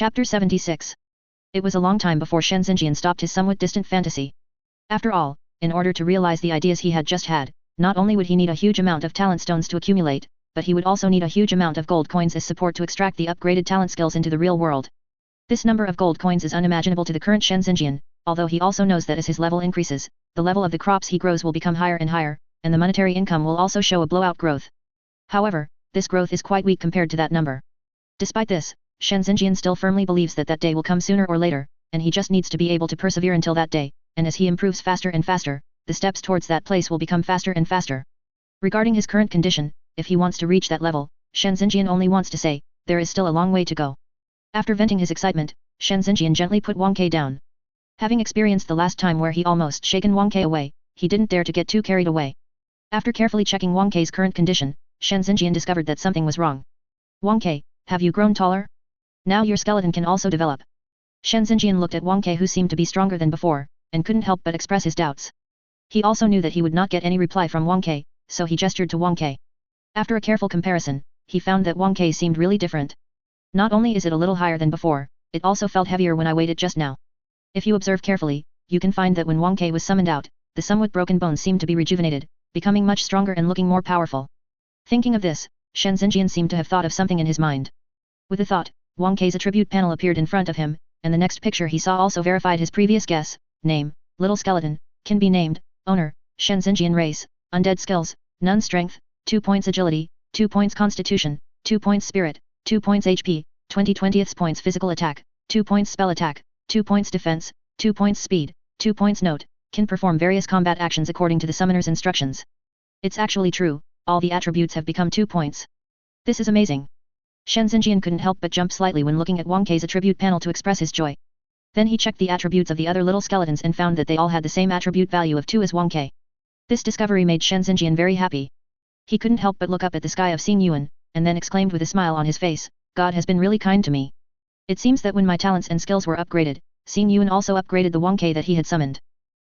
Chapter 76. It was a long time before Shen Xingyan stopped his somewhat distant fantasy. After all, in order to realize the ideas he had just had, not only would he need a huge amount of talent stones to accumulate, but he would also need a huge amount of gold coins as support to extract the upgraded talent skills into the real world. This number of gold coins is unimaginable to the current Shen Xingyan, although he also knows that as his level increases, the level of the crops he grows will become higher and higher, and the monetary income will also show a blowout growth. However, this growth is quite weak compared to that number. Despite this, Shen Xingyan still firmly believes that that day will come sooner or later, and he just needs to be able to persevere until that day, and as he improves faster and faster, the steps towards that place will become faster and faster. Regarding his current condition, if he wants to reach that level, Shen Xingyan only wants to say, there is still a long way to go. After venting his excitement, Shen Xingyan gently put Wang Ke down. Having experienced the last time where he almost shaken Wang Ke away, he didn't dare to get too carried away. After carefully checking Wang Ke's current condition, Shen Xingyan discovered that something was wrong. Wang Ke, have you grown taller? Now your skeleton can also develop. Shen Xingyan looked at Wang Ke, who seemed to be stronger than before, and couldn't help but express his doubts. He also knew that he would not get any reply from Wang Ke, so he gestured to Wang Ke. After a careful comparison, he found that Wang Ke seemed really different. Not only is it a little higher than before, it also felt heavier when I weighed it just now. If you observe carefully, you can find that when Wang Ke was summoned out, the somewhat broken bones seemed to be rejuvenated, becoming much stronger and looking more powerful. Thinking of this, Shen Xingyan seemed to have thought of something in his mind. With the thought, Wang Ke's attribute panel appeared in front of him, and the next picture he saw also verified his previous guess. Name, Little Skeleton, can be named, Owner, Shen Xingyan race, Undead skills, None strength, 2 points agility, 2 points constitution, 2 points spirit, 2 points HP, 20 points physical attack, 2 points spell attack, 2 points defense, 2 points speed, 2 points note, can perform various combat actions according to the summoner's instructions. It's actually true, all the attributes have become 2 points. This is amazing. Shen Xingyan couldn't help but jump slightly when looking at Wang Ke's attribute panel to express his joy. Then he checked the attributes of the other little skeletons and found that they all had the same attribute value of 2 as Wang Ke. This discovery made Shen Xingyan very happy. He couldn't help but look up at the sky of Xingyuan, and then exclaimed with a smile on his face, God has been really kind to me. It seems that when my talents and skills were upgraded, Xingyuan also upgraded the Wang Ke that he had summoned.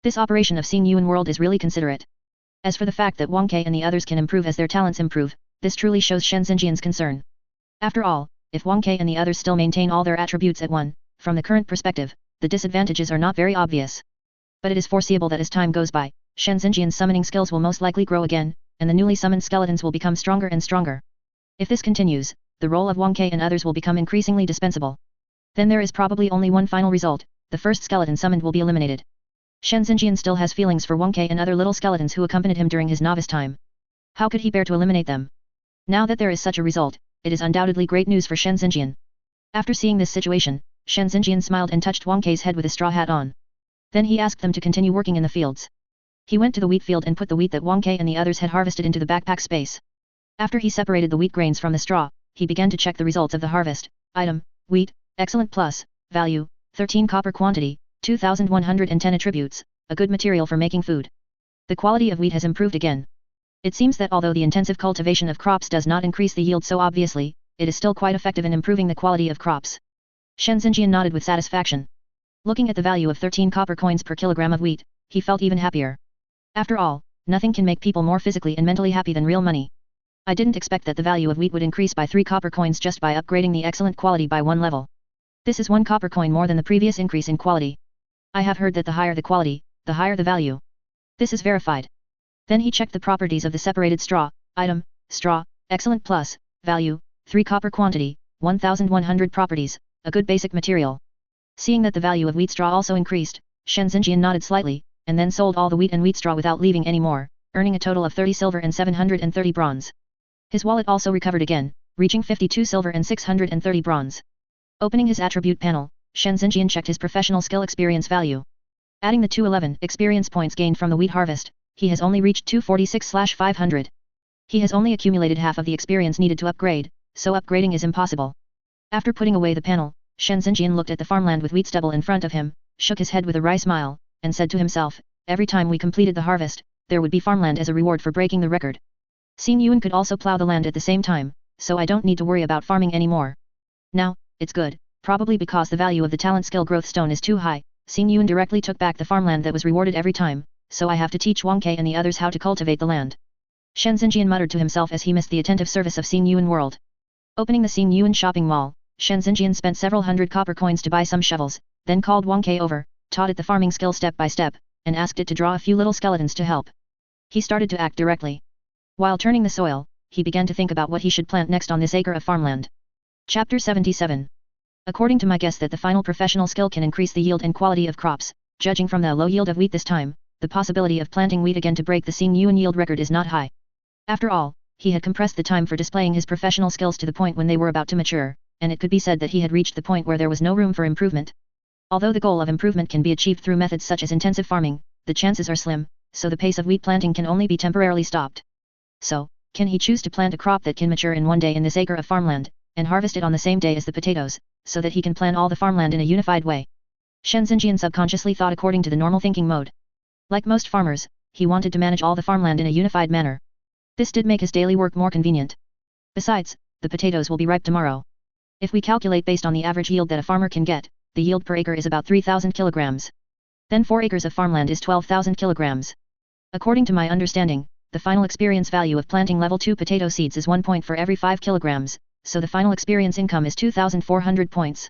This operation of Xingyuan world is really considerate. As for the fact that Wang Ke and the others can improve as their talents improve, this truly shows Shen Xingyan's concern. After all, if Wang Ke and the others still maintain all their attributes at 1, from the current perspective, the disadvantages are not very obvious. But it is foreseeable that as time goes by, Shen Xingyan's summoning skills will most likely grow again, and the newly summoned skeletons will become stronger and stronger. If this continues, the role of Wang Ke and others will become increasingly dispensable. Then there is probably only one final result, the first skeleton summoned will be eliminated. Shen Xingyan still has feelings for Wang Ke and other little skeletons who accompanied him during his novice time. How could he bear to eliminate them? Now that there is such a result, it is undoubtedly great news for Shen Xingyan. After seeing this situation, Shen Xingyan smiled and touched Wang Ke's head with a straw hat on. Then he asked them to continue working in the fields. He went to the wheat field and put the wheat that Wang Ke and the others had harvested into the backpack space. After he separated the wheat grains from the straw, he began to check the results of the harvest. Item, wheat, excellent plus, value, 13 copper quantity, 2110 attributes, a good material for making food. The quality of wheat has improved again. It seems that although the intensive cultivation of crops does not increase the yield so obviously, it is still quite effective in improving the quality of crops. Shen Xingyan nodded with satisfaction. Looking at the value of 13 copper coins per kilogram of wheat, he felt even happier. After all, nothing can make people more physically and mentally happy than real money. I didn't expect that the value of wheat would increase by 3 copper coins just by upgrading the excellent quality by 1 level. This is 1 copper coin more than the previous increase in quality. I have heard that the higher the quality, the higher the value. This is verified. Then he checked the properties of the separated straw. Item, straw, excellent plus, value, 3 copper quantity, 1100 properties, a good basic material. Seeing that the value of wheat straw also increased, Shen Xingyan nodded slightly, and then sold all the wheat and wheat straw without leaving any more, earning a total of 30 silver and 730 bronze. His wallet also recovered again, reaching 52 silver and 630 bronze. Opening his attribute panel, Shen Xingyan checked his professional skill experience value. Adding the 211 experience points gained from the wheat harvest, he has only reached 246/500. He has only accumulated half of the experience needed to upgrade, so upgrading is impossible. After putting away the panel, Shen Xingyan looked at the farmland with wheat stubble in front of him, shook his head with a wry smile, and said to himself, every time we completed the harvest, there would be farmland as a reward for breaking the record. Xingyuan could also plow the land at the same time, so I don't need to worry about farming anymore. Now, it's good, probably because the value of the talent skill growth stone is too high, Xingyuan directly took back the farmland that was rewarded every time, so I have to teach Wang Ke and the others how to cultivate the land. Shen Xingyan muttered to himself as he missed the attentive service of Xingyuan world. Opening the Xingyuan shopping mall, Shen Xingyan spent several hundred copper coins to buy some shovels, then called Wang Ke over, taught it the farming skill step by step, and asked it to draw a few little skeletons to help. He started to act directly. While turning the soil, he began to think about what he should plant next on this acre of farmland. Chapter 77. According to my guess that the final professional skill can increase the yield and quality of crops, judging from the low yield of wheat this time, the possibility of planting wheat again to break the Xingyan yield record is not high. After all, he had compressed the time for displaying his professional skills to the point when they were about to mature, and it could be said that he had reached the point where there was no room for improvement. Although the goal of improvement can be achieved through methods such as intensive farming, the chances are slim, so the pace of wheat planting can only be temporarily stopped. So, can he choose to plant a crop that can mature in one day in this acre of farmland, and harvest it on the same day as the potatoes, so that he can plan all the farmland in a unified way? Shen Xingyan subconsciously thought according to the normal thinking mode. Like most farmers, he wanted to manage all the farmland in a unified manner. This did make his daily work more convenient. Besides, the potatoes will be ripe tomorrow. If we calculate based on the average yield that a farmer can get, the yield per acre is about 3,000 kilograms. Then 4 acres of farmland is 12,000 kilograms. According to my understanding, the final experience value of planting level 2 potato seeds is 1 point for every 5 kilograms, so the final experience income is 2,400 points.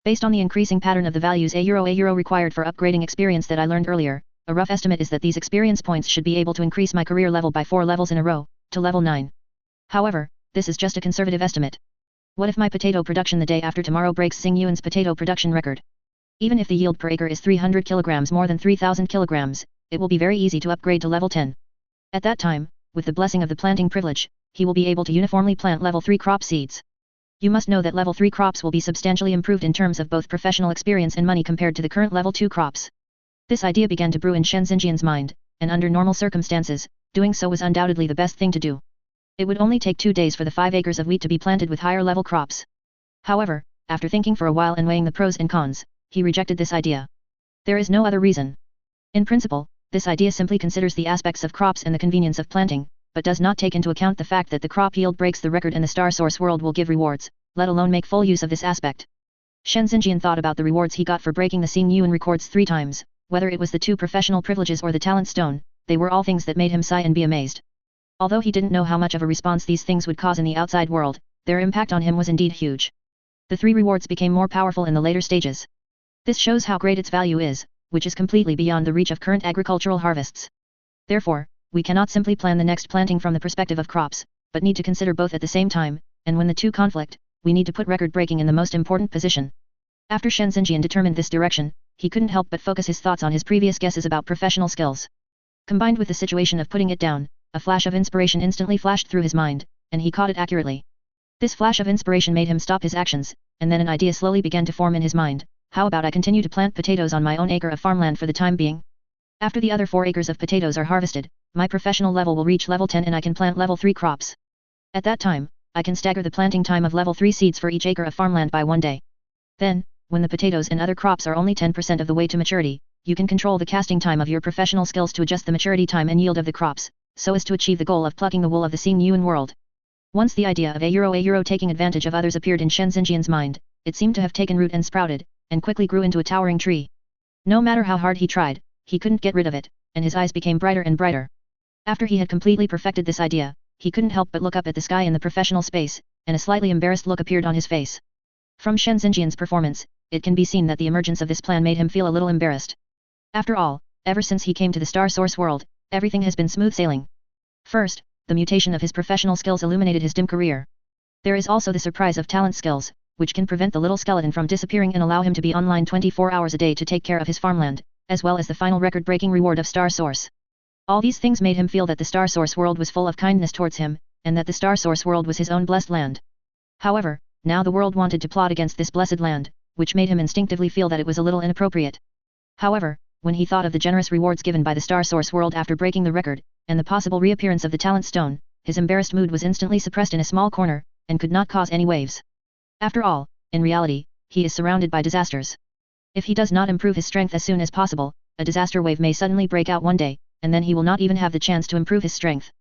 Based on the increasing pattern of the values a euro required for upgrading experience that I learned earlier, a rough estimate is that these experience points should be able to increase my career level by 4 levels in a row, to level 9. However, this is just a conservative estimate. What if my potato production the day after tomorrow breaks Xingyan's potato production record? Even if the yield per acre is 300 kilograms more than 3,000 kilograms, it will be very easy to upgrade to level 10. At that time, with the blessing of the planting privilege, he will be able to uniformly plant level 3 crop seeds. You must know that level 3 crops will be substantially improved in terms of both professional experience and money compared to the current level 2 crops. This idea began to brew in Shen Xingyan's mind, and under normal circumstances, doing so was undoubtedly the best thing to do. It would only take 2 days for the 5 acres of wheat to be planted with higher level crops. However, after thinking for a while and weighing the pros and cons, he rejected this idea. There is no other reason. In principle, this idea simply considers the aspects of crops and the convenience of planting, but does not take into account the fact that the crop yield breaks the record and the star source world will give rewards, let alone make full use of this aspect. Shen Xingyan thought about the rewards he got for breaking the Xingyan records 3 times, whether it was the 2 professional privileges or the talent stone, they were all things that made him sigh and be amazed. Although he didn't know how much of a response these things would cause in the outside world, their impact on him was indeed huge. The 3 rewards became more powerful in the later stages. This shows how great its value is, which is completely beyond the reach of current agricultural harvests. Therefore, we cannot simply plan the next planting from the perspective of crops, but need to consider both at the same time, and when the 2 conflict, we need to put record breaking in the most important position. After Shen Xingyan determined this direction, he couldn't help but focus his thoughts on his previous guesses about professional skills. Combined with the situation of putting it down, a flash of inspiration instantly flashed through his mind, and he caught it accurately. This flash of inspiration made him stop his actions, and then an idea slowly began to form in his mind. How about I continue to plant potatoes on my own acre of farmland for the time being? After the other 4 acres of potatoes are harvested, my professional level will reach level 10 and I can plant level 3 crops. At that time, I can stagger the planting time of level 3 seeds for each acre of farmland by 1 day. Then, when the potatoes and other crops are only 10% of the way to maturity, you can control the casting time of your professional skills to adjust the maturity time and yield of the crops, so as to achieve the goal of plucking the wool of the Xingyan world. Once the idea of a euro taking advantage of others appeared in Shen Xingyan's mind, it seemed to have taken root and sprouted, and quickly grew into a towering tree. No matter how hard he tried, he couldn't get rid of it, and his eyes became brighter and brighter. After he had completely perfected this idea, he couldn't help but look up at the sky in the professional space, and a slightly embarrassed look appeared on his face. From Shen Xingyan's performance, it can be seen that the emergence of this plan made him feel a little embarrassed. After all, ever since he came to the Star Source world, everything has been smooth sailing. First, the mutation of his professional skills illuminated his dim career. There is also the surprise of talent skills, which can prevent the little skeleton from disappearing and allow him to be online 24 hours a day to take care of his farmland, as well as the final record-breaking reward of Star Source. All these things made him feel that the Star Source world was full of kindness towards him, and that the Star Source world was his own blessed land. However, now the world wanted to plot against this blessed land, which made him instinctively feel that it was a little inappropriate. However, when he thought of the generous rewards given by the Star Source world after breaking the record, and the possible reappearance of the talent stone, his embarrassed mood was instantly suppressed in a small corner, and could not cause any waves. After all, in reality, he is surrounded by disasters. If he does not improve his strength as soon as possible, a disaster wave may suddenly break out one day, and then he will not even have the chance to improve his strength.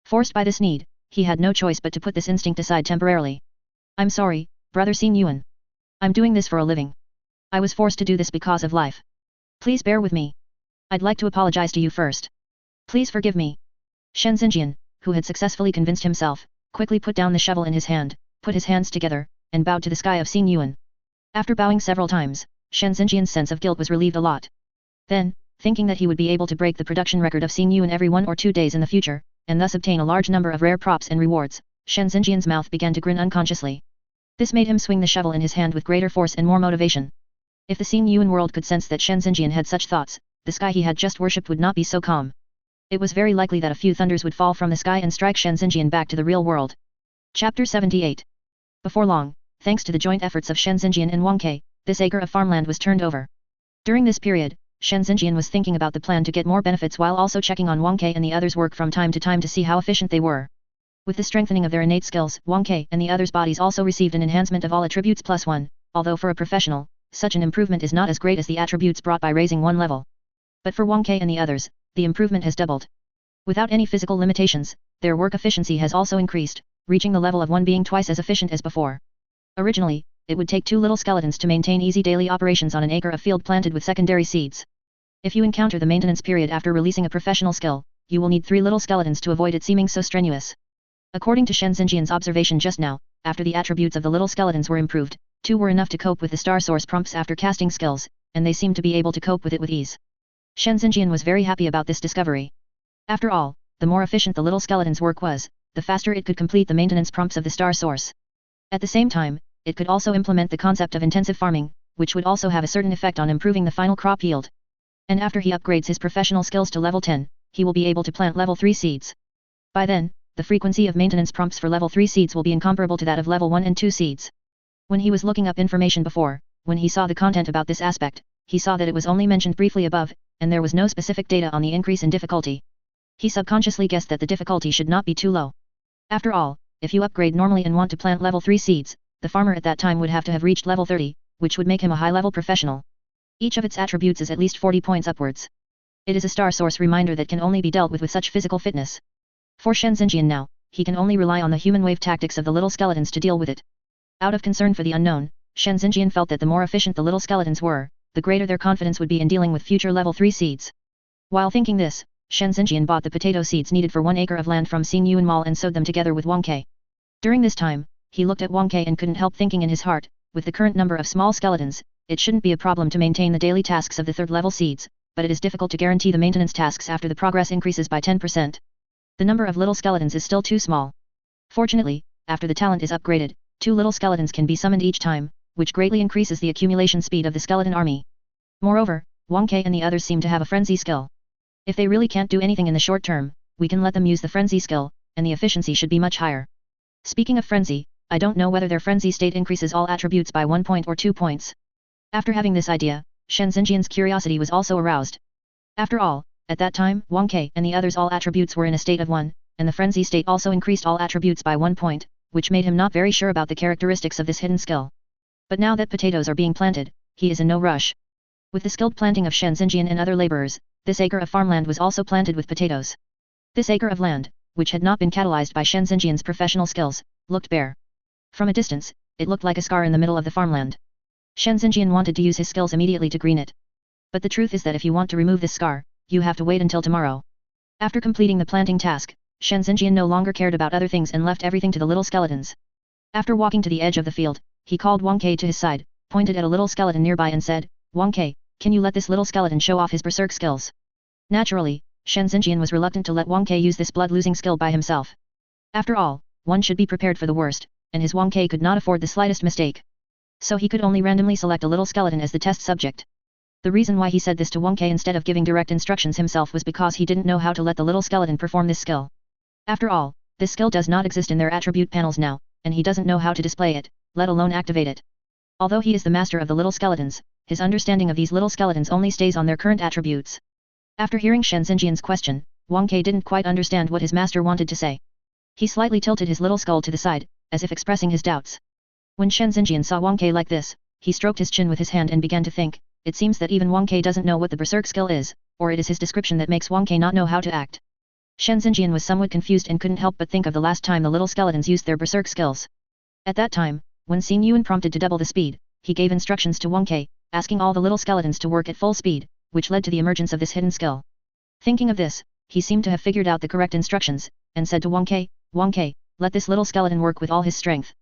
Forced by this need, he had no choice but to put this instinct aside temporarily. I'm sorry, Brother Xingyan. I'm doing this for a living. I was forced to do this because of life. Please bear with me. I'd like to apologize to you first. Please forgive me. Shen Xingyan, who had successfully convinced himself, quickly put down the shovel in his hand, put his hands together, and bowed to the sky of Xingyan. After bowing several times, Shen Xingyan's sense of guilt was relieved a lot. Then, thinking that he would be able to break the production record of Xingyan every 1 or 2 days in the future, and thus obtain a large number of rare props and rewards, Shen Xingyan's mouth began to grin unconsciously. This made him swing the shovel in his hand with greater force and more motivation. If the Xingyan world could sense that Shen Xingyan had such thoughts, the sky he had just worshipped would not be so calm. It was very likely that a few thunders would fall from the sky and strike Shen Xingyan back to the real world. Chapter 78. Before long, thanks to the joint efforts of Shen Xingyan and Wang Ke, this acre of farmland was turned over. During this period, Shen Xingyan was thinking about the plan to get more benefits while also checking on Wang Ke and the others' work from time to time to see how efficient they were. With the strengthening of their innate skills, Wang Ke and the others' bodies also received an enhancement of all attributes +1, although for a professional, such an improvement is not as great as the attributes brought by raising one level. But for Wang Ke and the others, the improvement has doubled. Without any physical limitations, their work efficiency has also increased, reaching the level of one being twice as efficient as before. Originally, it would take 2 little skeletons to maintain easy daily operations on an acre of field planted with secondary seeds. If you encounter the maintenance period after releasing a professional skill, you will need 3 little skeletons to avoid it seeming so strenuous. According to Shen Xingyan's observation just now, after the attributes of the little skeletons were improved, 2 were enough to cope with the star source prompts after casting skills, and they seemed to be able to cope with it with ease. Shen Xingyan was very happy about this discovery. After all, the more efficient the little skeleton's work was, the faster it could complete the maintenance prompts of the star source. At the same time, it could also implement the concept of intensive farming, which would also have a certain effect on improving the final crop yield. And after he upgrades his professional skills to level 10, he will be able to plant level 3 seeds. By then, the frequency of maintenance prompts for level 3 seeds will be incomparable to that of level 1 and 2 seeds. When he was looking up information before, when he saw the content about this aspect, he saw that it was only mentioned briefly above, and there was no specific data on the increase in difficulty. He subconsciously guessed that the difficulty should not be too low. After all, if you upgrade normally and want to plant level 3 seeds, the farmer at that time would have to have reached level 30, which would make him a high-level professional. Each of its attributes is at least 40 points upwards. It is a star source reminder that can only be dealt with such physical fitness. For Shen Xingyan now, he can only rely on the human wave tactics of the little skeletons to deal with it. Out of concern for the unknown, Shen Xingyan felt that the more efficient the little skeletons were, the greater their confidence would be in dealing with future level 3 seeds. While thinking this, Shen Xingyan bought the potato seeds needed for 1 acre of land from Xingyan Mall and sowed them together with Wang Ke. During this time, he looked at Wang Ke and couldn't help thinking in his heart, with the current number of small skeletons, it shouldn't be a problem to maintain the daily tasks of the 3rd level seeds, but it is difficult to guarantee the maintenance tasks after the progress increases by 10%. The number of little skeletons is still too small. Fortunately, after the talent is upgraded, 2 little skeletons can be summoned each time, which greatly increases the accumulation speed of the skeleton army. Moreover, Wang Ke and the others seem to have a frenzy skill. If they really can't do anything in the short term, we can let them use the frenzy skill, and the efficiency should be much higher. Speaking of frenzy, I don't know whether their frenzy state increases all attributes by 1 point or 2 points. After having this idea, Shen Xingyan's curiosity was also aroused. After all, at that time, Wang Ke and the others' all attributes were in a state of 1, and the frenzy state also increased all attributes by 1 point, which made him not very sure about the characteristics of this hidden skill. But now that potatoes are being planted, he is in no rush. With the skilled planting of Shen Xingyan and other laborers, this acre of farmland was also planted with potatoes. This acre of land, which had not been catalyzed by Shen Xingyan's professional skills, looked bare. From a distance, it looked like a scar in the middle of the farmland. Shen Xingyan wanted to use his skills immediately to green it. But the truth is that if you want to remove this scar, you have to wait until tomorrow. After completing the planting task, Shen Xingyan no longer cared about other things and left everything to the little skeletons. After walking to the edge of the field, he called Wang Ke to his side, pointed at a little skeleton nearby and said, "Wang Ke, can you let this little skeleton show off his berserk skills?" Naturally, Shen Xingyan was reluctant to let Wang Ke use this blood-losing skill by himself. After all, one should be prepared for the worst, and his Wang Ke could not afford the slightest mistake. So he could only randomly select a little skeleton as the test subject. The reason why he said this to Wang Ke instead of giving direct instructions himself was because he didn't know how to let the little skeleton perform this skill. After all, this skill does not exist in their attribute panels now, and he doesn't know how to display it, let alone activate it. Although he is the master of the little skeletons, his understanding of these little skeletons only stays on their current attributes. After hearing Shen Xingyan's question, Wang Ke didn't quite understand what his master wanted to say. He slightly tilted his little skull to the side, as if expressing his doubts. When Shen Xingyan saw Wang Ke like this, he stroked his chin with his hand and began to think, it seems that even Wang Ke doesn't know what the berserk skill is, or it is his description that makes Wang Ke not know how to act. Shen Xingyan was somewhat confused and couldn't help but think of the last time the little skeletons used their berserk skills. At that time, when Xingyan prompted to double the speed, he gave instructions to Wang Ke, asking all the little skeletons to work at full speed, which led to the emergence of this hidden skill. Thinking of this, he seemed to have figured out the correct instructions, and said to Wang Ke, "Wang Ke, let this little skeleton work with all his strength."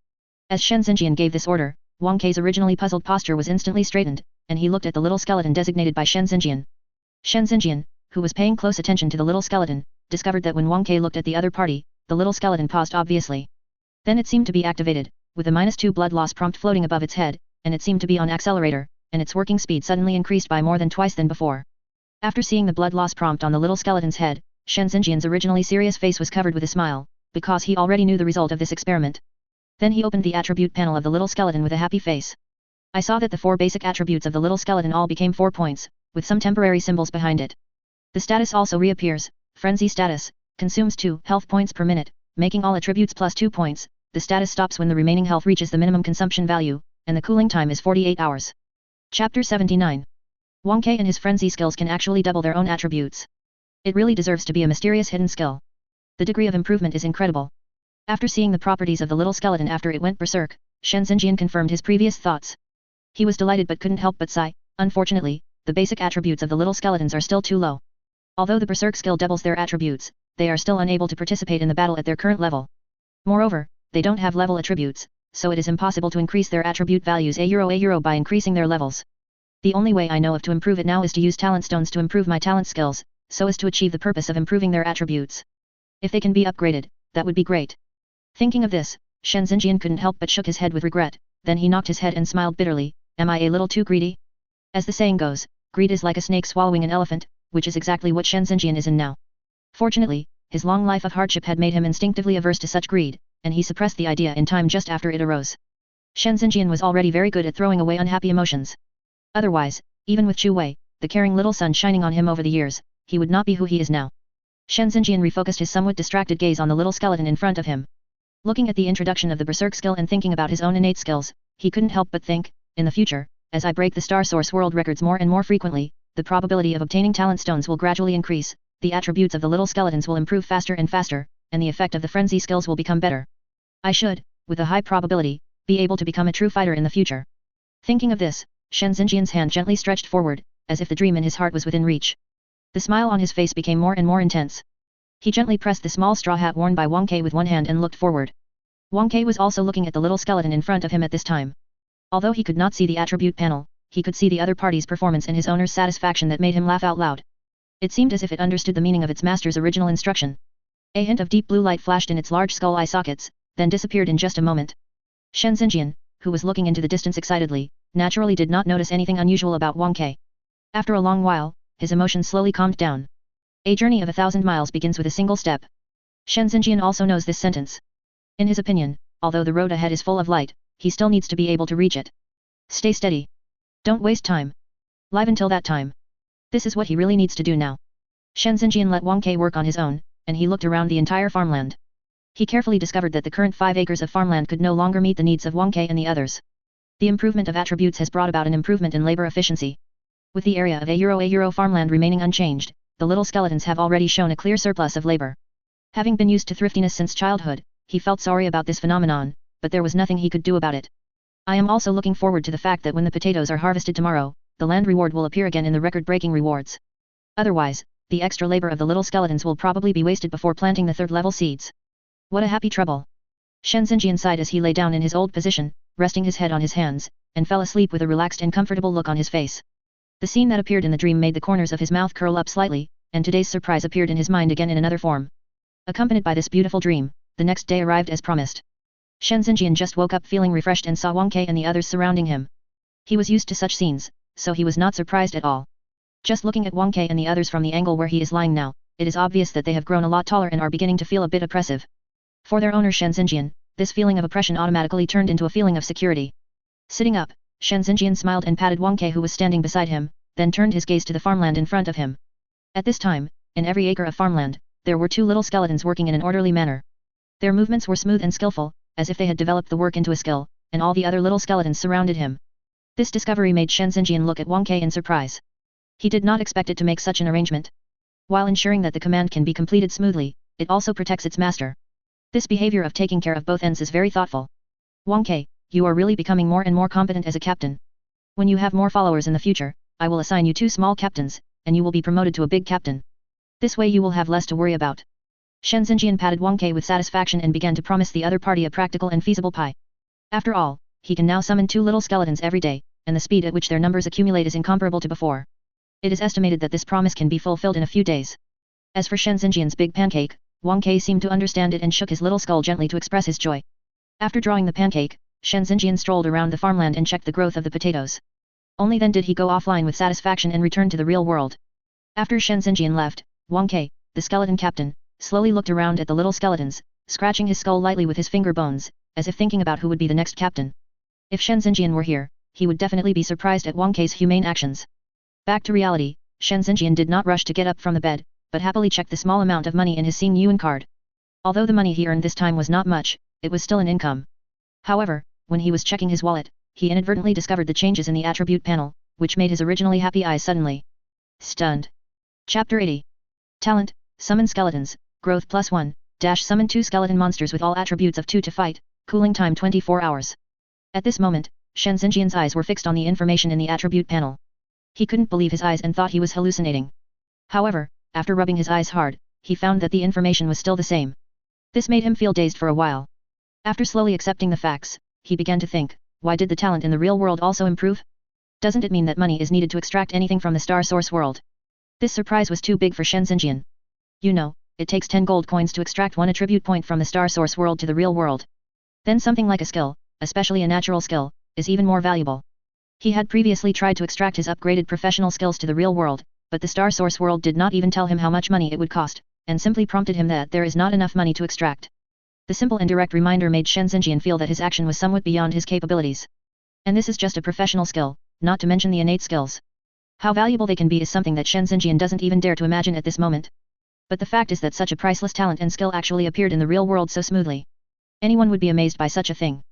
As Shen Xingyan gave this order, Wang Kei's originally puzzled posture was instantly straightened, and he looked at the little skeleton designated by Shen Xingyan. Shen Xingyan, who was paying close attention to the little skeleton, discovered that when Wang Kei looked at the other party, the little skeleton paused obviously. Then it seemed to be activated, with a -2 blood loss prompt floating above its head, and it seemed to be on accelerator, and its working speed suddenly increased by more than twice than before. After seeing the blood loss prompt on the little skeleton's head, Shen Xingyan's originally serious face was covered with a smile, because he already knew the result of this experiment. Then he opened the attribute panel of the little skeleton with a happy face. I saw that the 4 basic attributes of the little skeleton all became 4 points, with some temporary symbols behind it. The status also reappears, frenzy status, consumes 2 health points per minute, making all attributes plus 2 points. The status stops when the remaining health reaches the minimum consumption value, and the cooling time is 48 hours. Chapter 79. Wang Kei and his frenzy skills can actually double their own attributes. It really deserves to be a mysterious hidden skill. The degree of improvement is incredible. After seeing the properties of the little skeleton after it went berserk, Shen Xingyan confirmed his previous thoughts. He was delighted but couldn't help but sigh. Unfortunately, the basic attributes of the little skeletons are still too low. Although the berserk skill doubles their attributes, they are still unable to participate in the battle at their current level. Moreover, they don't have level attributes, so it is impossible to increase their attribute values a euro by increasing their levels. The only way I know of to improve it now is to use talent stones to improve my talent skills, so as to achieve the purpose of improving their attributes. If they can be upgraded, that would be great. Thinking of this, Shen Xingyan couldn't help but shook his head with regret, then he knocked his head and smiled bitterly. Am I a little too greedy? As the saying goes, greed is like a snake swallowing an elephant, which is exactly what Shen Xingyan is in now. Fortunately, his long life of hardship had made him instinctively averse to such greed, and he suppressed the idea in time just after it arose. Shen Xingyan was already very good at throwing away unhappy emotions. Otherwise, even with Chu Wei, the caring little son shining on him over the years, he would not be who he is now. Shen Xingyan refocused his somewhat distracted gaze on the little skeleton in front of him. Looking at the introduction of the berserk skill and thinking about his own innate skills, he couldn't help but think, in the future, as I break the Star Source world records more and more frequently, the probability of obtaining talent stones will gradually increase, the attributes of the little skeletons will improve faster and faster, and the effect of the frenzy skills will become better. I should, with a high probability, be able to become a true fighter in the future. Thinking of this, Shen Xingyan's hand gently stretched forward, as if the dream in his heart was within reach. The smile on his face became more and more intense. He gently pressed the small straw hat worn by Wang Kei with one hand and looked forward. Wang Kei was also looking at the little skeleton in front of him at this time. Although he could not see the attribute panel, he could see the other party's performance and his owner's satisfaction that made him laugh out loud. It seemed as if it understood the meaning of its master's original instruction. A hint of deep blue light flashed in its large skull eye sockets, then disappeared in just a moment. Shen Xingyan, who was looking into the distance excitedly, naturally did not notice anything unusual about Wang Kei. After a long while, his emotions slowly calmed down. A journey of 1,000 miles begins with a single step. Shen Xingyan also knows this sentence. In his opinion, although the road ahead is full of light, he still needs to be able to reach it. Stay steady. Don't waste time. Live until that time. This is what he really needs to do now. Shen Xingyan let Wang Kei work on his own, and he looked around the entire farmland. He carefully discovered that the current 5 acres of farmland could no longer meet the needs of Wang Kei and the others. The improvement of attributes has brought about an improvement in labor efficiency. With the area of a euro farmland remaining unchanged, the little skeletons have already shown a clear surplus of labor. Having been used to thriftiness since childhood, he felt sorry about this phenomenon, but there was nothing he could do about it. I am also looking forward to the fact that when the potatoes are harvested tomorrow, the land reward will appear again in the record-breaking rewards. Otherwise, the extra labor of the little skeletons will probably be wasted before planting the 3rd-level seeds. What a happy trouble. Shen Xingyan sighed as he lay down in his old position, resting his head on his hands, and fell asleep with a relaxed and comfortable look on his face. The scene that appeared in the dream made the corners of his mouth curl up slightly, and today's surprise appeared in his mind again in another form. Accompanied by this beautiful dream, the next day arrived as promised. Shen Xingyan just woke up feeling refreshed and saw Wang Kei and the others surrounding him. He was used to such scenes, so he was not surprised at all. Just looking at Wang Kei and the others from the angle where he is lying now, it is obvious that they have grown a lot taller and are beginning to feel a bit oppressive. For their owner Shen Xingyan, this feeling of oppression automatically turned into a feeling of security. Sitting up, Shen Xingyan smiled and patted Wang Kei who was standing beside him, then turned his gaze to the farmland in front of him. At this time, in every acre of farmland, there were 2 little skeletons working in an orderly manner. Their movements were smooth and skillful, as if they had developed the work into a skill, and all the other little skeletons surrounded him. This discovery made Shen Xingyan look at Wang Kei in surprise. He did not expect it to make such an arrangement. While ensuring that the command can be completed smoothly, it also protects its master. This behavior of taking care of both ends is very thoughtful. Wang Kei, you are really becoming more and more competent as a captain. When you have more followers in the future, I will assign you 2 small captains, and you will be promoted to a big captain. This way you will have less to worry about. Shen Xingyan patted Wang Kei with satisfaction and began to promise the other party a practical and feasible pie. After all, he can now summon 2 little skeletons every day, and the speed at which their numbers accumulate is incomparable to before. It is estimated that this promise can be fulfilled in a few days. As for Shen Xingyan's big pancake, Wang Kai seemed to understand it and shook his little skull gently to express his joy. After drawing the pancake, Shen Xingyan strolled around the farmland and checked the growth of the potatoes. Only then did he go offline with satisfaction and return to the real world. After Shen Xingyan left, Wang Kai, the skeleton captain, slowly looked around at the little skeletons, scratching his skull lightly with his finger bones, as if thinking about who would be the next captain. If Shen Xingyan were here, he would definitely be surprised at Wang Kai's humane actions. Back to reality, Shen Xingyan did not rush to get up from the bed, but happily checked the small amount of money in his Xing card. Although the money he earned this time was not much, it was still an income. However, when he was checking his wallet, he inadvertently discovered the changes in the attribute panel, which made his originally happy eyes suddenly stunned. Chapter 80. Talent, Summon Skeletons, Growth +1, Summon 2 skeleton monsters with all attributes of 2 to fight, cooling time 24 hours. At this moment, Shen Xingyan's eyes were fixed on the information in the attribute panel. He couldn't believe his eyes and thought he was hallucinating. However, after rubbing his eyes hard, he found that the information was still the same. This made him feel dazed for a while. After slowly accepting the facts, he began to think, why did the talent in the real world also improve? Doesn't it mean that money is needed to extract anything from the star source world? This surprise was too big for Shen Xingyan. You know, it takes 10 gold coins to extract 1 attribute point from the star source world to the real world. Then something like a skill, especially a natural skill, is even more valuable. He had previously tried to extract his upgraded professional skills to the real world, but the star source world did not even tell him how much money it would cost, and simply prompted him that there is not enough money to extract. The simple and direct reminder made Shen Xingyan feel that his action was somewhat beyond his capabilities. And this is just a professional skill, not to mention the innate skills. How valuable they can be is something that Shen Xingyan doesn't even dare to imagine at this moment. But the fact is that such a priceless talent and skill actually appeared in the real world so smoothly. Anyone would be amazed by such a thing.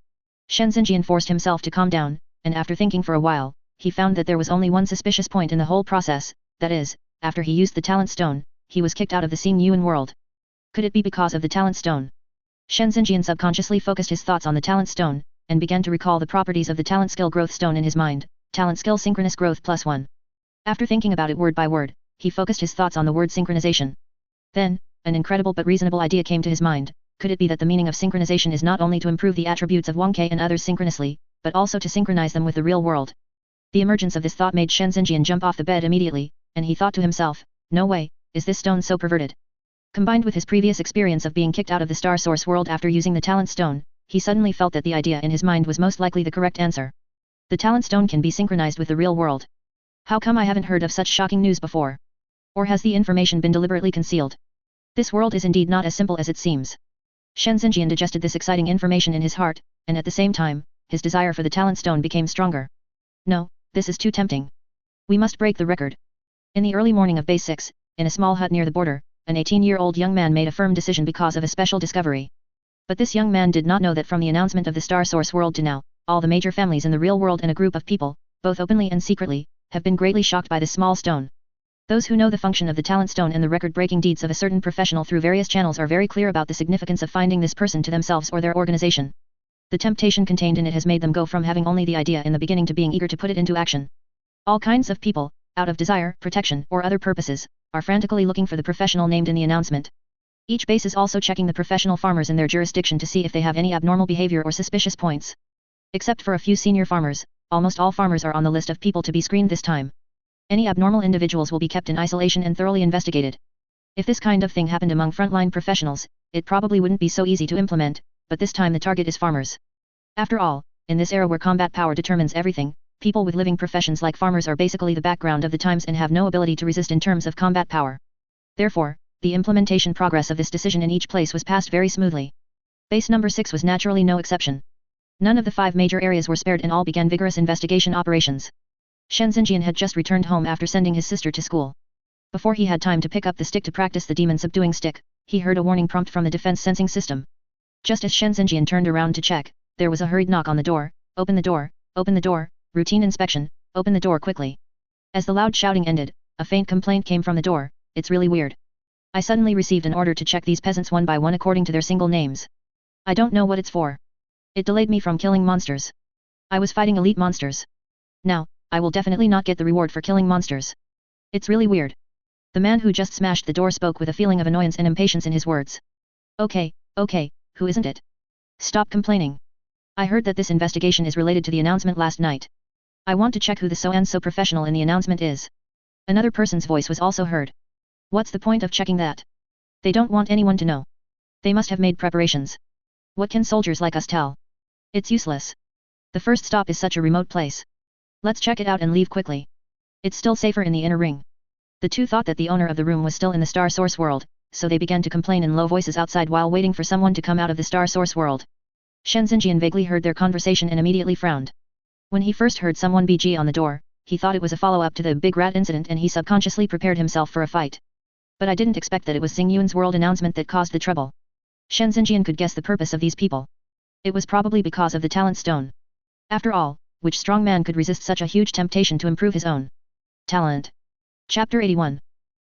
Shen Xingyan forced himself to calm down, and after thinking for a while, he found that there was only one suspicious point in the whole process, that is, after he used the talent stone, he was kicked out of the Xing world. Could it be because of the talent stone? Shen Xingyan subconsciously focused his thoughts on the talent stone, and began to recall the properties of the talent skill growth stone in his mind. Talent skill synchronous growth +1. After thinking about it word by word, he focused his thoughts on the word synchronization. Then, an incredible but reasonable idea came to his mind. Could it be that the meaning of synchronization is not only to improve the attributes of Wang Kai and others synchronously, but also to synchronize them with the real world? The emergence of this thought made Shen Xingyan jump off the bed immediately, and he thought to himself, no way, is this stone so perverted? Combined with his previous experience of being kicked out of the star source world after using the talent stone, he suddenly felt that the idea in his mind was most likely the correct answer. The talent stone can be synchronized with the real world. How come I haven't heard of such shocking news before? Or has the information been deliberately concealed? This world is indeed not as simple as it seems. Shen Xingyan digested this exciting information in his heart, and at the same time, his desire for the talent stone became stronger. No, this is too tempting. We must break the record. In the early morning of Bay 6, in a small hut near the border, an 18-year-old young man made a firm decision because of a special discovery. But this young man did not know that from the announcement of the star source world to now, all the major families in the real world and a group of people, both openly and secretly, have been greatly shocked by this small stone. Those who know the function of the talent stone and the record-breaking deeds of a certain professional through various channels are very clear about the significance of finding this person to themselves or their organization. The temptation contained in it has made them go from having only the idea in the beginning to being eager to put it into action. All kinds of people, out of desire, protection, or other purposes, are frantically looking for the professional named in the announcement. Each base is also checking the professional farmers in their jurisdiction to see if they have any abnormal behavior or suspicious points. Except for a few senior farmers, almost all farmers are on the list of people to be screened this time. Any abnormal individuals will be kept in isolation and thoroughly investigated. If this kind of thing happened among frontline professionals, it probably wouldn't be so easy to implement, but this time the target is farmers. After all, in this era where combat power determines everything, people with living professions like farmers are basically the background of the times and have no ability to resist in terms of combat power. Therefore, the implementation progress of this decision in each place was passed very smoothly. Base number 6 was naturally no exception. None of the 5 major areas were spared and all began vigorous investigation operations. Shen Xingyan had just returned home after sending his sister to school. Before he had time to pick up the stick to practice the demon subduing stick, he heard a warning prompt from the defense sensing system. Just as Shen Xingyan turned around to check, there was a hurried knock on the door. Open the door, open the door, routine inspection, open the door quickly. As the loud shouting ended, a faint complaint came from the door. It's really weird. I suddenly received an order to check these peasants one by one according to their single names. I don't know what it's for. It delayed me from killing monsters. I was fighting elite monsters. Now, I will definitely not get the reward for killing monsters. It's really weird. The man who just smashed the door spoke with a feeling of annoyance and impatience in his words. Okay, who isn't it? Stop complaining. I heard that this investigation is related to the announcement last night. I want to check who the so-and-so professional in the announcement is. Another person's voice was also heard. What's the point of checking that? They don't want anyone to know. They must have made preparations. What can soldiers like us tell? It's useless. The first stop is such a remote place. Let's check it out and leave quickly. It's still safer in the inner ring. The two thought that the owner of the room was still in the Star Source world, so they began to complain in low voices outside while waiting for someone to come out of the Star Source world. Shen Xingyan vaguely heard their conversation and immediately frowned. When he first heard someone BG on the door, he thought it was a follow-up to the big rat incident and he subconsciously prepared himself for a fight. But I didn't expect that it was Xingyuan's world announcement that caused the trouble. Shen Xingyan could guess the purpose of these people. It was probably because of the talent stone. After all, which strong man could resist such a huge temptation to improve his own talent? Chapter 81.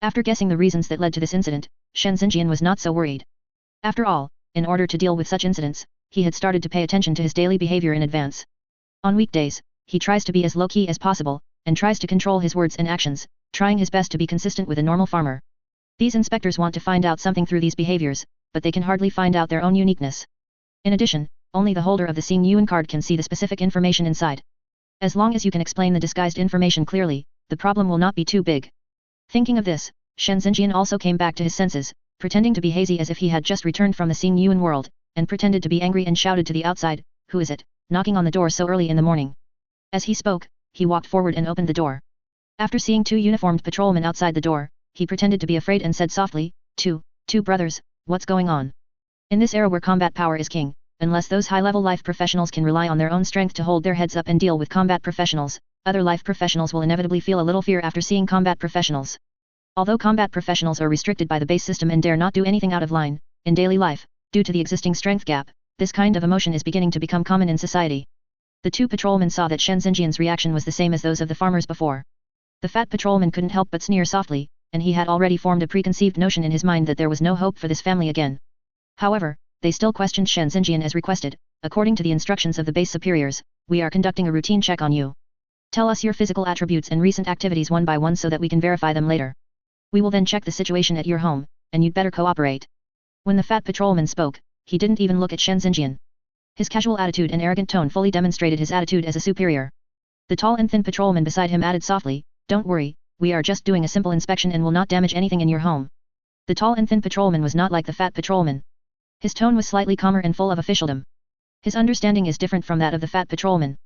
After guessing the reasons that led to this incident, Shen Xingyan was not so worried. After all, in order to deal with such incidents, he had started to pay attention to his daily behavior in advance. On weekdays, he tries to be as low-key as possible, and tries to control his words and actions, trying his best to be consistent with a normal farmer. These inspectors want to find out something through these behaviors, but they can hardly find out their own uniqueness. In addition, only the holder of the Xingyuan card can see the specific information inside. As long as you can explain the disguised information clearly, the problem will not be too big. Thinking of this, Shen Xingyan also came back to his senses, pretending to be hazy as if he had just returned from the Xingyuan world, and pretended to be angry and shouted to the outside, "Who is it, knocking on the door so early in the morning?" As he spoke, he walked forward and opened the door. After seeing two uniformed patrolmen outside the door, he pretended to be afraid and said softly, Two brothers, what's going on?" In this era where combat power is king, unless those high-level life professionals can rely on their own strength to hold their heads up and deal with combat professionals, other life professionals will inevitably feel a little fear after seeing combat professionals. Although combat professionals are restricted by the base system and dare not do anything out of line, in daily life, due to the existing strength gap, this kind of emotion is beginning to become common in society. The two patrolmen saw that Shen Xingyan's reaction was the same as those of the farmers before. The fat patrolman couldn't help but sneer softly, and he had already formed a preconceived notion in his mind that there was no hope for this family again. However, they still questioned Shen Xingyan as requested. "According to the instructions of the base superiors, we are conducting a routine check on you. Tell us your physical attributes and recent activities one by one so that we can verify them later. We will then check the situation at your home, and you'd better cooperate." When the fat patrolman spoke, he didn't even look at Shen Xingyan. His casual attitude and arrogant tone fully demonstrated his attitude as a superior. The tall and thin patrolman beside him added softly, "Don't worry, we are just doing a simple inspection and will not damage anything in your home." The tall and thin patrolman was not like the fat patrolman. His tone was slightly calmer and full of officialdom. His understanding is different from that of the fat patrolman.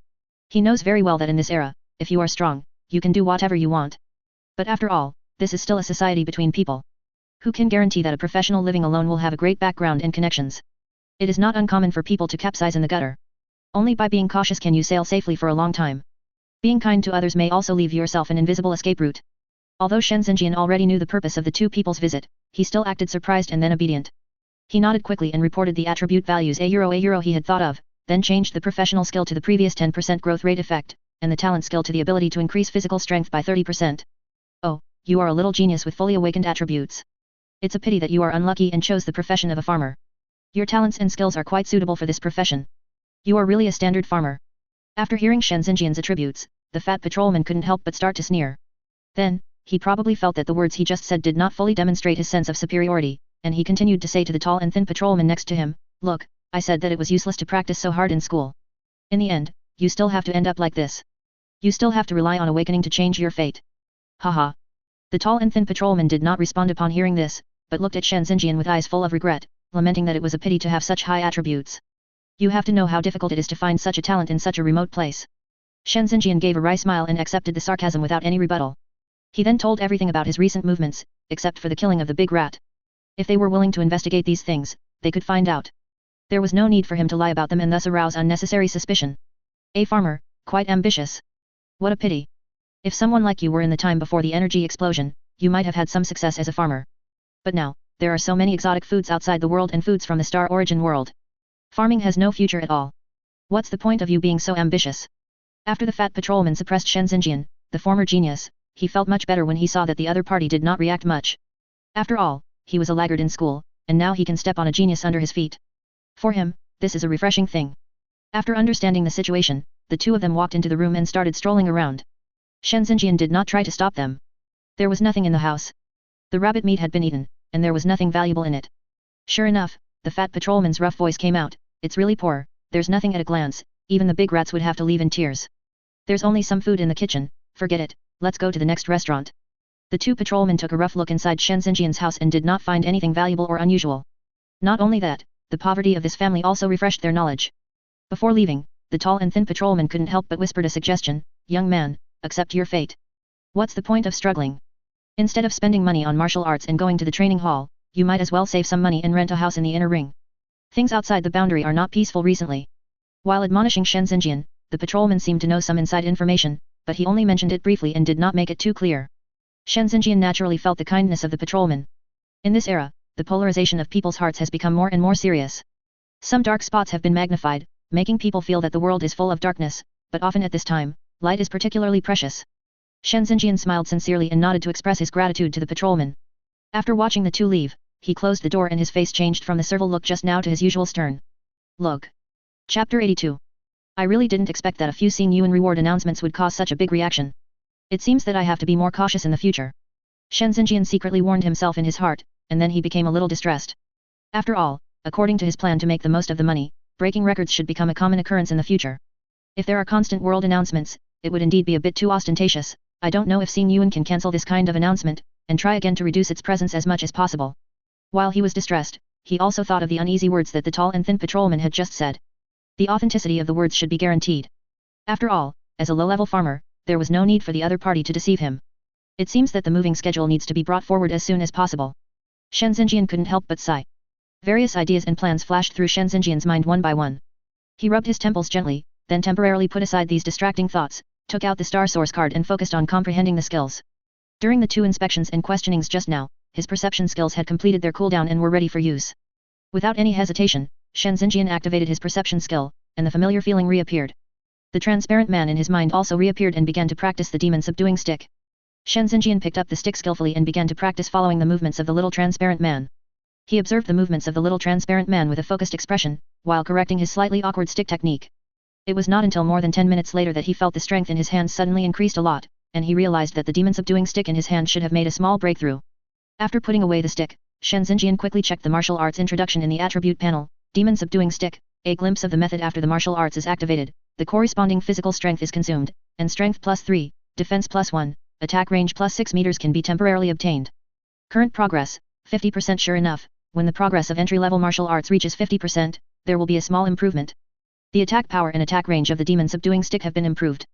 He knows very well that in this era, if you are strong, you can do whatever you want. But after all, this is still a society between people. Who can guarantee that a professional living alone will have a great background and connections? It is not uncommon for people to capsize in the gutter. Only by being cautious can you sail safely for a long time. Being kind to others may also leave yourself an invisible escape route. Although Shen Xingyan already knew the purpose of the two people's visit, he still acted surprised and then obedient. He nodded quickly and reported the attribute values a euro he had thought of, then changed the professional skill to the previous 10% growth rate effect, and the talent skill to the ability to increase physical strength by 30%. "Oh, you are a little genius with fully awakened attributes. It's a pity that you are unlucky and chose the profession of a farmer. Your talents and skills are quite suitable for this profession. You are really a standard farmer." After hearing Shen Xingyan's attributes, the fat patrolman couldn't help but start to sneer. Then, he probably felt that the words he just said did not fully demonstrate his sense of superiority, and he continued to say to the tall and thin patrolman next to him, "Look, I said that it was useless to practice so hard in school. In the end, you still have to end up like this. You still have to rely on awakening to change your fate." Haha. The tall and thin patrolman did not respond upon hearing this, but looked at Shen Xingyan with eyes full of regret, lamenting that it was a pity to have such high attributes. You have to know how difficult it is to find such a talent in such a remote place. Shen Xingyan gave a wry smile and accepted the sarcasm without any rebuttal. He then told everything about his recent movements, except for the killing of the big rat. If they were willing to investigate these things, they could find out. There was no need for him to lie about them and thus arouse unnecessary suspicion. A farmer, quite ambitious. What a pity. If someone like you were in the time before the energy explosion, you might have had some success as a farmer. But now, there are so many exotic foods outside the world and foods from the star origin world. Farming has no future at all. What's the point of you being so ambitious? After the fat patrolman suppressed Shen Xingyan, the former genius, he felt much better when he saw that the other party did not react much. After all, he was a laggard in school, and now he can step on a genius under his feet. For him, this is a refreshing thing. After understanding the situation, the two of them walked into the room and started strolling around. Shen Xingyan did not try to stop them. There was nothing in the house. The rabbit meat had been eaten, and there was nothing valuable in it. Sure enough, the fat patrolman's rough voice came out, "It's really poor, there's nothing at a glance, even the big rats would have to leave in tears. There's only some food in the kitchen, forget it, let's go to the next restaurant. The two patrolmen took a rough look inside Shen Xingyan's house and did not find anything valuable or unusual. Not only that, the poverty of this family also refreshed their knowledge. Before leaving, the tall and thin patrolman couldn't help but whispered a suggestion, young man, accept your fate. What's the point of struggling? Instead of spending money on martial arts and going to the training hall, you might as well save some money and rent a house in the inner ring. Things outside the boundary are not peaceful recently. While admonishing Shen Xingyan, the patrolman seemed to know some inside information, but he only mentioned it briefly and did not make it too clear. Shen Xingyan naturally felt the kindness of the patrolman. In this era, the polarization of people's hearts has become more and more serious. Some dark spots have been magnified, making people feel that the world is full of darkness, but often at this time, light is particularly precious. Shen Xingyan smiled sincerely and nodded to express his gratitude to the patrolman. After watching the two leave, he closed the door and his face changed from the servile look just now to his usual stern look. Chapter 82. I really didn't expect that a few seeing you in reward announcements would cause such a big reaction. It seems that I have to be more cautious in the future. Shen Xingyan secretly warned himself in his heart, and then he became a little distressed. After all, according to his plan to make the most of the money, breaking records should become a common occurrence in the future. If there are constant world announcements, it would indeed be a bit too ostentatious. I don't know if Xing Yuan can cancel this kind of announcement, and try again to reduce its presence as much as possible. While he was distressed, he also thought of the uneasy words that the tall and thin patrolman had just said. The authenticity of the words should be guaranteed. After all, as a low-level farmer, there was no need for the other party to deceive him. It seems that the moving schedule needs to be brought forward as soon as possible. Shen Xingyan couldn't help but sigh. Various ideas and plans flashed through Shen Xingyan's mind one by one. He rubbed his temples gently, then temporarily put aside these distracting thoughts, took out the star source card and focused on comprehending the skills. During the two inspections and questionings just now, his perception skills had completed their cooldown and were ready for use. Without any hesitation, Shen Xingyan activated his perception skill, and the familiar feeling reappeared. The transparent man in his mind also reappeared and began to practice the demon subduing stick. Shen Xingyan picked up the stick skillfully and began to practice following the movements of the little transparent man. He observed the movements of the little transparent man with a focused expression, while correcting his slightly awkward stick technique. It was not until more than 10 minutes later that he felt the strength in his hands suddenly increased a lot, and he realized that the demon subduing stick in his hand should have made a small breakthrough. After putting away the stick, Shen Xingyan quickly checked the martial arts introduction in the attribute panel, demon subduing stick. A glimpse of the method after the martial arts is activated, the corresponding physical strength is consumed, and strength +3, defense +1, attack range +6 meters can be temporarily obtained. Current progress, 50%. Sure enough, when the progress of entry-level martial arts reaches 50%, there will be a small improvement. The attack power and attack range of the demon subduing stick have been improved.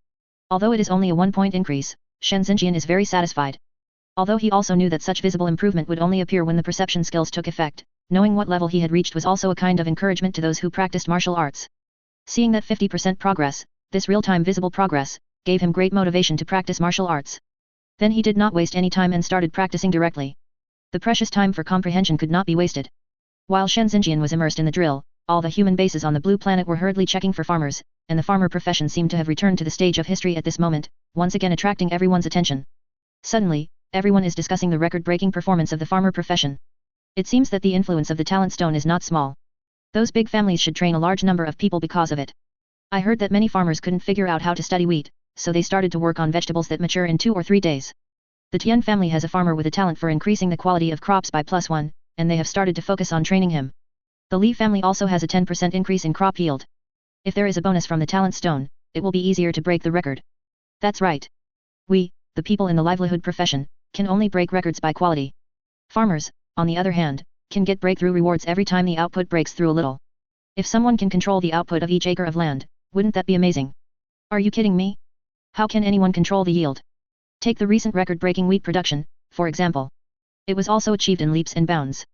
Although it is only a 1-point increase, Shen Xingyan is very satisfied. Although he also knew that such visible improvement would only appear when the perception skills took effect, knowing what level he had reached was also a kind of encouragement to those who practiced martial arts. Seeing that 50% progress, this real-time visible progress, gave him great motivation to practice martial arts. Then he did not waste any time and started practicing directly. The precious time for comprehension could not be wasted. While Shen Xingyan was immersed in the drill, all the human bases on the blue planet were hurriedly checking for farmers, and the farmer profession seemed to have returned to the stage of history at this moment, once again attracting everyone's attention. Suddenly, everyone is discussing the record-breaking performance of the farmer profession. It seems that the influence of the talent stone is not small. Those big families should train a large number of people because of it. I heard that many farmers couldn't figure out how to study wheat, so they started to work on vegetables that mature in 2 or 3 days. The Tian family has a farmer with a talent for increasing the quality of crops by +1, and they have started to focus on training him. The Li family also has a 10% increase in crop yield. If there is a bonus from the talent stone, it will be easier to break the record. That's right. We, the people in the livelihood profession, can only break records by quality. Farmers, on the other hand, can get breakthrough rewards every time the output breaks through a little. If someone can control the output of each acre of land, wouldn't that be amazing? Are you kidding me? How can anyone control the yield? Take the recent record-breaking wheat production, for example. It was also achieved in leaps and bounds.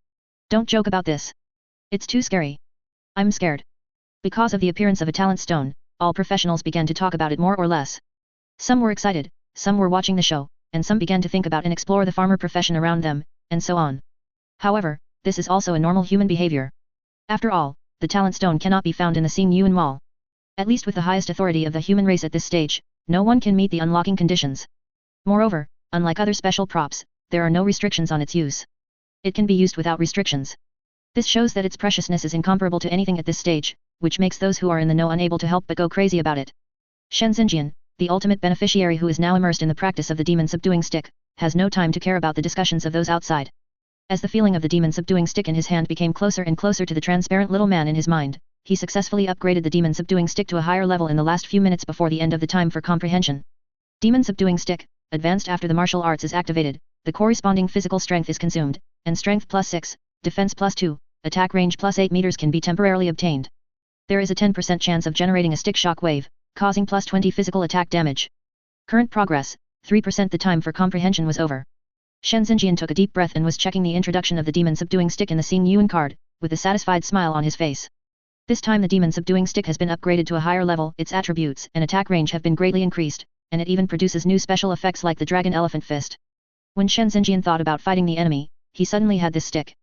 Don't joke about this. It's too scary. I'm scared. Because of the appearance of a talent stone, all professionals began to talk about it more or less. Some were excited, some were watching the show, and some began to think about and explore the farmer profession around them, and so on. However, this is also a normal human behavior. After all, the talent stone cannot be found in the Xing Yuan Mall. At least with the highest authority of the human race at this stage, no one can meet the unlocking conditions. Moreover, unlike other special props, there are no restrictions on its use. It can be used without restrictions. This shows that its preciousness is incomparable to anything at this stage, which makes those who are in the know unable to help but go crazy about it. Shen Xingyan, the ultimate beneficiary who is now immersed in the practice of the demon subduing stick, has no time to care about the discussions of those outside. As the feeling of the demon subduing stick in his hand became closer and closer to the transparent little man in his mind, he successfully upgraded the demon subduing stick to a higher level in the last few minutes before the end of the time for comprehension. Demon subduing stick, advanced after the martial arts is activated, the corresponding physical strength is consumed, and strength +6, defense +2, attack range +8 meters can be temporarily obtained. There is a 10% chance of generating a stick shock wave, causing +20 physical attack damage. Current progress, 3%. The time for comprehension was over. Shen Xingyan took a deep breath and was checking the introduction of the demon subduing stick in the Xingyan card, with a satisfied smile on his face. This time the demon subduing stick has been upgraded to a higher level, its attributes and attack range have been greatly increased, and it even produces new special effects like the dragon elephant fist. When Shen Xingyan thought about fighting the enemy, he suddenly had this stick.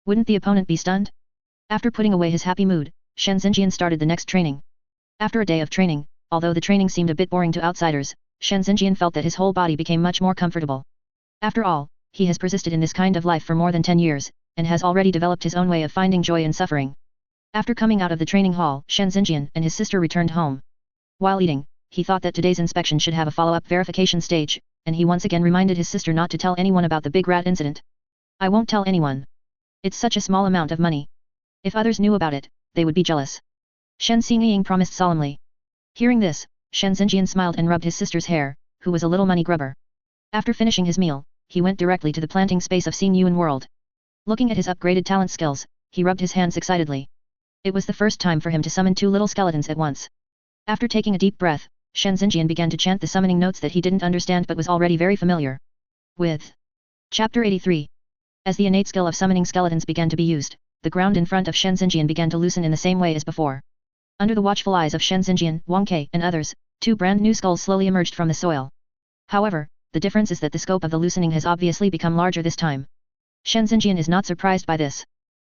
Wouldn't the opponent be stunned? After putting away his happy mood, Shen Xingyan started the next training. After a day of training, although the training seemed a bit boring to outsiders, Shen Xingyan felt that his whole body became much more comfortable. After all, he has persisted in this kind of life for more than 10 years, and has already developed his own way of finding joy in suffering. After coming out of the training hall, Shen Xingyan and his sister returned home. While eating, he thought that today's inspection should have a follow-up verification stage, and he once again reminded his sister not to tell anyone about the big rat incident. I won't tell anyone. It's such a small amount of money. If others knew about it, they would be jealous. Shen Xingyan promised solemnly. Hearing this, Shen Xingyan smiled and rubbed his sister's hair, who was a little money grubber. After finishing his meal, he went directly to the planting space of Xingyan world. Looking at his upgraded talent skills, he rubbed his hands excitedly. It was the first time for him to summon 2 little skeletons at once. After taking a deep breath, Shen Xingyan began to chant the summoning notes that he didn't understand but was already very familiar with. Chapter 83. As the innate skill of summoning skeletons began to be used, the ground in front of Shen Xingyan began to loosen in the same way as before. Under the watchful eyes of Shen Xingyan, Wang Ke, and others, 2 brand new skulls slowly emerged from the soil. However, the difference is that the scope of the loosening has obviously become larger this time. Shen Xingyan is not surprised by this.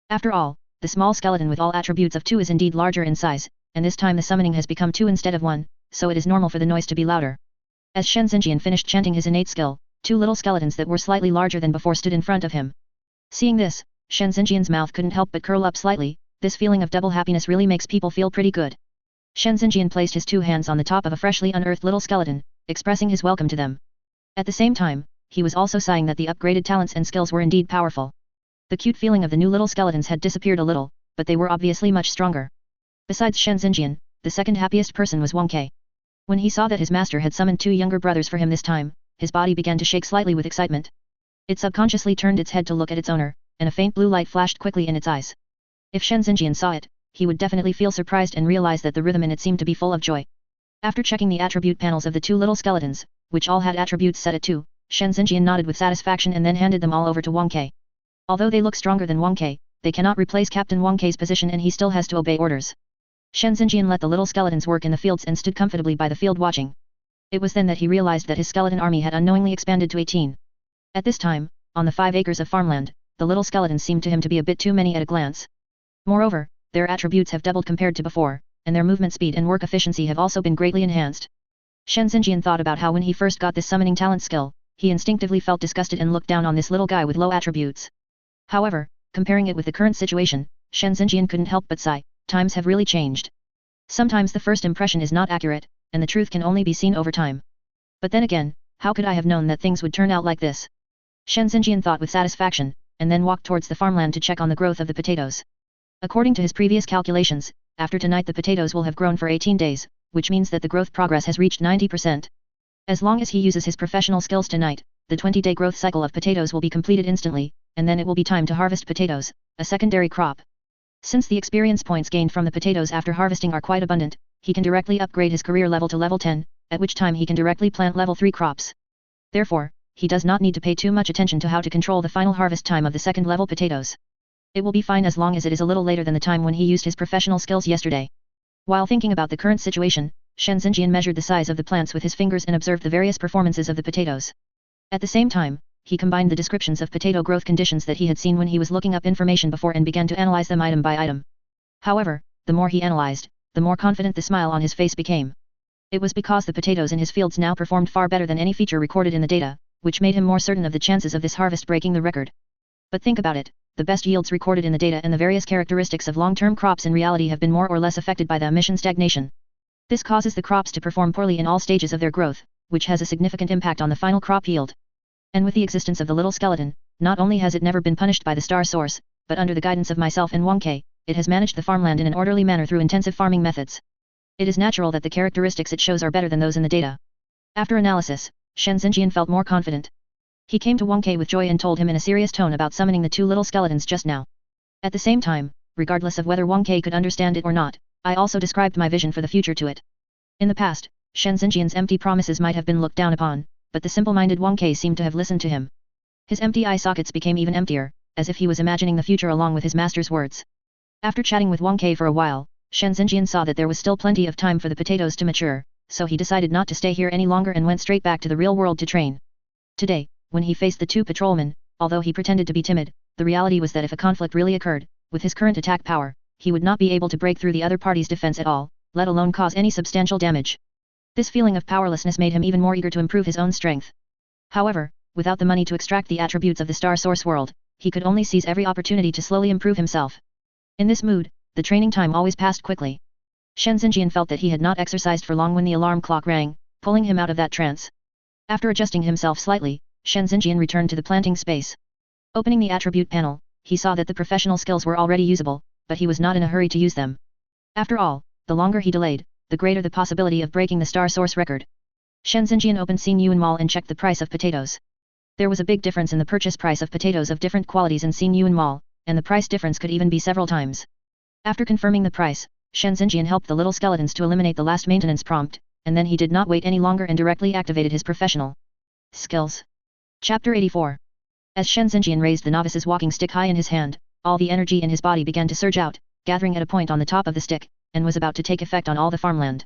After all, the small skeleton with all attributes of 2 is indeed larger in size, and this time the summoning has become 2 instead of 1, so it is normal for the noise to be louder. As Shen Xingyan finished chanting his innate skill, 2 little skeletons that were slightly larger than before stood in front of him. Seeing this, Shen Xingyan's mouth couldn't help but curl up slightly. This feeling of double happiness really makes people feel pretty good. Shen Xingyan placed his 2 hands on the top of a freshly unearthed little skeleton, expressing his welcome to them. At the same time, he was also sighing that the upgraded talents and skills were indeed powerful. The cute feeling of the new little skeletons had disappeared a little, but they were obviously much stronger. Besides Shen Xingyan, the second happiest person was Wang Ke. When he saw that his master had summoned 2 younger brothers for him this time, his body began to shake slightly with excitement. It subconsciously turned its head to look at its owner, and a faint blue light flashed quickly in its eyes. If Shen Xingyan saw it, he would definitely feel surprised and realize that the rhythm in it seemed to be full of joy. After checking the attribute panels of the 2 little skeletons, which all had attributes set at 2, Shen Xingyan nodded with satisfaction and then handed them all over to Wang Ke. Although they look stronger than Wang Ke, they cannot replace Captain Wang Ke's position and he still has to obey orders. Shen Xingyan let the little skeletons work in the fields and stood comfortably by the field watching. It was then that he realized that his skeleton army had unknowingly expanded to 18. At this time, on the 5 acres of farmland, the little skeletons seemed to him to be a bit too many at a glance. Moreover, their attributes have doubled compared to before, and their movement speed and work efficiency have also been greatly enhanced. Shen Xingyan thought about how when he first got this summoning talent skill, he instinctively felt disgusted and looked down on this little guy with low attributes. However, comparing it with the current situation, Shen Xingyan couldn't help but sigh. Times have really changed. Sometimes the first impression is not accurate, and the truth can only be seen over time. But then again, how could I have known that things would turn out like this? Shen Xingyan thought with satisfaction, and then walked towards the farmland to check on the growth of the potatoes. According to his previous calculations, after tonight the potatoes will have grown for 18 days, which means that the growth progress has reached 90%. As long as he uses his professional skills tonight, the 20-day growth cycle of potatoes will be completed instantly, and then it will be time to harvest potatoes, a secondary crop. Since the experience points gained from the potatoes after harvesting are quite abundant, he can directly upgrade his career level to level 10, at which time he can directly plant level 3 crops. Therefore, he does not need to pay too much attention to how to control the final harvest time of the second level potatoes. It will be fine as long as it is a little later than the time when he used his professional skills yesterday. While thinking about the current situation, Shen Xingyan measured the size of the plants with his fingers and observed the various performances of the potatoes. At the same time, he combined the descriptions of potato growth conditions that he had seen when he was looking up information before and began to analyze them item by item. However, the more he analyzed, the more confident the smile on his face became. It was because the potatoes in his fields now performed far better than any feature recorded in the data, which made him more certain of the chances of this harvest breaking the record. But think about it, the best yields recorded in the data and the various characteristics of long-term crops in reality have been more or less affected by the emission stagnation. This causes the crops to perform poorly in all stages of their growth, which has a significant impact on the final crop yield. And with the existence of the little skeleton, not only has it never been punished by the star source, but under the guidance of myself and Wang Ke, it has managed the farmland in an orderly manner through intensive farming methods. It is natural that the characteristics it shows are better than those in the data. After analysis, Shen Xingyan felt more confident. He came to Wang Ke with joy and told him in a serious tone about summoning the two little skeletons just now. At the same time, regardless of whether Wang Ke could understand it or not, I also described my vision for the future to it. In the past, Shen Xingyan's empty promises might have been looked down upon, but the simple-minded Wang Ke seemed to have listened to him. His empty eye sockets became even emptier, as if he was imagining the future along with his master's words. After chatting with Wang Ke for a while, Shen Xingyan saw that there was still plenty of time for the potatoes to mature, so he decided not to stay here any longer and went straight back to the real world to train. Today, when he faced the two patrolmen, although he pretended to be timid, the reality was that if a conflict really occurred, with his current attack power, he would not be able to break through the other party's defense at all, let alone cause any substantial damage. This feeling of powerlessness made him even more eager to improve his own strength. However, without the money to extract the attributes of the star source world, he could only seize every opportunity to slowly improve himself. In this mood, the training time always passed quickly. Shen Xingyan felt that he had not exercised for long when the alarm clock rang, pulling him out of that trance. After adjusting himself slightly, Shen Xingyan returned to the planting space. Opening the attribute panel, he saw that the professional skills were already usable, but he was not in a hurry to use them. After all, the longer he delayed, the greater the possibility of breaking the star source record. Shen Xingyan opened Xingyuan Mall and checked the price of potatoes. There was a big difference in the purchase price of potatoes of different qualities in Xingyuan Mall, and the price difference could even be several times. After confirming the price, Shen Xingyan helped the little skeletons to eliminate the last maintenance prompt, and then he did not wait any longer and directly activated his professional skills. Chapter 84. As Shen Xingyan raised the novice's walking stick high in his hand, all the energy in his body began to surge out, gathering at a point on the top of the stick, and was about to take effect on all the farmland.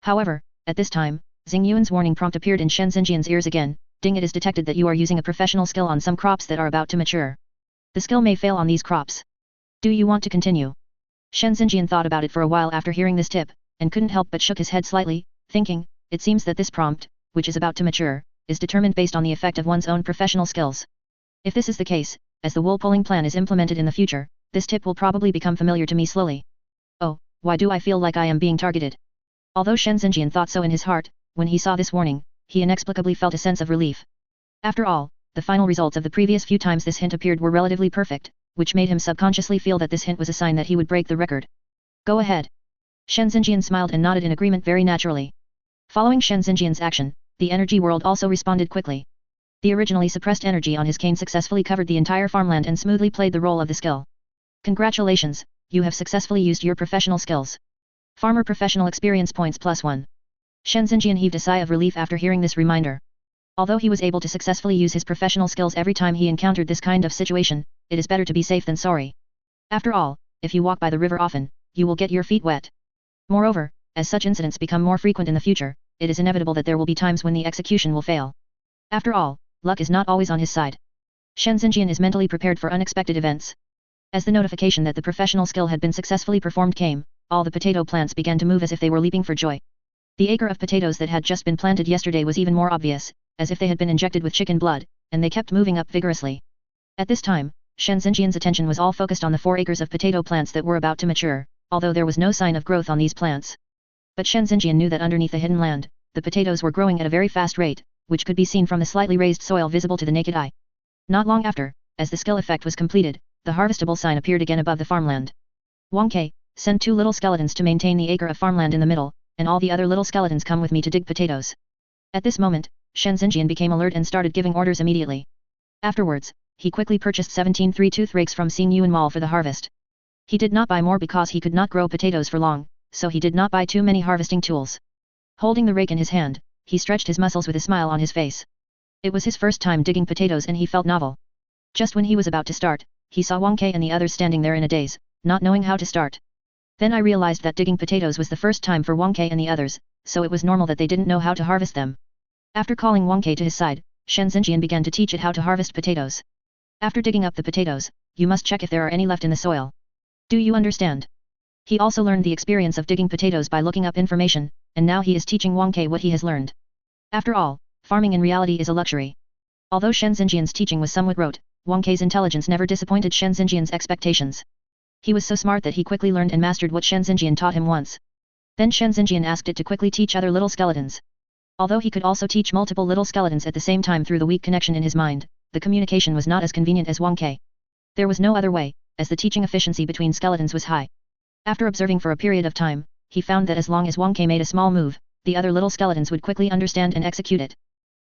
However, at this time, Xingyuan's warning prompt appeared in Shen Xingyan's ears again. Ding, it is detected that you are using a professional skill on some crops that are about to mature. The skill may fail on these crops. Do you want to continue? Shen Xingyan thought about it for a while after hearing this tip, and couldn't help but shook his head slightly, thinking, it seems that this prompt, which is about to mature, is determined based on the effect of one's own professional skills. If this is the case, as the wool pulling plan is implemented in the future, this tip will probably become familiar to me slowly. Oh, why do I feel like I am being targeted? Although Shen Xingyan thought so in his heart, when he saw this warning, he inexplicably felt a sense of relief. After all, the final results of the previous few times this hint appeared were relatively perfect, which made him subconsciously feel that this hint was a sign that he would break the record. Go ahead. Shen Xingyan smiled and nodded in agreement very naturally. Following Shen Xingyan's action, the energy world also responded quickly. The originally suppressed energy on his cane successfully covered the entire farmland and smoothly played the role of the skill. Congratulations, you have successfully used your professional skills. Farmer professional experience points +1. Shen Xingyan heaved a sigh of relief after hearing this reminder. Although he was able to successfully use his professional skills every time he encountered this kind of situation, it is better to be safe than sorry. After all, if you walk by the river often, you will get your feet wet. Moreover, as such incidents become more frequent in the future, it is inevitable that there will be times when the execution will fail. After all, luck is not always on his side. Shen Xingyan is mentally prepared for unexpected events. As the notification that the professional skill had been successfully performed came, all the potato plants began to move as if they were leaping for joy. The acre of potatoes that had just been planted yesterday was even more obvious, as if they had been injected with chicken blood, and they kept moving up vigorously. At this time, Shen Xingyan's attention was all focused on the 4 acres of potato plants that were about to mature, although there was no sign of growth on these plants. But Shen Xingyan knew that underneath the hidden land, the potatoes were growing at a very fast rate, which could be seen from the slightly raised soil visible to the naked eye. Not long after, as the skill effect was completed, the harvestable sign appeared again above the farmland. Wang Ke, send 2 little skeletons to maintain the acre of farmland in the middle, and all the other little skeletons come with me to dig potatoes. At this moment, Shen Xingyan became alert and started giving orders immediately. Afterwards, he quickly purchased 17 3-tooth rakes from Xingyuan Mall for the harvest. He did not buy more because he could not grow potatoes for long, so he did not buy too many harvesting tools. Holding the rake in his hand, he stretched his muscles with a smile on his face. It was his first time digging potatoes and he felt novel. Just when he was about to start, he saw Wang Ke and the others standing there in a daze, not knowing how to start. Then I realized that digging potatoes was the first time for Wang Ke and the others, so it was normal that they didn't know how to harvest them. After calling Wang Ke to his side, Shen Xingyan began to teach it how to harvest potatoes. After digging up the potatoes, you must check if there are any left in the soil. Do you understand? He also learned the experience of digging potatoes by looking up information, and now he is teaching Wang Ke what he has learned. After all, farming in reality is a luxury. Although Shen Xingyan's teaching was somewhat rote, Wang Ke's intelligence never disappointed Shen Xingyan's expectations. He was so smart that he quickly learned and mastered what Shen Xingyan taught him once. Then Shen Xingyan asked it to quickly teach other little skeletons. Although he could also teach multiple little skeletons at the same time through the weak connection in his mind, the communication was not as convenient as Wang Ke. There was no other way, as the teaching efficiency between skeletons was high. After observing for a period of time, he found that as long as Wang Ke made a small move, the other little skeletons would quickly understand and execute it.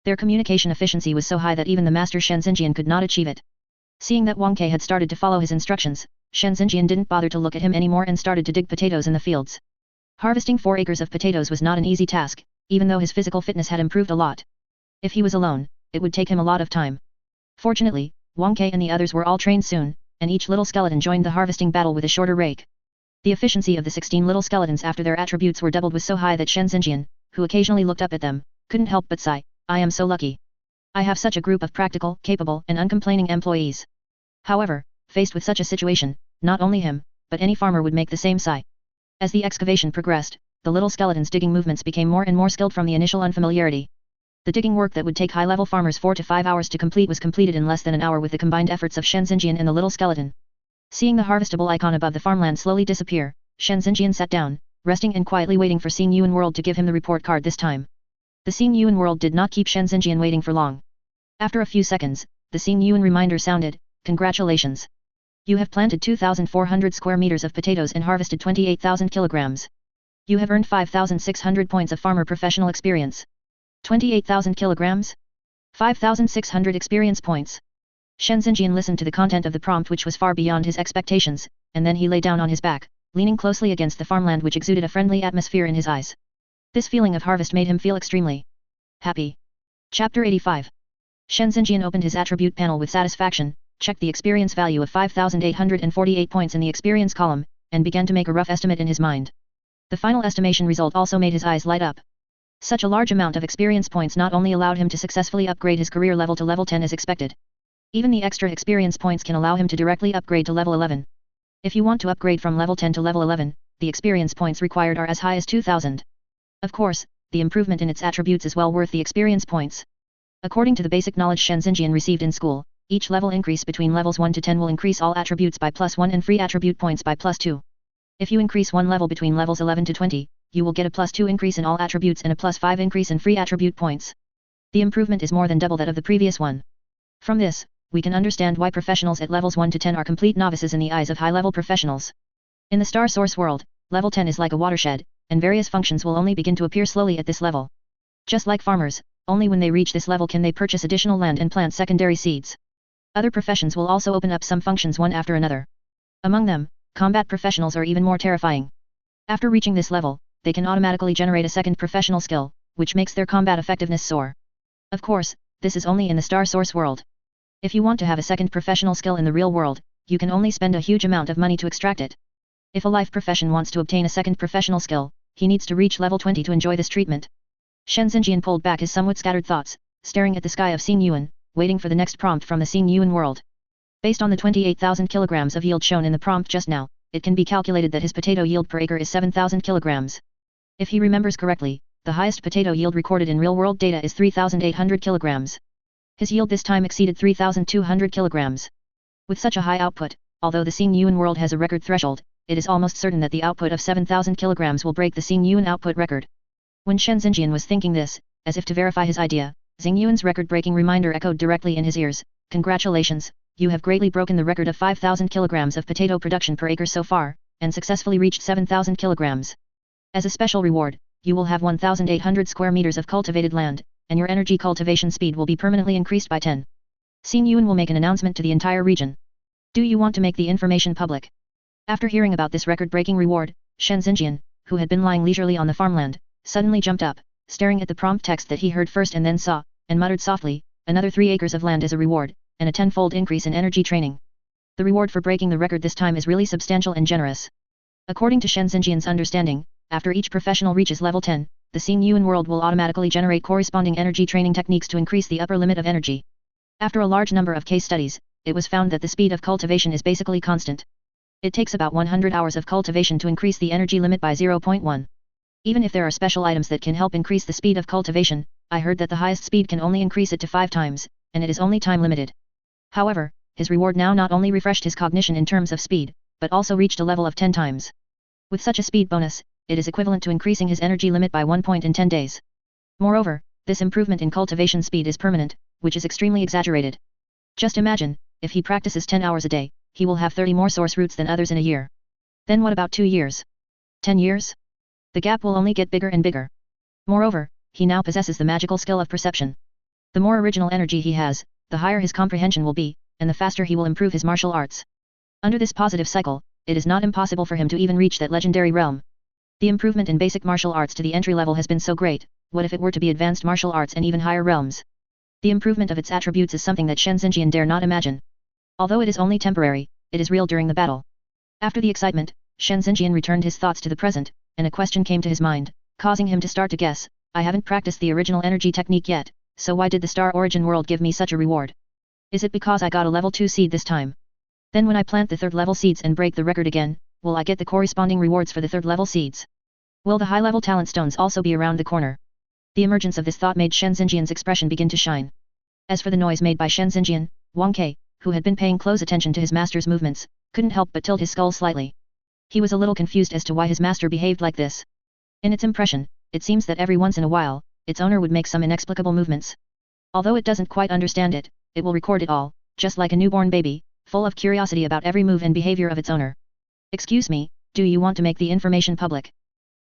Their communication efficiency was so high that even the master Shen Xingyan could not achieve it. Seeing that Wang Ke had started to follow his instructions, Shen Xingyan didn't bother to look at him anymore and started to dig potatoes in the fields. Harvesting 4 acres of potatoes was not an easy task, even though his physical fitness had improved a lot. If he was alone, it would take him a lot of time. Fortunately, Wang Ke and the others were all trained soon, and each little skeleton joined the harvesting battle with a shorter rake. The efficiency of the 16 little skeletons after their attributes were doubled was so high that Shen Xingyan, who occasionally looked up at them, couldn't help but sigh, I am so lucky. I have such a group of practical, capable and uncomplaining employees. However, faced with such a situation, not only him, but any farmer would make the same sigh. As the excavation progressed, the little skeletons' digging movements became more and more skilled from the initial unfamiliarity. The digging work that would take high-level farmers 4 to 5 hours to complete was completed in less than an hour with the combined efforts of Shen Xingyan and the little skeleton. Seeing the harvestable icon above the farmland slowly disappear, Shen Xingyan sat down, resting and quietly waiting for Xing Yuan World to give him the report card this time. The Xing Yuan World did not keep Shen Xingyan waiting for long. After a few seconds, the Xing Yuan reminder sounded, congratulations. You have planted 2,400 square meters of potatoes and harvested 28,000 kilograms. You have earned 5,600 points of farmer professional experience. 28,000 kilograms? 5,600 experience points. Shen Xingyan listened to the content of the prompt, which was far beyond his expectations, and then he lay down on his back, leaning closely against the farmland, which exuded a friendly atmosphere in his eyes. This feeling of harvest made him feel extremely happy. Chapter 85. Shen Xingyan opened his attribute panel with satisfaction, checked the experience value of 5,848 points in the experience column, and began to make a rough estimate in his mind. The final estimation result also made his eyes light up. Such a large amount of experience points not only allowed him to successfully upgrade his career level to level 10 as expected. Even the extra experience points can allow him to directly upgrade to level 11. If you want to upgrade from level 10 to level 11, the experience points required are as high as 2,000. Of course, the improvement in its attributes is well worth the experience points. According to the basic knowledge Shen Xingyan received in school, each level increase between levels 1 to 10 will increase all attributes by +1 and free attribute points by +2. If you increase one level between levels 11 to 20, you will get a +2 increase in all attributes and a +5 increase in free attribute points. The improvement is more than double that of the previous one. From this, we can understand why professionals at levels 1 to 10 are complete novices in the eyes of high-level professionals. In the Star Source world, level 10 is like a watershed, and various functions will only begin to appear slowly at this level. Just like farmers, only when they reach this level can they purchase additional land and plant secondary seeds. Other professions will also open up some functions one after another. Among them, combat professionals are even more terrifying. After reaching this level, they can automatically generate a second professional skill, which makes their combat effectiveness soar. Of course, this is only in the Star Source world. If you want to have a second professional skill in the real world, you can only spend a huge amount of money to extract it. If a life profession wants to obtain a second professional skill, he needs to reach level 20 to enjoy this treatment. Shen Xingyan pulled back his somewhat scattered thoughts, staring at the sky of Xing Yuan, waiting for the next prompt from the Xing Yuan world. Based on the 28,000 kilograms of yield shown in the prompt just now, it can be calculated that his potato yield per acre is 7,000 kilograms. If he remembers correctly, the highest potato yield recorded in real-world data is 3,800 kilograms. His yield this time exceeded 3,200 kilograms. With such a high output, although the Xing Yuan world has a record threshold, it is almost certain that the output of 7,000 kilograms will break the Xing Yuan output record. When Shen Xingyan was thinking this, as if to verify his idea, Xing Yuan's record-breaking reminder echoed directly in his ears, congratulations, you have greatly broken the record of 5,000 kilograms of potato production per acre so far, and successfully reached 7,000 kilograms. As a special reward, you will have 1,800 square meters of cultivated land, and your energy cultivation speed will be permanently increased by 10. Xing Yuan will make an announcement to the entire region. Do you want to make the information public? After hearing about this record-breaking reward, Shen Xingyan, who had been lying leisurely on the farmland, suddenly jumped up, staring at the prompt text that he heard first and then saw, and muttered softly, another 3 acres of land as a reward, and a 10-fold increase in energy training. The reward for breaking the record this time is really substantial and generous. According to Shen Xingyan's understanding, after each professional reaches level 10, the Xing Yuan world will automatically generate corresponding energy training techniques to increase the upper limit of energy. After a large number of case studies, it was found that the speed of cultivation is basically constant. It takes about 100 hours of cultivation to increase the energy limit by 0.1. Even if there are special items that can help increase the speed of cultivation, I heard that the highest speed can only increase it to 5 times, and it is only time limited. However, his reward now not only refreshed his cognition in terms of speed, but also reached a level of 10 times. With such a speed bonus, it is equivalent to increasing his energy limit by 1 point in 10 days. Moreover, this improvement in cultivation speed is permanent, which is extremely exaggerated. Just imagine, if he practices 10 hours a day, he will have 30 more source roots than others in a year. Then what about 2 years? 10 years? The gap will only get bigger and bigger. Moreover, he now possesses the magical skill of perception. The more original energy he has, the higher his comprehension will be, and the faster he will improve his martial arts. Under this positive cycle, it is not impossible for him to even reach that legendary realm. The improvement in basic martial arts to the entry level has been so great, what if it were to be advanced martial arts and even higher realms? The improvement of its attributes is something that Shen Xingyan dare not imagine. Although it is only temporary, it is real during the battle. After the excitement, Shen Xingyan returned his thoughts to the present, and a question came to his mind, causing him to start to guess. I haven't practiced the original energy technique yet, so why did the Star Origin world give me such a reward? Is it because I got a level 2 seed this time? Then when I plant the 3rd level seeds and break the record again, will I get the corresponding rewards for the 3rd level seeds? Will the high level talent stones also be around the corner? The emergence of this thought made Shen Xingyan's expression begin to shine. As for the noise made by Shen Xingyan, Wang Ke, who had been paying close attention to his master's movements, couldn't help but tilt his skull slightly. He was a little confused as to why his master behaved like this. In its impression, it seems that every once in a while, its owner would make some inexplicable movements. Although it doesn't quite understand it, it will record it all, just like a newborn baby, full of curiosity about every move and behavior of its owner. Excuse me, do you want to make the information public?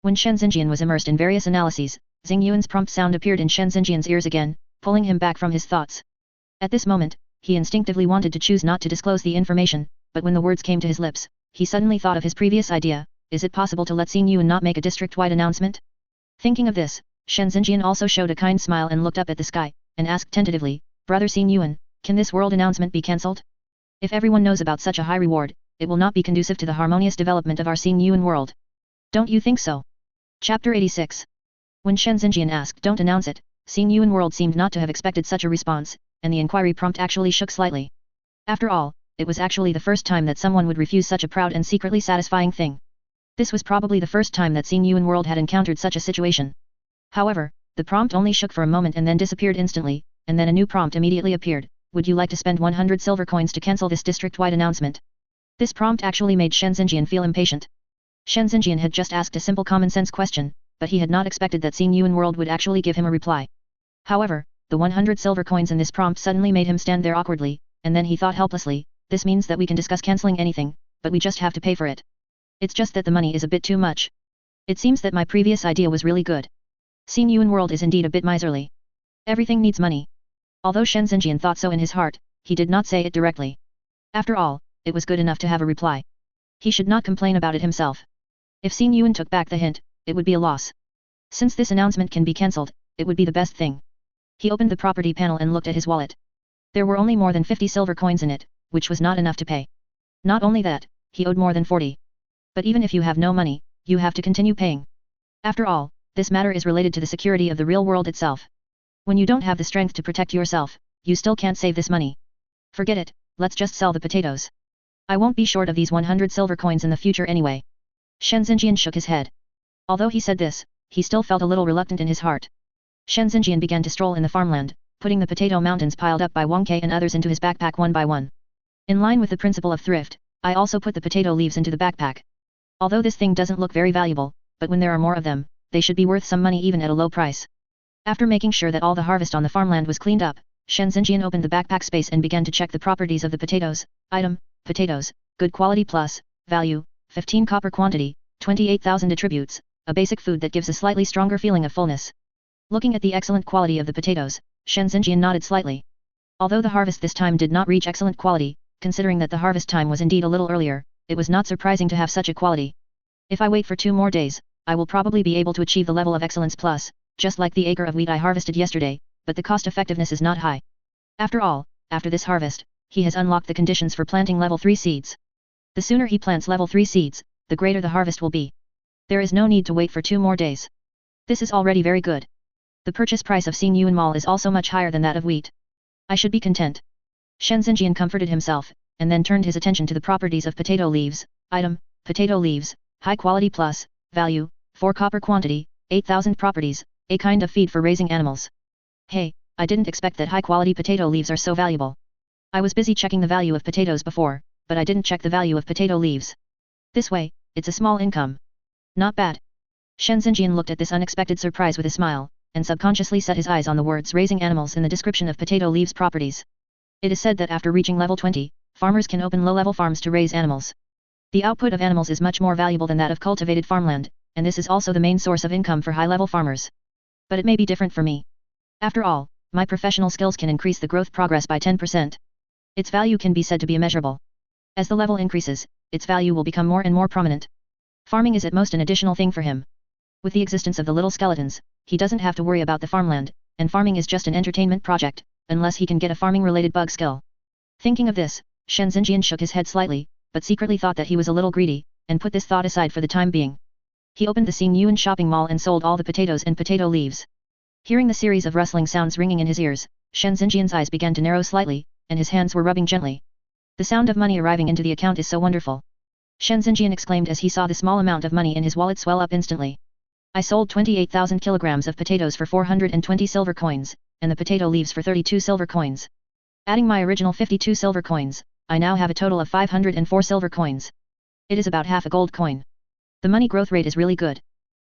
When Shen Xingyan was immersed in various analyses, Xing Yuan's prompt sound appeared in Shen Xingyan's ears again, pulling him back from his thoughts. At this moment, he instinctively wanted to choose not to disclose the information, but when the words came to his lips, he suddenly thought of his previous idea. Is it possible to let Xing Yuan not make a district-wide announcement? Thinking of this, Shen Xingyan also showed a kind smile and looked up at the sky, and asked tentatively, Brother Xing Yuan, can this world announcement be cancelled? If everyone knows about such a high reward, it will not be conducive to the harmonious development of our Xing Yuan world. Don't you think so? Chapter 86. When Shen Xingyan asked don't announce it, Xing Yuan world seemed not to have expected such a response, and the inquiry prompt actually shook slightly. After all, it was actually the first time that someone would refuse such a proud and secretly satisfying thing. This was probably the first time that Xing Yuan world had encountered such a situation. However, the prompt only shook for a moment and then disappeared instantly, and then a new prompt immediately appeared. Would you like to spend 100 silver coins to cancel this district-wide announcement? This prompt actually made Shen Xingyan feel impatient. Shen Xingyan had just asked a simple common-sense question, but he had not expected that Xing Yuan world would actually give him a reply. However, the 100 silver coins in this prompt suddenly made him stand there awkwardly, and then he thought helplessly, this means that we can discuss cancelling anything, but we just have to pay for it. It's just that the money is a bit too much. It seems that my previous idea was really good. Xing Yuan world is indeed a bit miserly. Everything needs money. Although Shen Xingyan thought so in his heart, he did not say it directly. After all, it was good enough to have a reply. He should not complain about it himself. If Xing Yuan took back the hint, it would be a loss. Since this announcement can be cancelled, it would be the best thing. He opened the property panel and looked at his wallet. There were only more than 50 silver coins in it, which was not enough to pay. Not only that, he owed more than 40. But even if you have no money, you have to continue paying. After all, this matter is related to the security of the real world itself. When you don't have the strength to protect yourself, you still can't save this money. Forget it, let's just sell the potatoes. I won't be short of these 100 silver coins in the future anyway. Shen Xingyan shook his head. Although he said this, he still felt a little reluctant in his heart. Shen Xingyan began to stroll in the farmland, putting the potato mountains piled up by Wang Ke and others into his backpack one by one. In line with the principle of thrift, I also put the potato leaves into the backpack. Although this thing doesn't look very valuable, but when there are more of them, they should be worth some money even at a low price. After making sure that all the harvest on the farmland was cleaned up, Shen Xingyan opened the backpack space and began to check the properties of the potatoes. Item, potatoes, good quality plus, value, 15 copper quantity, 28,000 attributes, a basic food that gives a slightly stronger feeling of fullness. Looking at the excellent quality of the potatoes, Shen Xingyan nodded slightly. Although the harvest this time did not reach excellent quality, considering that the harvest time was indeed a little earlier, it was not surprising to have such a quality. If I wait for 2 more days, I will probably be able to achieve the level of excellence plus, just like the acre of wheat I harvested yesterday, but the cost effectiveness is not high. After all, after this harvest, he has unlocked the conditions for planting level 3 seeds. The sooner he plants level 3 seeds, the greater the harvest will be. There is no need to wait for 2 more days. This is already very good. The purchase price of Xing Yuan Mall is also much higher than that of wheat. I should be content. Shen Xingyan comforted himself, and then turned his attention to the properties of potato leaves. Item, potato leaves, high quality plus, value, 4 copper quantity, 8,000 properties, a kind of feed for raising animals. Hey, I didn't expect that high quality potato leaves are so valuable. I was busy checking the value of potatoes before, but I didn't check the value of potato leaves. This way, it's a small income. Not bad. Shen Xingyan looked at this unexpected surprise with a smile, and subconsciously set his eyes on the words raising animals in the description of potato leaves properties. It is said that after reaching level 20, farmers can open low-level farms to raise animals. The output of animals is much more valuable than that of cultivated farmland, and this is also the main source of income for high-level farmers. But it may be different for me. After all, my professional skills can increase the growth progress by 10%. Its value can be said to be immeasurable. As the level increases, its value will become more and more prominent. Farming is at most an additional thing for him. With the existence of the little skeletons, he doesn't have to worry about the farmland, and farming is just an entertainment project, unless he can get a farming-related bug skill. Thinking of this, Shen Xingyan shook his head slightly, but secretly thought that he was a little greedy, and put this thought aside for the time being. He opened the Xingyuan shopping mall and sold all the potatoes and potato leaves. Hearing the series of rustling sounds ringing in his ears, Shen Xingyan's eyes began to narrow slightly, and his hands were rubbing gently. The sound of money arriving into the account is so wonderful. Shen Xingyan exclaimed as he saw the small amount of money in his wallet swell up instantly. I sold 28,000 kilograms of potatoes for 420 silver coins, and the potato leaves for 32 silver coins. Adding my original 52 silver coins, I now have a total of 504 silver coins. It is about half a gold coin. The money growth rate is really good.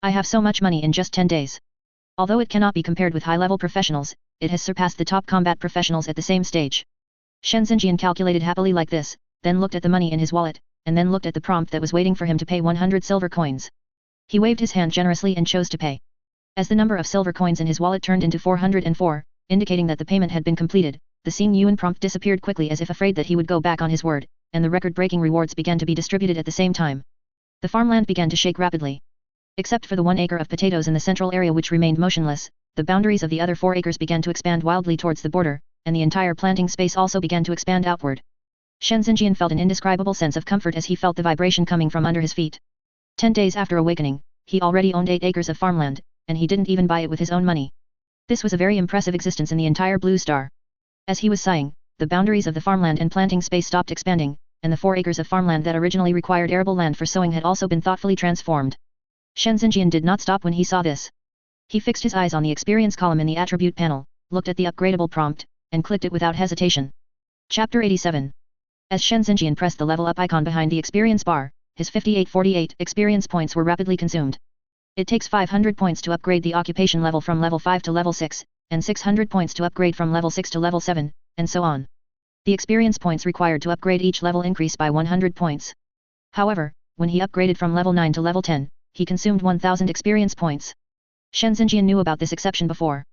I have so much money in just 10 days. Although it cannot be compared with high-level professionals, it has surpassed the top combat professionals at the same stage. Shen Xingyan calculated happily like this, then looked at the money in his wallet, and then looked at the prompt that was waiting for him to pay 100 silver coins. He waved his hand generously and chose to pay. As the number of silver coins in his wallet turned into 404, indicating that the payment had been completed, the Xingyuan prompt disappeared quickly as if afraid that he would go back on his word, and the record-breaking rewards began to be distributed at the same time. The farmland began to shake rapidly. Except for the 1 acre of potatoes in the central area which remained motionless, the boundaries of the other 4 acres began to expand wildly towards the border, and the entire planting space also began to expand outward. Shen Xingyan felt an indescribable sense of comfort as he felt the vibration coming from under his feet. 10 days after awakening, he already owned 8 acres of farmland, and he didn't even buy it with his own money. This was a very impressive existence in the entire Blue Star. As he was sighing, the boundaries of the farmland and planting space stopped expanding, and the 4 acres of farmland that originally required arable land for sowing had also been thoughtfully transformed. Shen Xingyan did not stop when he saw this. He fixed his eyes on the experience column in the attribute panel, looked at the upgradable prompt, and clicked it without hesitation. Chapter 87. As Shen Xingyan pressed the level up icon behind the experience bar, his 5848 experience points were rapidly consumed. It takes 500 points to upgrade the occupation level from level 5 to level 6, and 600 points to upgrade from level 6 to level 7, and so on. The experience points required to upgrade each level increased by 100 points. However, when he upgraded from level 9 to level 10, he consumed 1000 experience points. Shen Xingyan knew about this exception before.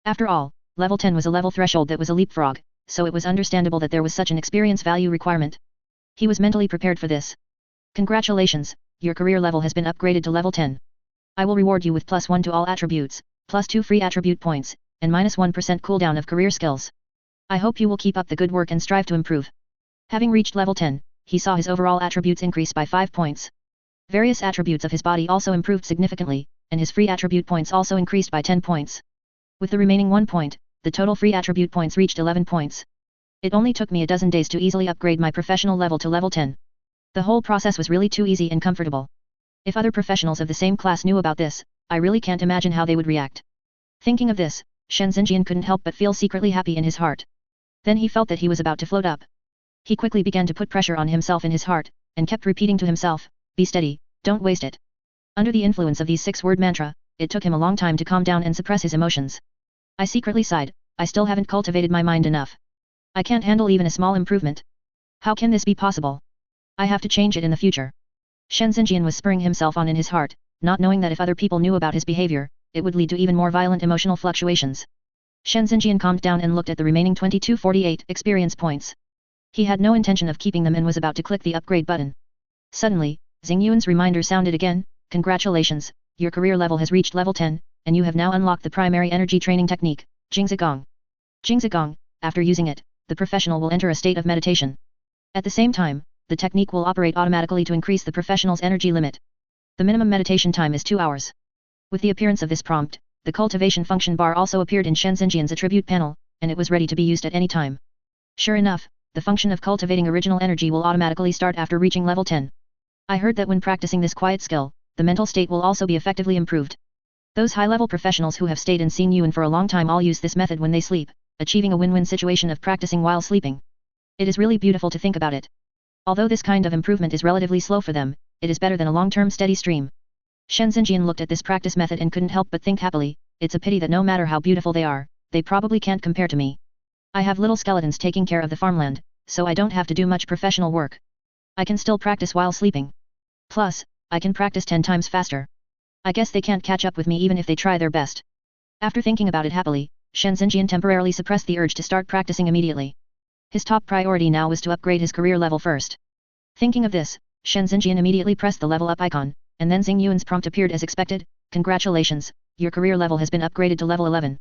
After all, level 10 was a level threshold that was a leapfrog, so it was understandable that there was such an experience value requirement. He was mentally prepared for this. Congratulations, your career level has been upgraded to level 10. I will reward you with +1 to all attributes, +2 free attribute points, and -1% cooldown of career skills. I hope you will keep up the good work and strive to improve. Having reached level 10, he saw his overall attributes increase by 5 points. Various attributes of his body also improved significantly, and his free attribute points also increased by 10 points. With the remaining 1 point, the total free attribute points reached 11 points. It only took me a dozen days to easily upgrade my professional level to level 10. The whole process was really too easy and comfortable. If other professionals of the same class knew about this, I really can't imagine how they would react. Thinking of this, Shen Xingyan couldn't help but feel secretly happy in his heart. Then he felt that he was about to float up. He quickly began to put pressure on himself in his heart, and kept repeating to himself, "Be steady, don't waste it." Under the influence of these 6-word mantra, it took him a long time to calm down and suppress his emotions. I secretly sighed, I still haven't cultivated my mind enough. I can't handle even a small improvement. How can this be possible? I have to change it in the future. Shen Xingyan was spurring himself on in his heart, not knowing that if other people knew about his behavior, it would lead to even more violent emotional fluctuations. Shen Xingyan calmed down and looked at the remaining 2248 experience points. He had no intention of keeping them and was about to click the upgrade button. Suddenly, Xingyuan's reminder sounded again, "Congratulations, your career level has reached level 10, and you have now unlocked the primary energy training technique, Jingzigong. Jingzigong, after using it, the professional will enter a state of meditation. At the same time, the technique will operate automatically to increase the professional's energy limit. The minimum meditation time is 2 hours. With the appearance of this prompt, the cultivation function bar also appeared in Shen Xingyan's attribute panel, and it was ready to be used at any time. Sure enough, the function of cultivating original energy will automatically start after reaching level 10. I heard that when practicing this quiet skill, the mental state will also be effectively improved. Those high-level professionals who have stayed in Xingyuan for a long time all use this method when they sleep, achieving a win-win situation of practicing while sleeping. It is really beautiful to think about it. Although this kind of improvement is relatively slow for them, it is better than a long-term steady stream. Shen Xingyan looked at this practice method and couldn't help but think happily, it's a pity that no matter how beautiful they are, they probably can't compare to me. I have little skeletons taking care of the farmland, so I don't have to do much professional work. I can still practice while sleeping. Plus, I can practice 10 times faster. I guess they can't catch up with me even if they try their best. After thinking about it happily, Shen Xingyan temporarily suppressed the urge to start practicing immediately. His top priority now was to upgrade his career level first. Thinking of this, Shen Xingyan immediately pressed the level up icon, and then Xing Yuan's prompt appeared as expected. Congratulations, your career level has been upgraded to level 11.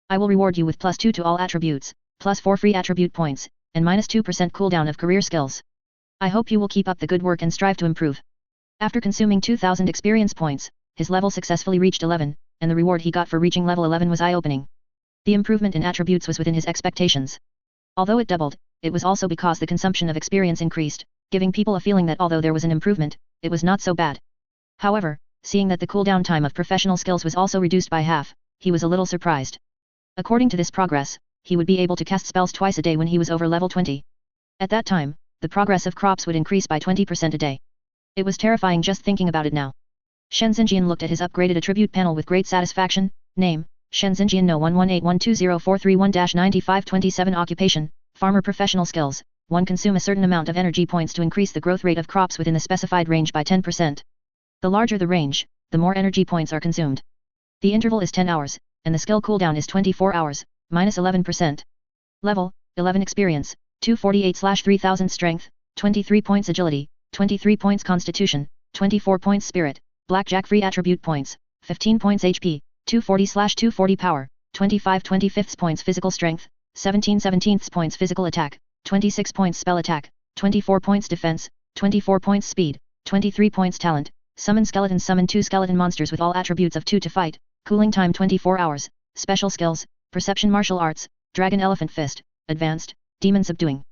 I will reward you with +2 to all attributes, +4 free attribute points, and -2% cooldown of career skills. I hope you will keep up the good work and strive to improve. After consuming 2000 experience points, his level successfully reached 11, and the reward he got for reaching level 11 was eye-opening. The improvement in attributes was within his expectations. Although it doubled, it was also because the consumption of experience increased, giving people a feeling that although there was an improvement, it was not so bad. However, seeing that the cooldown time of professional skills was also reduced by half, he was a little surprised. According to this progress, he would be able to cast spells twice a day when he was over level 20. At that time, the progress of crops would increase by 20% a day. It was terrifying just thinking about it now. Shen Xingyan looked at his upgraded attribute panel with great satisfaction. Name, Shen Xingyan No 11812043192527. Occupation, Farmer. Professional skills, 1. Consume a certain amount of energy points to increase the growth rate of crops within the specified range by 10%. The larger the range, the more energy points are consumed. The interval is 10 hours, and the skill cooldown is 24 hours, -11%. Level, 11. Experience, 248/3000. Strength, 23 points. Agility, 23 points. Constitution, 24 points. Spirit, Blackjack. Free attribute points, 15 points. HP, 240/240. Power, 25/25 points. Physical strength, 17/17 points. Physical attack, 26 points. Spell attack, 24 points. Defense, 24 points. Speed, 23 points. Talent, summon skeletons. Summon 2 skeleton monsters with all attributes of 2 to fight. Cooling time 24 hours. Special skills, perception. Martial arts, dragon. Elephant fist, advanced, demon subduing.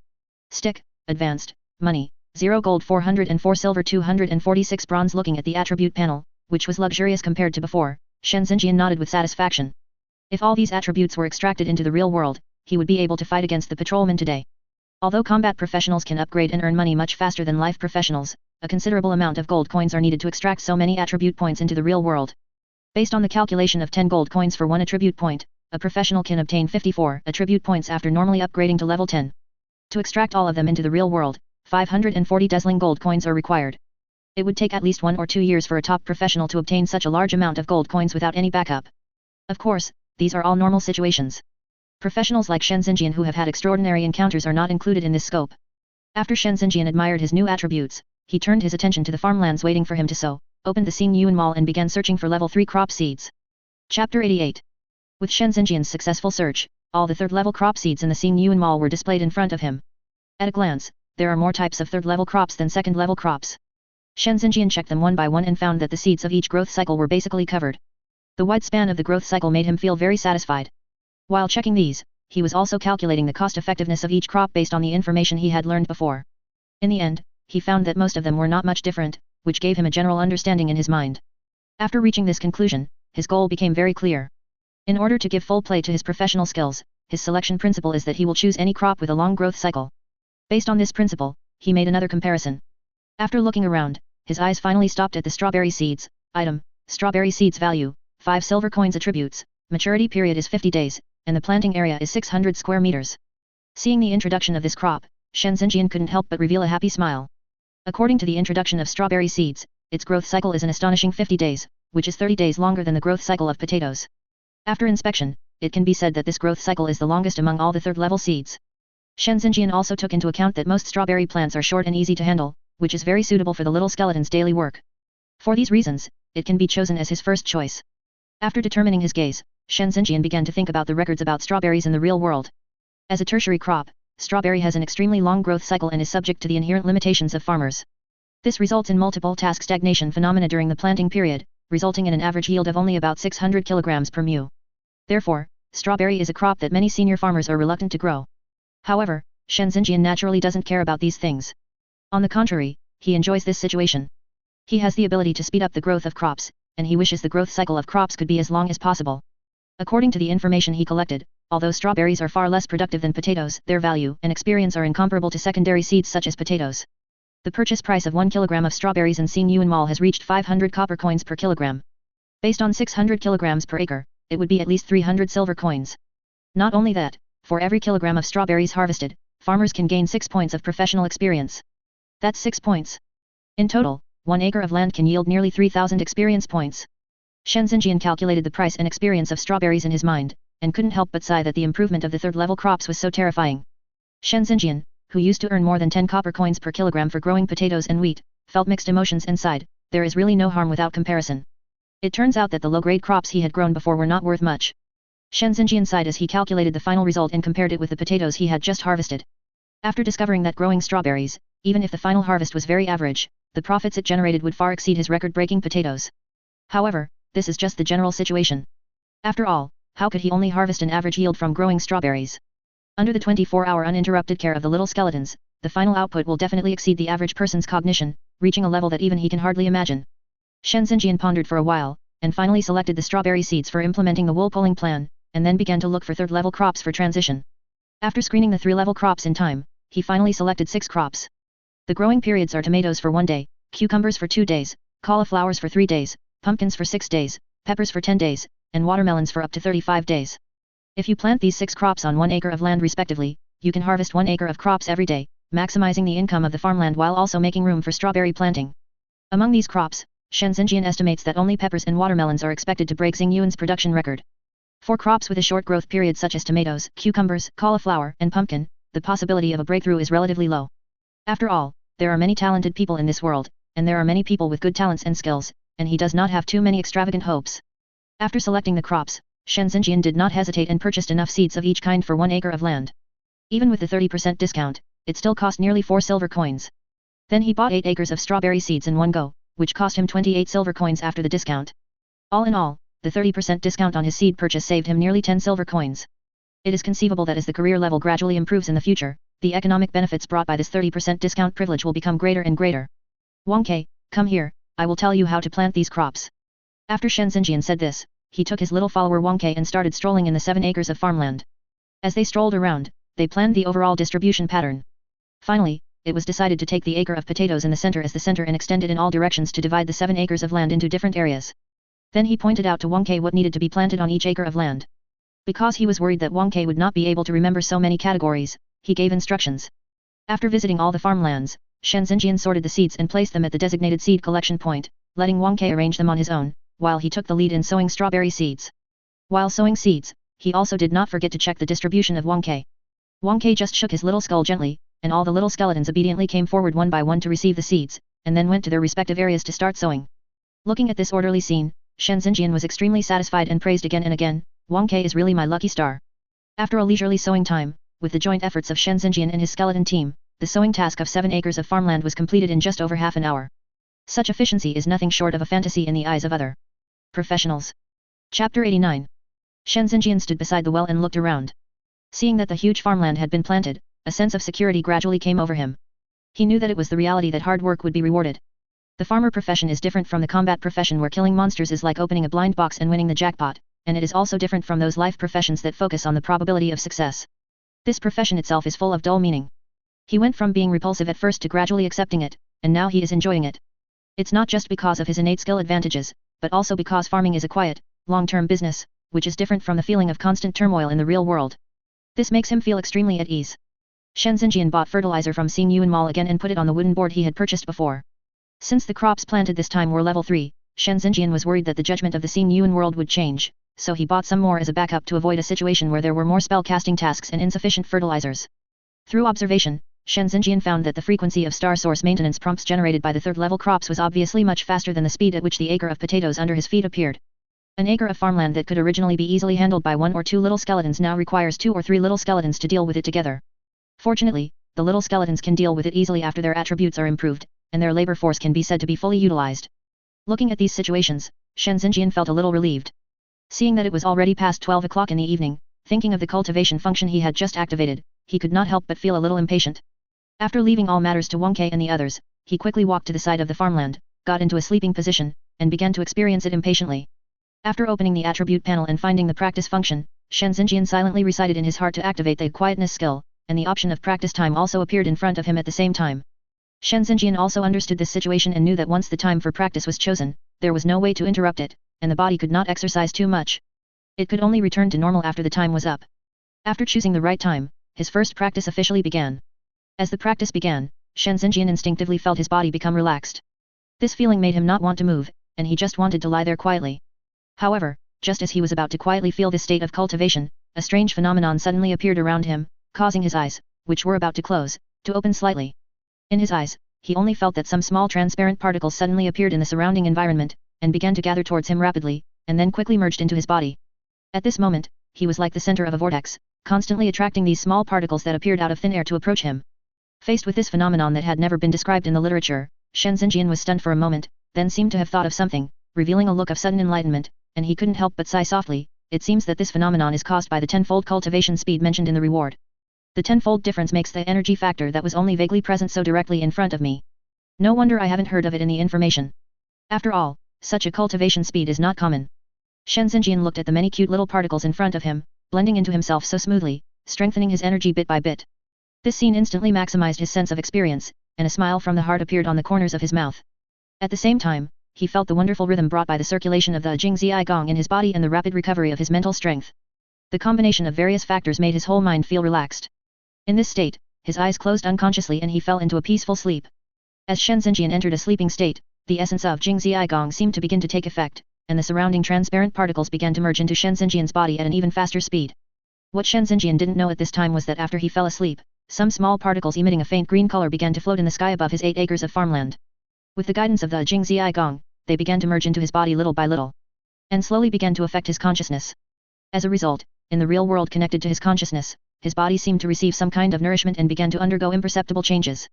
Stick, advanced, money, 0 gold. 404 silver. 246 bronze. Looking at the attribute panel, which was luxurious compared to before, Shen Xingyan nodded with satisfaction. If all these attributes were extracted into the real world, he would be able to fight against the patrolmen today. Although combat professionals can upgrade and earn money much faster than life professionals, a considerable amount of gold coins are needed to extract so many attribute points into the real world. Based on the calculation of 10 gold coins for 1 attribute point, a professional can obtain 54 attribute points after normally upgrading to level 10. To extract all of them into the real world, 540 dazzling gold coins are required. It would take at least 1 or 2 years for a top professional to obtain such a large amount of gold coins without any backup. Of course, these are all normal situations. Professionals like Shen Xingyan who have had extraordinary encounters are not included in this scope. After Shen Xingyan admired his new attributes, he turned his attention to the farmlands waiting for him to sow, opened the Xing Yuan Mall and began searching for level 3 crop seeds. Chapter 88. With Shen Xingyan's successful search, all the third-level crop seeds in the Xing Yuan Mall were displayed in front of him. At a glance, there are more types of third-level crops than second-level crops. Shen Xingyan checked them one by one and found that the seeds of each growth cycle were basically covered. The wide span of the growth cycle made him feel very satisfied. While checking these, he was also calculating the cost-effectiveness of each crop based on the information he had learned before. In the end, he found that most of them were not much different, which gave him a general understanding in his mind. After reaching this conclusion, his goal became very clear. In order to give full play to his professional skills, his selection principle is that he will choose any crop with a long growth cycle. Based on this principle, he made another comparison. After looking around, his eyes finally stopped at the strawberry seeds. Item, strawberry seeds. Value, 5 silver coins. Attributes, maturity period is 50 days, and the planting area is 600 square meters. Seeing the introduction of this crop, Shen Xingyan couldn't help but reveal a happy smile. According to the introduction of strawberry seeds, its growth cycle is an astonishing 50 days, which is 30 days longer than the growth cycle of potatoes. After inspection, it can be said that this growth cycle is the longest among all the third-level seeds. Shen Xingyan also took into account that most strawberry plants are short and easy to handle, which is very suitable for the little skeleton's daily work. For these reasons, it can be chosen as his first choice. After determining his gaze, Shen Xingyan began to think about the records about strawberries in the real world. As a tertiary crop, strawberry has an extremely long growth cycle and is subject to the inherent limitations of farmers. This results in multiple task stagnation phenomena during the planting period, resulting in an average yield of only about 600 kilograms per mu. Therefore, strawberry is a crop that many senior farmers are reluctant to grow. However, Shen Xingyan naturally doesn't care about these things. On the contrary, he enjoys this situation. He has the ability to speed up the growth of crops, and he wishes the growth cycle of crops could be as long as possible. According to the information he collected, although strawberries are far less productive than potatoes, their value and experience are incomparable to secondary seeds such as potatoes. The purchase price of 1 kilogram of strawberries in Xing Yuan Mall has reached 500 copper coins per kilogram. Based on 600 kilograms per acre, it would be at least 300 silver coins. Not only that, for every kilogram of strawberries harvested, farmers can gain 6 points of professional experience. That's 6 points. In total, 1 acre of land can yield nearly 3,000 experience points. Shen Xingyan calculated the price and experience of strawberries in his mind, and couldn't help but sigh that the improvement of the third-level crops was so terrifying. Shen Xingyan, who used to earn more than 10 copper coins per kilogram for growing potatoes and wheat, felt mixed emotions and sighed, there is really no harm without comparison. It turns out that the low-grade crops he had grown before were not worth much. Shen Xingyan sighed as he calculated the final result and compared it with the potatoes he had just harvested. After discovering that growing strawberries, even if the final harvest was very average, the profits it generated would far exceed his record-breaking potatoes. However, this is just the general situation. After all, how could he only harvest an average yield from growing strawberries? Under the 24-hour uninterrupted care of the little skeletons, the final output will definitely exceed the average person's cognition, reaching a level that even he can hardly imagine. Shen Xingyan pondered for a while, and finally selected the strawberry seeds for implementing the wool pulling plan, and then began to look for third-level crops for transition. After screening the 3-level crops in time, he finally selected 6 crops. The growing periods are tomatoes for 1 day, cucumbers for 2 days, cauliflowers for 3 days, pumpkins for 6 days, peppers for 10 days, and watermelons for up to 35 days. If you plant these 6 crops on 1 acre of land respectively, you can harvest 1 acre of crops every day, maximizing the income of the farmland while also making room for strawberry planting. Among these crops, Shen Xingyan estimates that only peppers and watermelons are expected to break Xingyuan's production record. For crops with a short growth period such as tomatoes, cucumbers, cauliflower, and pumpkin, the possibility of a breakthrough is relatively low. After all, there are many talented people in this world, and there are many people with good talents and skills, and he does not have too many extravagant hopes. After selecting the crops, Shen Xingyan did not hesitate and purchased enough seeds of each kind for 1 acre of land. Even with the 30% discount, it still cost nearly 4 silver coins. Then he bought 8 acres of strawberry seeds in one go, which cost him 28 silver coins after the discount. All in all, the 30% discount on his seed purchase saved him nearly 10 silver coins. It is conceivable that as the career level gradually improves in the future, the economic benefits brought by this 30% discount privilege will become greater and greater. Wang Ke, come here, I will tell you how to plant these crops. After Shen Xingyan said this, he took his little follower Wang Ke and started strolling in the 7 acres of farmland. As they strolled around, they planned the overall distribution pattern. Finally, it was decided to take the acre of potatoes in the center as the center and extend it in all directions to divide the 7 acres of land into different areas. Then he pointed out to Wang Ke what needed to be planted on each acre of land. Because he was worried that Wang Ke would not be able to remember so many categories, he gave instructions. After visiting all the farmlands, Shen Xingyan sorted the seeds and placed them at the designated seed collection point, letting Wang Ke arrange them on his own, while he took the lead in sowing strawberry seeds. While sowing seeds, he also did not forget to check the distribution of Wang Ke. Wang Ke just shook his little skull gently, and all the little skeletons obediently came forward one by one to receive the seeds, and then went to their respective areas to start sowing. Looking at this orderly scene, Shen Xingyan was extremely satisfied and praised again and again, Wang Ke is really my lucky star. After a leisurely sowing time, with the joint efforts of Shen Xingyan and his skeleton team, the sowing task of 7 acres of farmland was completed in just over half an hour. Such efficiency is nothing short of a fantasy in the eyes of other professionals. Chapter 89. Shen Xingyan stood beside the well and looked around. Seeing that the huge farmland had been planted, a sense of security gradually came over him. He knew that it was the reality that hard work would be rewarded. The farmer profession is different from the combat profession where killing monsters is like opening a blind box and winning the jackpot, and it is also different from those life professions that focus on the probability of success. This profession itself is full of dull meaning. He went from being repulsive at first to gradually accepting it, and now he is enjoying it. It's not just because of his innate skill advantages, but also because farming is a quiet, long-term business, which is different from the feeling of constant turmoil in the real world. This makes him feel extremely at ease. Shen Xingyan bought fertilizer from Xingyuan Mall again and put it on the wooden board he had purchased before. Since the crops planted this time were level 3, Shen Xingyan was worried that the judgment of the Xingyuan world would change, so he bought some more as a backup to avoid a situation where there were more spell casting tasks and insufficient fertilizers. Through observation, Shen Xingyan found that the frequency of star source maintenance prompts generated by the third-level crops was obviously much faster than the speed at which the acre of potatoes under his feet appeared. An acre of farmland that could originally be easily handled by 1 or 2 little skeletons now requires 2 or 3 little skeletons to deal with it together. Fortunately, the little skeletons can deal with it easily after their attributes are improved, and their labor force can be said to be fully utilized. Looking at these situations, Shen Xingyan felt a little relieved. Seeing that it was already past 12 o'clock in the evening, thinking of the cultivation function he had just activated, he could not help but feel a little impatient. After leaving all matters to Wang Ke and the others, he quickly walked to the side of the farmland, got into a sleeping position, and began to experience it impatiently. After opening the attribute panel and finding the practice function, Shen Xingyan silently recited in his heart to activate the quietness skill, and the option of practice time also appeared in front of him at the same time. Shen Xingyan also understood this situation and knew that once the time for practice was chosen, there was no way to interrupt it, and the body could not exercise too much. It could only return to normal after the time was up. After choosing the right time, his first practice officially began. As the practice began, Shen Xingyan instinctively felt his body become relaxed. This feeling made him not want to move, and he just wanted to lie there quietly. However, just as he was about to quietly feel this state of cultivation, a strange phenomenon suddenly appeared around him, causing his eyes, which were about to close, to open slightly. In his eyes, he only felt that some small transparent particles suddenly appeared in the surrounding environment, and began to gather towards him rapidly, and then quickly merged into his body. At this moment, he was like the center of a vortex, constantly attracting these small particles that appeared out of thin air to approach him. Faced with this phenomenon that had never been described in the literature, Shen Xingyan was stunned for a moment, then seemed to have thought of something, revealing a look of sudden enlightenment, and he couldn't help but sigh softly. It seems that this phenomenon is caused by the tenfold cultivation speed mentioned in the reward. The tenfold difference makes the energy factor that was only vaguely present so directly in front of me. No wonder I haven't heard of it in the information. After all, such a cultivation speed is not common. Shen Xingyan looked at the many cute little particles in front of him, blending into himself so smoothly, strengthening his energy bit by bit. This scene instantly maximized his sense of experience, and a smile from the heart appeared on the corners of his mouth. At the same time, he felt the wonderful rhythm brought by the circulation of the Jingzi Gong in his body and the rapid recovery of his mental strength. The combination of various factors made his whole mind feel relaxed. In this state, his eyes closed unconsciously and he fell into a peaceful sleep. As Shen Xingyan entered a sleeping state, the essence of Jingzi Gong seemed to begin to take effect, and the surrounding transparent particles began to merge into Shen Xingyan's body at an even faster speed. What Shen Xingyan didn't know at this time was that after he fell asleep, some small particles emitting a faint green color began to float in the sky above his 8 acres of farmland. With the guidance of the Jingzi Gong, they began to merge into his body little by little, and slowly began to affect his consciousness. As a result, in the real world connected to his consciousness, his body seemed to receive some kind of nourishment and began to undergo imperceptible changes.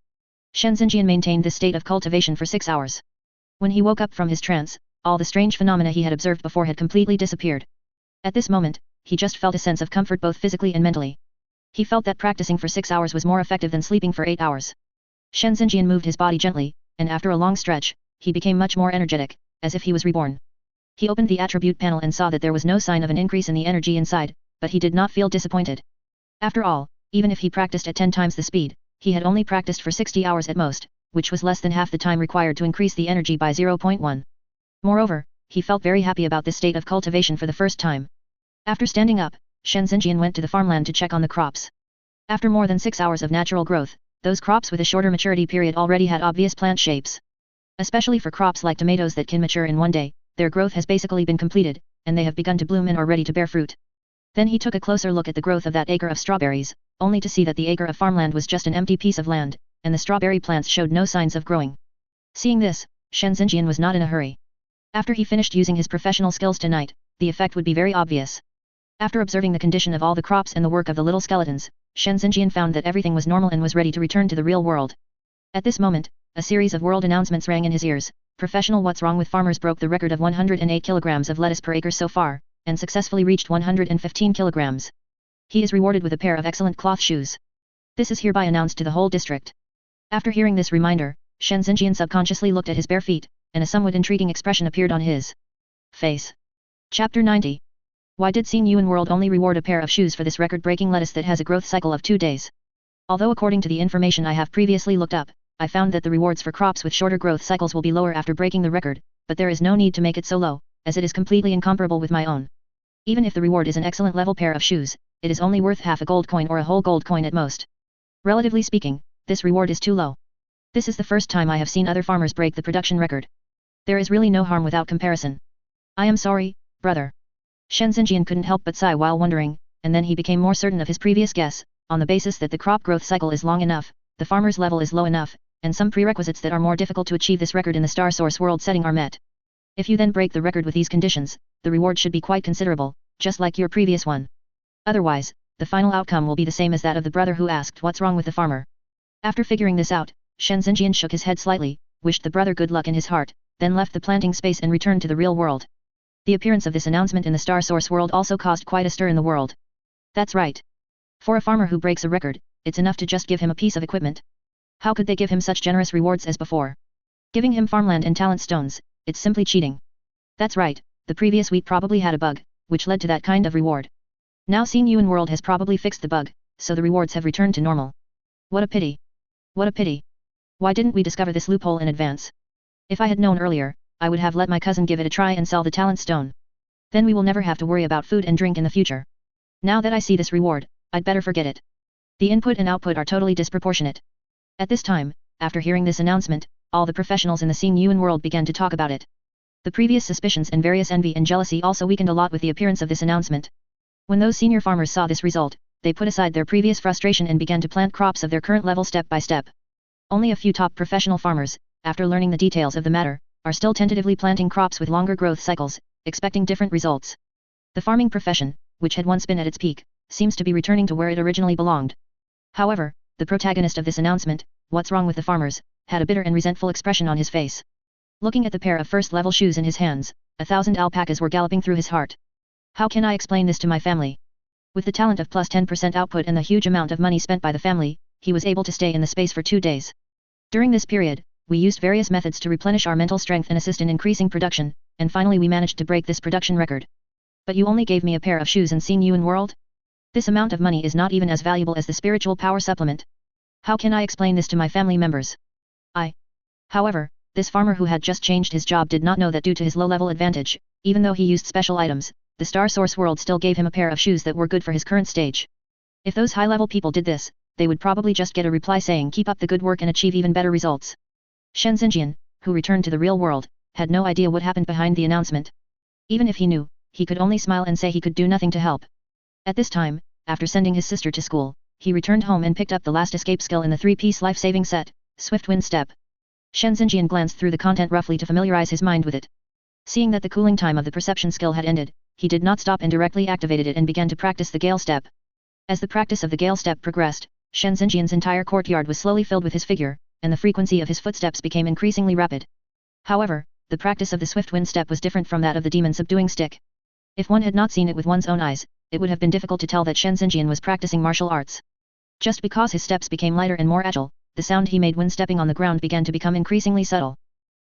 Shen Xingyan maintained this state of cultivation for 6 hours. When he woke up from his trance, all the strange phenomena he had observed before had completely disappeared. At this moment, he just felt a sense of comfort both physically and mentally. He felt that practicing for 6 hours was more effective than sleeping for 8 hours. Shen Xingyan moved his body gently, and after a long stretch, he became much more energetic, as if he was reborn. He opened the attribute panel and saw that there was no sign of an increase in the energy inside, but he did not feel disappointed. After all, even if he practiced at 10 times the speed, he had only practiced for 60 hours at most, which was less than half the time required to increase the energy by 0.1. Moreover, he felt very happy about this state of cultivation for the first time. After standing up, Shen Xingyan went to the farmland to check on the crops. After more than 6 hours of natural growth, those crops with a shorter maturity period already had obvious plant shapes. Especially for crops like tomatoes that can mature in one day, their growth has basically been completed, and they have begun to bloom and are ready to bear fruit. Then he took a closer look at the growth of that acre of strawberries, only to see that the acre of farmland was just an empty piece of land, and the strawberry plants showed no signs of growing. Seeing this, Shen Xingyan was not in a hurry. After he finished using his professional skills tonight, the effect would be very obvious. After observing the condition of all the crops and the work of the little skeletons, Shen Xingyan found that everything was normal and was ready to return to the real world. At this moment, a series of world announcements rang in his ears. Professional What's Wrong with Farmers broke the record of 108 kilograms of lettuce per acre so far, and successfully reached 115 kilograms. He is rewarded with a pair of excellent cloth shoes. This is hereby announced to the whole district. After hearing this reminder, Shen Xingyan subconsciously looked at his bare feet, and a somewhat intriguing expression appeared on his face. Chapter 90. Why did Xingyan World only reward a pair of shoes for this record-breaking lettuce that has a growth cycle of 2 days? Although according to the information I have previously looked up, I found that the rewards for crops with shorter growth cycles will be lower after breaking the record, but there is no need to make it so low, as it is completely incomparable with my own. Even if the reward is an excellent level pair of shoes, it is only worth half a gold coin or a whole gold coin at most. Relatively speaking, this reward is too low. This is the first time I have seen other farmers break the production record. There is really no harm without comparison. I am sorry, brother. Shen Xingyan couldn't help but sigh while wondering, and then he became more certain of his previous guess, on the basis that the crop growth cycle is long enough, the farmer's level is low enough, and some prerequisites that are more difficult to achieve this record in the star source world setting are met. If you then break the record with these conditions, the reward should be quite considerable, just like your previous one. Otherwise, the final outcome will be the same as that of the brother who asked what's wrong with the farmer. After figuring this out, Shen Xingyan shook his head slightly, wished the brother good luck in his heart, then left the planting space and returned to the real world. The appearance of this announcement in the star source world also caused quite a stir in the world. That's right. For a farmer who breaks a record, it's enough to just give him a piece of equipment. How could they give him such generous rewards as before? Giving him farmland and talent stones, it's simply cheating. That's right, the previous wheat probably had a bug, which led to that kind of reward. Now Xingyan World has probably fixed the bug, so the rewards have returned to normal. What a pity. What a pity. Why didn't we discover this loophole in advance? If I had known earlier, I would have let my cousin give it a try and sell the talent stone. Then we will never have to worry about food and drink in the future. Now that I see this reward, I'd better forget it. The input and output are totally disproportionate. At this time, after hearing this announcement, all the professionals in the Xingyan world began to talk about it. The previous suspicions and various envy and jealousy also weakened a lot with the appearance of this announcement. When those senior farmers saw this result, they put aside their previous frustration and began to plant crops of their current level step by step. Only a few top professional farmers, after learning the details of the matter, are still tentatively planting crops with longer growth cycles, expecting different results. The farming profession, which had once been at its peak, seems to be returning to where it originally belonged. However, the protagonist of this announcement, "What's wrong with the farmers?" had a bitter and resentful expression on his face. Looking at the pair of first-level shoes in his hands, 1,000 alpacas were galloping through his heart. How can I explain this to my family? With the talent of plus 10% output and the huge amount of money spent by the family, he was able to stay in the space for 2 days. During this period, we used various methods to replenish our mental strength and assist in increasing production, and finally we managed to break this production record. But you only gave me a pair of shoes and Xingyan world? This amount of money is not even as valuable as the spiritual power supplement. How can I explain this to my family members? However, this farmer who had just changed his job did not know that due to his low-level advantage, even though he used special items, the Star Source world still gave him a pair of shoes that were good for his current stage. If those high-level people did this, they would probably just get a reply saying keep up the good work and achieve even better results. Shen Xingyan, who returned to the real world, had no idea what happened behind the announcement. Even if he knew, he could only smile and say he could do nothing to help. At this time, after sending his sister to school, he returned home and picked up the last escape skill in the 3-piece life-saving set, Swift Wind Step. Shen Xingyan glanced through the content roughly to familiarize his mind with it. Seeing that the cooling time of the perception skill had ended, he did not stop and directly activated it and began to practice the Gale Step. As the practice of the Gale Step progressed, Shen Xingyan's entire courtyard was slowly filled with his figure, and the frequency of his footsteps became increasingly rapid. However, the practice of the Swift Wind Step was different from that of the demon subduing stick. If one had not seen it with one's own eyes, it would have been difficult to tell that Shen Xingyan was practicing martial arts. Just because his steps became lighter and more agile, the sound he made when stepping on the ground began to become increasingly subtle.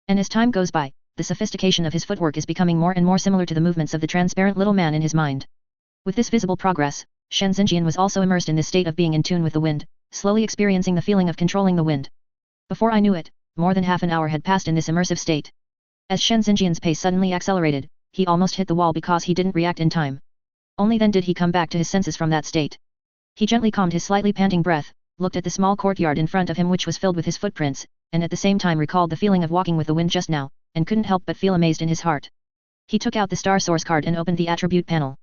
And as time goes by, the sophistication of his footwork is becoming more and more similar to the movements of the transparent little man in his mind. With this visible progress, Shen Xingyan was also immersed in this state of being in tune with the wind, slowly experiencing the feeling of controlling the wind. Before I knew it, more than half an hour had passed in this immersive state. As Shen Xingyan's pace suddenly accelerated, he almost hit the wall because he didn't react in time. Only then did he come back to his senses from that state. He gently calmed his slightly panting breath, looked at the small courtyard in front of him which was filled with his footprints, and at the same time recalled the feeling of walking with the wind just now, and couldn't help but feel amazed in his heart. He took out the Star Source card and opened the attribute panel.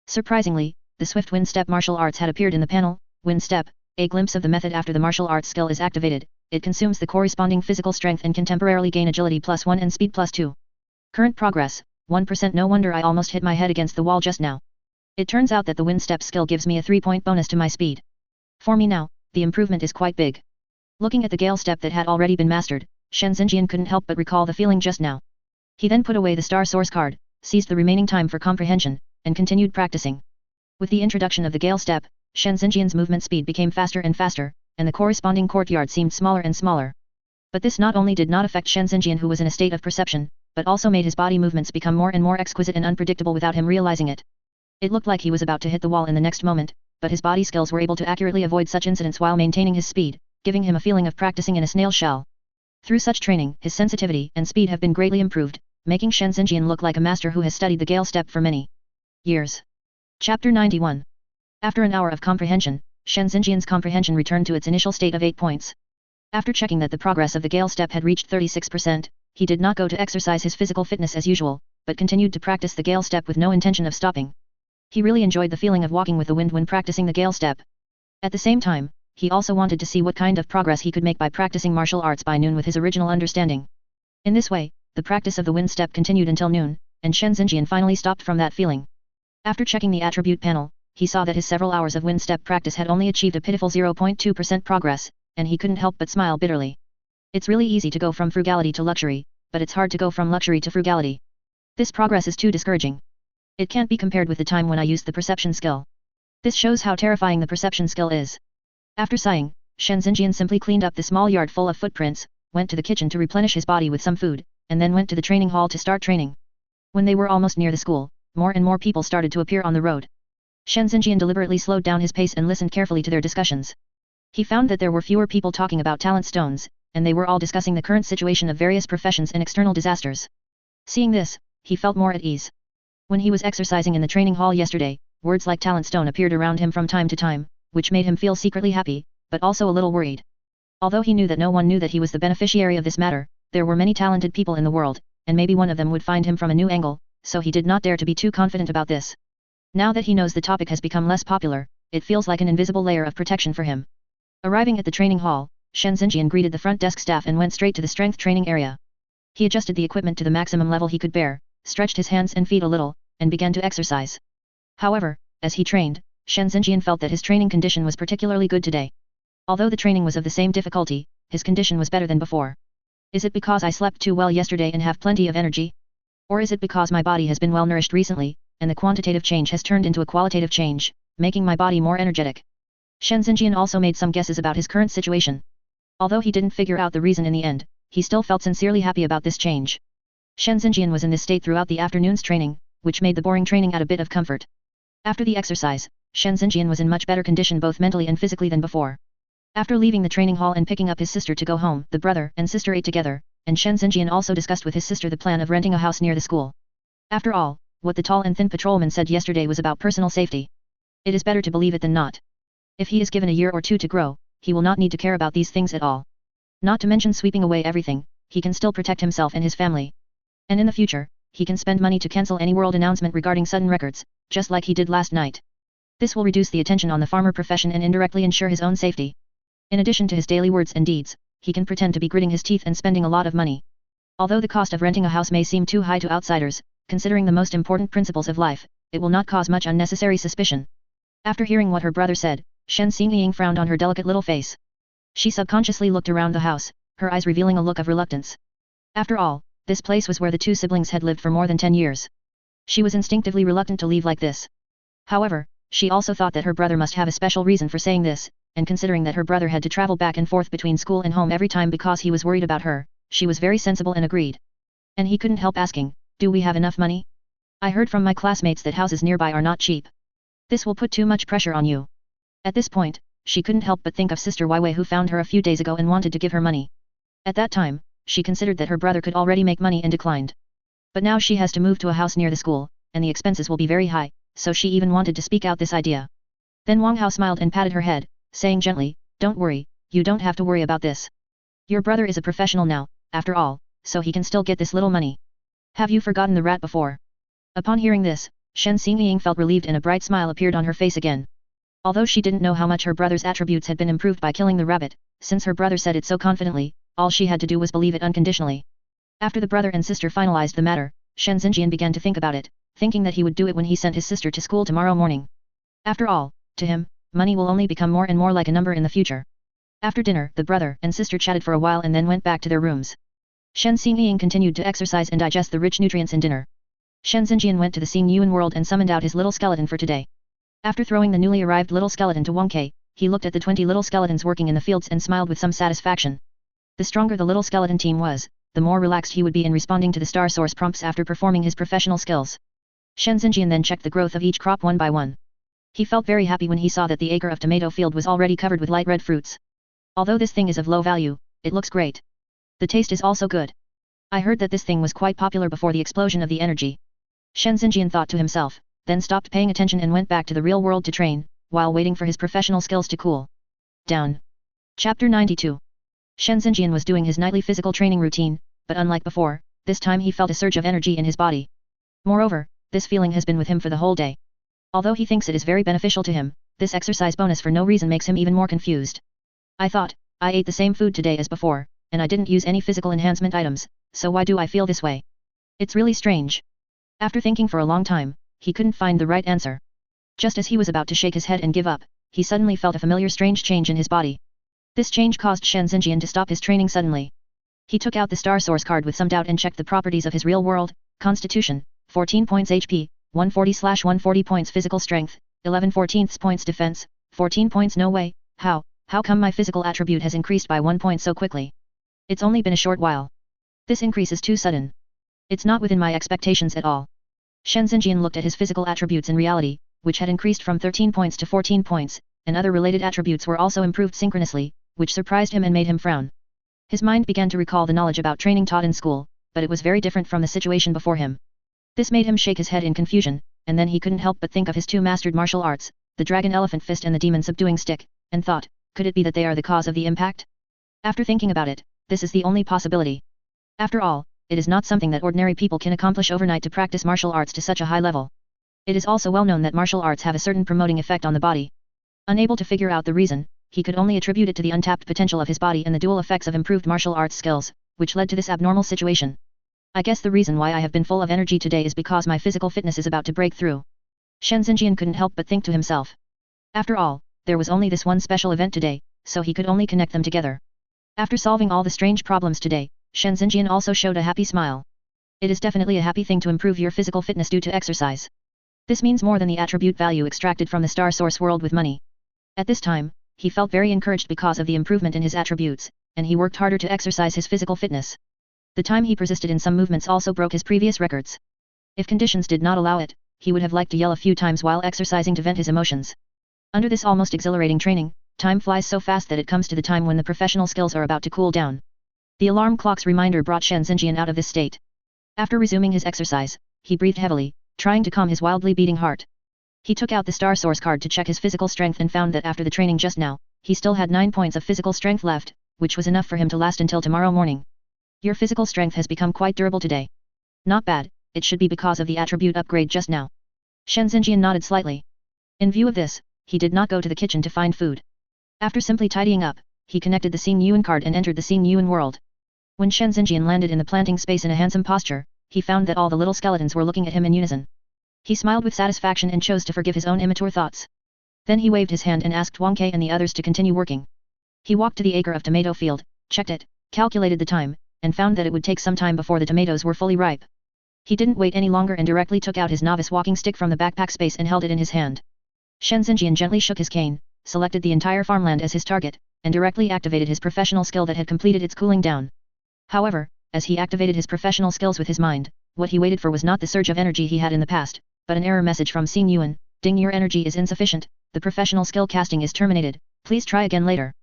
Surprisingly, the Swift Wind Step martial arts had appeared in the panel. Wind Step, a glimpse of the method after the martial arts skill is activated. It consumes the corresponding physical strength and can temporarily gain agility +1 and speed +2. Current progress, 1%. No wonder I almost hit my head against the wall just now. It turns out that the Wind Step skill gives me a 3-point bonus to my speed. For me now, the improvement is quite big. Looking at the Gale Step that had already been mastered, Shen Xingyan couldn't help but recall the feeling just now. He then put away the Star Source card, seized the remaining time for comprehension, and continued practicing. With the introduction of the Gale Step, Shen Xingyan's movement speed became faster and faster, and the corresponding courtyard seemed smaller and smaller. But this not only did not affect Shen Xingyan who was in a state of perception, but also made his body movements become more and more exquisite and unpredictable without him realizing it. It looked like he was about to hit the wall in the next moment, but his body skills were able to accurately avoid such incidents while maintaining his speed, giving him a feeling of practicing in a snail's shell. Through such training, his sensitivity and speed have been greatly improved, making Shen Xingyan look like a master who has studied the Gale Step for many years. Chapter 91. After an hour of comprehension, Shen Xingyan's comprehension returned to its initial state of 8 points. After checking that the progress of the Gale Step had reached 36%, he did not go to exercise his physical fitness as usual, but continued to practice the Gale Step with no intention of stopping. He really enjoyed the feeling of walking with the wind when practicing the Gale Step. At the same time, he also wanted to see what kind of progress he could make by practicing martial arts by noon with his original understanding. In this way, the practice of the Wind Step continued until noon, and Shen Xingyan finally stopped from that feeling. After checking the attribute panel, he saw that his several hours of Wind Step practice had only achieved a pitiful 0.2% progress, and he couldn't help but smile bitterly. It's really easy to go from frugality to luxury, but it's hard to go from luxury to frugality. This progress is too discouraging. It can't be compared with the time when I used the perception skill. This shows how terrifying the perception skill is. After sighing, Shen Xingyan simply cleaned up the small yard full of footprints, went to the kitchen to replenish his body with some food, and then went to the training hall to start training. When they were almost near the school, more and more people started to appear on the road. Shen Xingyan deliberately slowed down his pace and listened carefully to their discussions. He found that there were fewer people talking about talent stones, and they were all discussing the current situation of various professions and external disasters. Seeing this, he felt more at ease. When he was exercising in the training hall yesterday, words like talent stone appeared around him from time to time, which made him feel secretly happy, but also a little worried. Although he knew that no one knew that he was the beneficiary of this matter, there were many talented people in the world, and maybe one of them would find him from a new angle, so he did not dare to be too confident about this. Now that he knows the topic has become less popular, it feels like an invisible layer of protection for him. Arriving at the training hall, Shen Xingyan greeted the front desk staff and went straight to the strength training area. He adjusted the equipment to the maximum level he could bear, stretched his hands and feet a little, and began to exercise. However, as he trained, Shen Xingyan felt that his training condition was particularly good today. Although the training was of the same difficulty, his condition was better than before. Is it because I slept too well yesterday and have plenty of energy? Or is it because my body has been well nourished recently, and the quantitative change has turned into a qualitative change, making my body more energetic? Shen Xingyan also made some guesses about his current situation. Although he didn't figure out the reason in the end, he still felt sincerely happy about this change. Shen Xingyan was in this state throughout the afternoon's training, which made the boring training add a bit of comfort. After the exercise, Shen Xingyan was in much better condition both mentally and physically than before. After leaving the training hall and picking up his sister to go home, the brother and sister ate together, and Shen Xingyan also discussed with his sister the plan of renting a house near the school. After all, what the tall and thin patrolman said yesterday was about personal safety. It is better to believe it than not. If he is given a year or two to grow, he will not need to care about these things at all. Not to mention sweeping away everything, he can still protect himself and his family. And in the future, he can spend money to cancel any world announcement regarding sudden records, just like he did last night. This will reduce the attention on the farmer profession and indirectly ensure his own safety. In addition to his daily words and deeds, he can pretend to be gritting his teeth and spending a lot of money. Although the cost of renting a house may seem too high to outsiders, considering the most important principles of life, it will not cause much unnecessary suspicion. After hearing what her brother said, Shen Xingyan frowned on her delicate little face. She subconsciously looked around the house, her eyes revealing a look of reluctance. After all, this place was where the two siblings had lived for more than 10 years. She was instinctively reluctant to leave like this. However, she also thought that her brother must have a special reason for saying this, and considering that her brother had to travel back and forth between school and home every time because he was worried about her, she was very sensible and agreed. And he couldn't help asking, "Do we have enough money? I heard from my classmates that houses nearby are not cheap. This will put too much pressure on you." At this point, she couldn't help but think of Sister Weiwei who found her a few days ago and wanted to give her money. At that time, she considered that her brother could already make money and declined. But now she has to move to a house near the school, and the expenses will be very high, so she even wanted to speak out this idea. Then Wang Hao smiled and patted her head, saying gently, "Don't worry, you don't have to worry about this. Your brother is a professional now, after all, so he can still get this little money. Have you forgotten the rat before?" Upon hearing this, Shen Xingyan felt relieved and a bright smile appeared on her face again. Although she didn't know how much her brother's attributes had been improved by killing the rabbit, since her brother said it so confidently, all she had to do was believe it unconditionally. After the brother and sister finalized the matter, Shen Xingyan began to think about it, thinking that he would do it when he sent his sister to school tomorrow morning. After all, to him, money will only become more and more like a number in the future. After dinner, the brother and sister chatted for a while and then went back to their rooms. Shen Xingyan continued to exercise and digest the rich nutrients in dinner. Shen Xingyan went to the Xingyuan world and summoned out his little skeleton for today. After throwing the newly arrived little skeleton to Wang Ke, he looked at the 20 little skeletons working in the fields and smiled with some satisfaction. The stronger the little skeleton team was, the more relaxed he would be in responding to the star source prompts after performing his professional skills. Shen Xingyan then checked the growth of each crop one by one. He felt very happy when he saw that the acre of tomato field was already covered with light red fruits. Although this thing is of low value, it looks great. The taste is also good. I heard that this thing was quite popular before the explosion of the energy. Shen Xingyan thought to himself, then stopped paying attention and went back to the real world to train, while waiting for his professional skills to cool down. Chapter 92. Shen Xingyan was doing his nightly physical training routine, but unlike before, this time he felt a surge of energy in his body. Moreover, this feeling has been with him for the whole day. Although he thinks it is very beneficial to him, this exercise bonus for no reason makes him even more confused. I thought, I ate the same food today as before, and I didn't use any physical enhancement items, so why do I feel this way? It's really strange. After thinking for a long time, he couldn't find the right answer. Just as he was about to shake his head and give up, he suddenly felt a familiar strange change in his body. This change caused Shen Xingyan to stop his training suddenly. He took out the star source card with some doubt and checked the properties of his real world: Constitution, 14 points HP, 140/140 points physical strength, 11/14 points defense, 14 points no way. How come my physical attribute has increased by 1 point so quickly? It's only been a short while. This increase is too sudden. It's not within my expectations at all. Shen Xingyan looked at his physical attributes in reality, which had increased from 13 points to 14 points, and other related attributes were also improved synchronously, which surprised him and made him frown. His mind began to recall the knowledge about training taught in school, but it was very different from the situation before him. This made him shake his head in confusion, and then he couldn't help but think of his two mastered martial arts, the dragon elephant fist and the demon subduing stick, and thought, could it be that they are the cause of the impact? After thinking about it, this is the only possibility. After all, it is not something that ordinary people can accomplish overnight to practice martial arts to such a high level. It is also well known that martial arts have a certain promoting effect on the body. Unable to figure out the reason, he could only attribute it to the untapped potential of his body and the dual effects of improved martial arts skills, which led to this abnormal situation. I guess the reason why I have been full of energy today is because my physical fitness is about to break through. Shen Xingyan couldn't help but think to himself. After all, there was only this one special event today, so he could only connect them together. After solving all the strange problems today, Shen Xingyan also showed a happy smile. It is definitely a happy thing to improve your physical fitness due to exercise. This means more than the attribute value extracted from the star source world with money. At this time, he felt very encouraged because of the improvement in his attributes, and he worked harder to exercise his physical fitness. The time he persisted in some movements also broke his previous records. If conditions did not allow it, he would have liked to yell a few times while exercising to vent his emotions. Under this almost exhilarating training, time flies so fast that it comes to the time when the professional skills are about to cool down. The alarm clock's reminder brought Shen Xingyan out of this state. After resuming his exercise, he breathed heavily, trying to calm his wildly beating heart. He took out the star source card to check his physical strength and found that after the training just now, he still had 9 points of physical strength left, which was enough for him to last until tomorrow morning. Your physical strength has become quite durable today. Not bad, it should be because of the attribute upgrade just now. Shen Xingyan nodded slightly. In view of this, he did not go to the kitchen to find food. After simply tidying up, he connected the Xingyan card and entered the Xingyan world. When Shen Xingyan landed in the planting space in a handsome posture, he found that all the little skeletons were looking at him in unison. He smiled with satisfaction and chose to forgive his own immature thoughts. Then he waved his hand and asked Wang Ke and the others to continue working. He walked to the acre of tomato field, checked it, calculated the time, and found that it would take some time before the tomatoes were fully ripe. He didn't wait any longer and directly took out his novice walking stick from the backpack space and held it in his hand. Shen Xingyan gently shook his cane, selected the entire farmland as his target, and directly activated his professional skill that had completed its cooling down. However, as he activated his professional skills with his mind, what he waited for was not the surge of energy he had in the past, but an error message from Xingyan. Ding, your energy is insufficient, the professional skill casting is terminated, please try again later.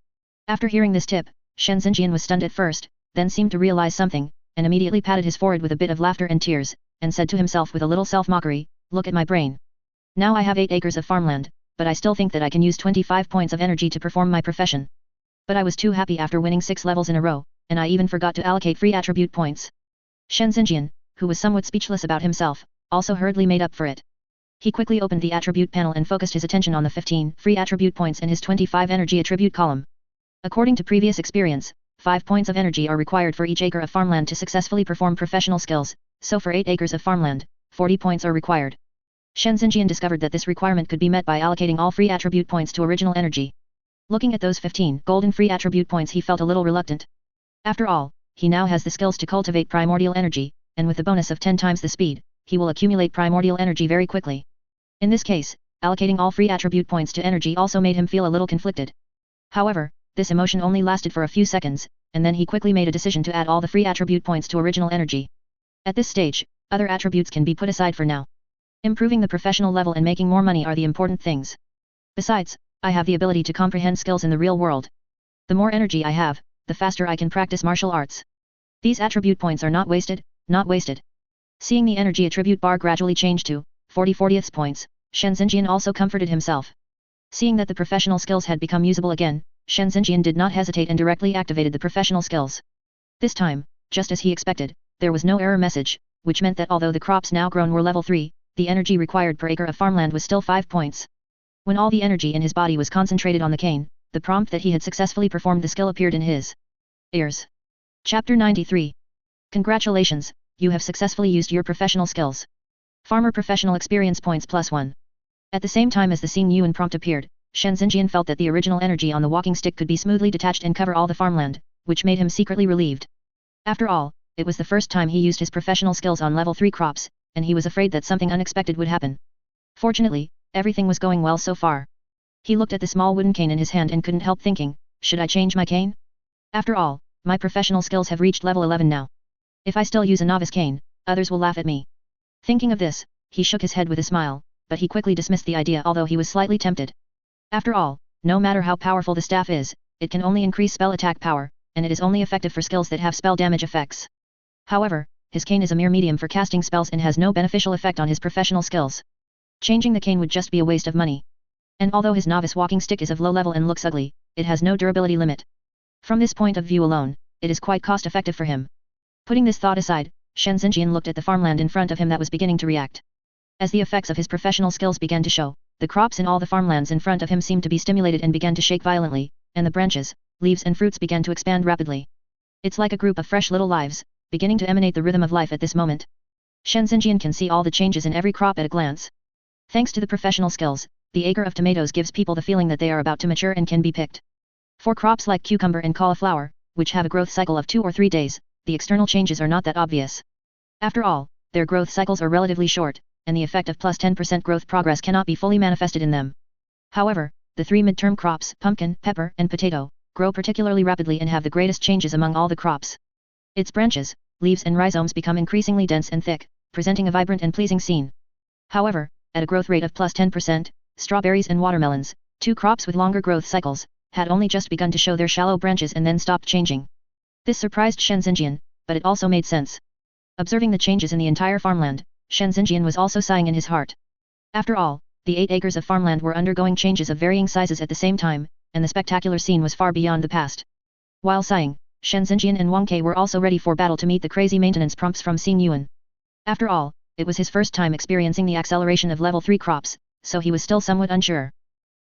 After hearing this tip, Shen Xingyan was stunned at first, then seemed to realize something, and immediately patted his forehead with a bit of laughter and tears, and said to himself with a little self-mockery, look at my brain. Now I have 8 acres of farmland, but I still think that I can use 25 points of energy to perform my profession. But I was too happy after winning 6 levels in a row, and I even forgot to allocate free attribute points. Shen Xingyan, who was somewhat speechless about himself, also hurriedly made up for it. He quickly opened the attribute panel and focused his attention on the 15 free attribute points in his 25 energy attribute column. According to previous experience, 5 points of energy are required for each acre of farmland to successfully perform professional skills, so for 8 acres of farmland, 40 points are required. Shen Xingyan discovered that this requirement could be met by allocating all free attribute points to original energy. Looking at those 15 golden free attribute points, he felt a little reluctant. After all, he now has the skills to cultivate primordial energy, and with the bonus of 10 times the speed, he will accumulate primordial energy very quickly. In this case, allocating all free attribute points to energy also made him feel a little conflicted. However, this emotion only lasted for a few seconds, and then he quickly made a decision to add all the free attribute points to original energy. At this stage, other attributes can be put aside for now. Improving the professional level and making more money are the important things. Besides, I have the ability to comprehend skills in the real world. The more energy I have, the faster I can practice martial arts. These attribute points are not wasted, not wasted. Seeing the energy attribute bar gradually change to 40/40ths points, Shen Xingyan also comforted himself. Seeing that the professional skills had become usable again, Shen Xingyan did not hesitate and directly activated the professional skills. This time, just as he expected, there was no error message, which meant that although the crops now grown were level 3, the energy required per acre of farmland was still 5 points. When all the energy in his body was concentrated on the cane, the prompt that he had successfully performed the skill appeared in his ears. Chapter 93. Congratulations, you have successfully used your professional skills. Farmer professional experience points +1. At the same time as the Xingyan prompt appeared, Shen Xingyan felt that the original energy on the walking stick could be smoothly detached and cover all the farmland, which made him secretly relieved. After all, it was the first time he used his professional skills on level 3 crops, and he was afraid that something unexpected would happen. Fortunately, everything was going well so far. He looked at the small wooden cane in his hand and couldn't help thinking, should I change my cane? After all, my professional skills have reached level 11 now. If I still use a novice cane, others will laugh at me. Thinking of this, he shook his head with a smile, but he quickly dismissed the idea although he was slightly tempted. After all, no matter how powerful the staff is, it can only increase spell attack power, and it is only effective for skills that have spell damage effects. However, his cane is a mere medium for casting spells and has no beneficial effect on his professional skills. Changing the cane would just be a waste of money. And although his novice walking stick is of low level and looks ugly, it has no durability limit. From this point of view alone, it is quite cost effective for him. Putting this thought aside, Shen Xingyan looked at the farmland in front of him that was beginning to react. As the effects of his professional skills began to show, the crops in all the farmlands in front of him seemed to be stimulated and began to shake violently, and the branches, leaves and fruits began to expand rapidly. It's like a group of fresh little lives, beginning to emanate the rhythm of life at this moment. Shen Xingyan can see all the changes in every crop at a glance. Thanks to the professional skills, the acre of tomatoes gives people the feeling that they are about to mature and can be picked. For crops like cucumber and cauliflower, which have a growth cycle of 2 or 3 days, the external changes are not that obvious. After all, their growth cycles are relatively short, and the effect of plus 10% growth progress cannot be fully manifested in them. However, the 3 mid-term crops, pumpkin, pepper, and potato, grow particularly rapidly and have the greatest changes among all the crops. Its branches, leaves and rhizomes become increasingly dense and thick, presenting a vibrant and pleasing scene. However, at a growth rate of plus 10%, strawberries and watermelons, 2 crops with longer growth cycles, had only just begun to show their shallow branches and then stopped changing. This surprised Shen Xingyan, but it also made sense. Observing the changes in the entire farmland, Shen Xingyan was also sighing in his heart. After all, the 8 acres of farmland were undergoing changes of varying sizes at the same time, and the spectacular scene was far beyond the past. While sighing, Shen Xingyan and Wang Kai were also ready for battle to meet the crazy maintenance prompts from Xing Yuan. After all, it was his first time experiencing the acceleration of level 3 crops, so he was still somewhat unsure.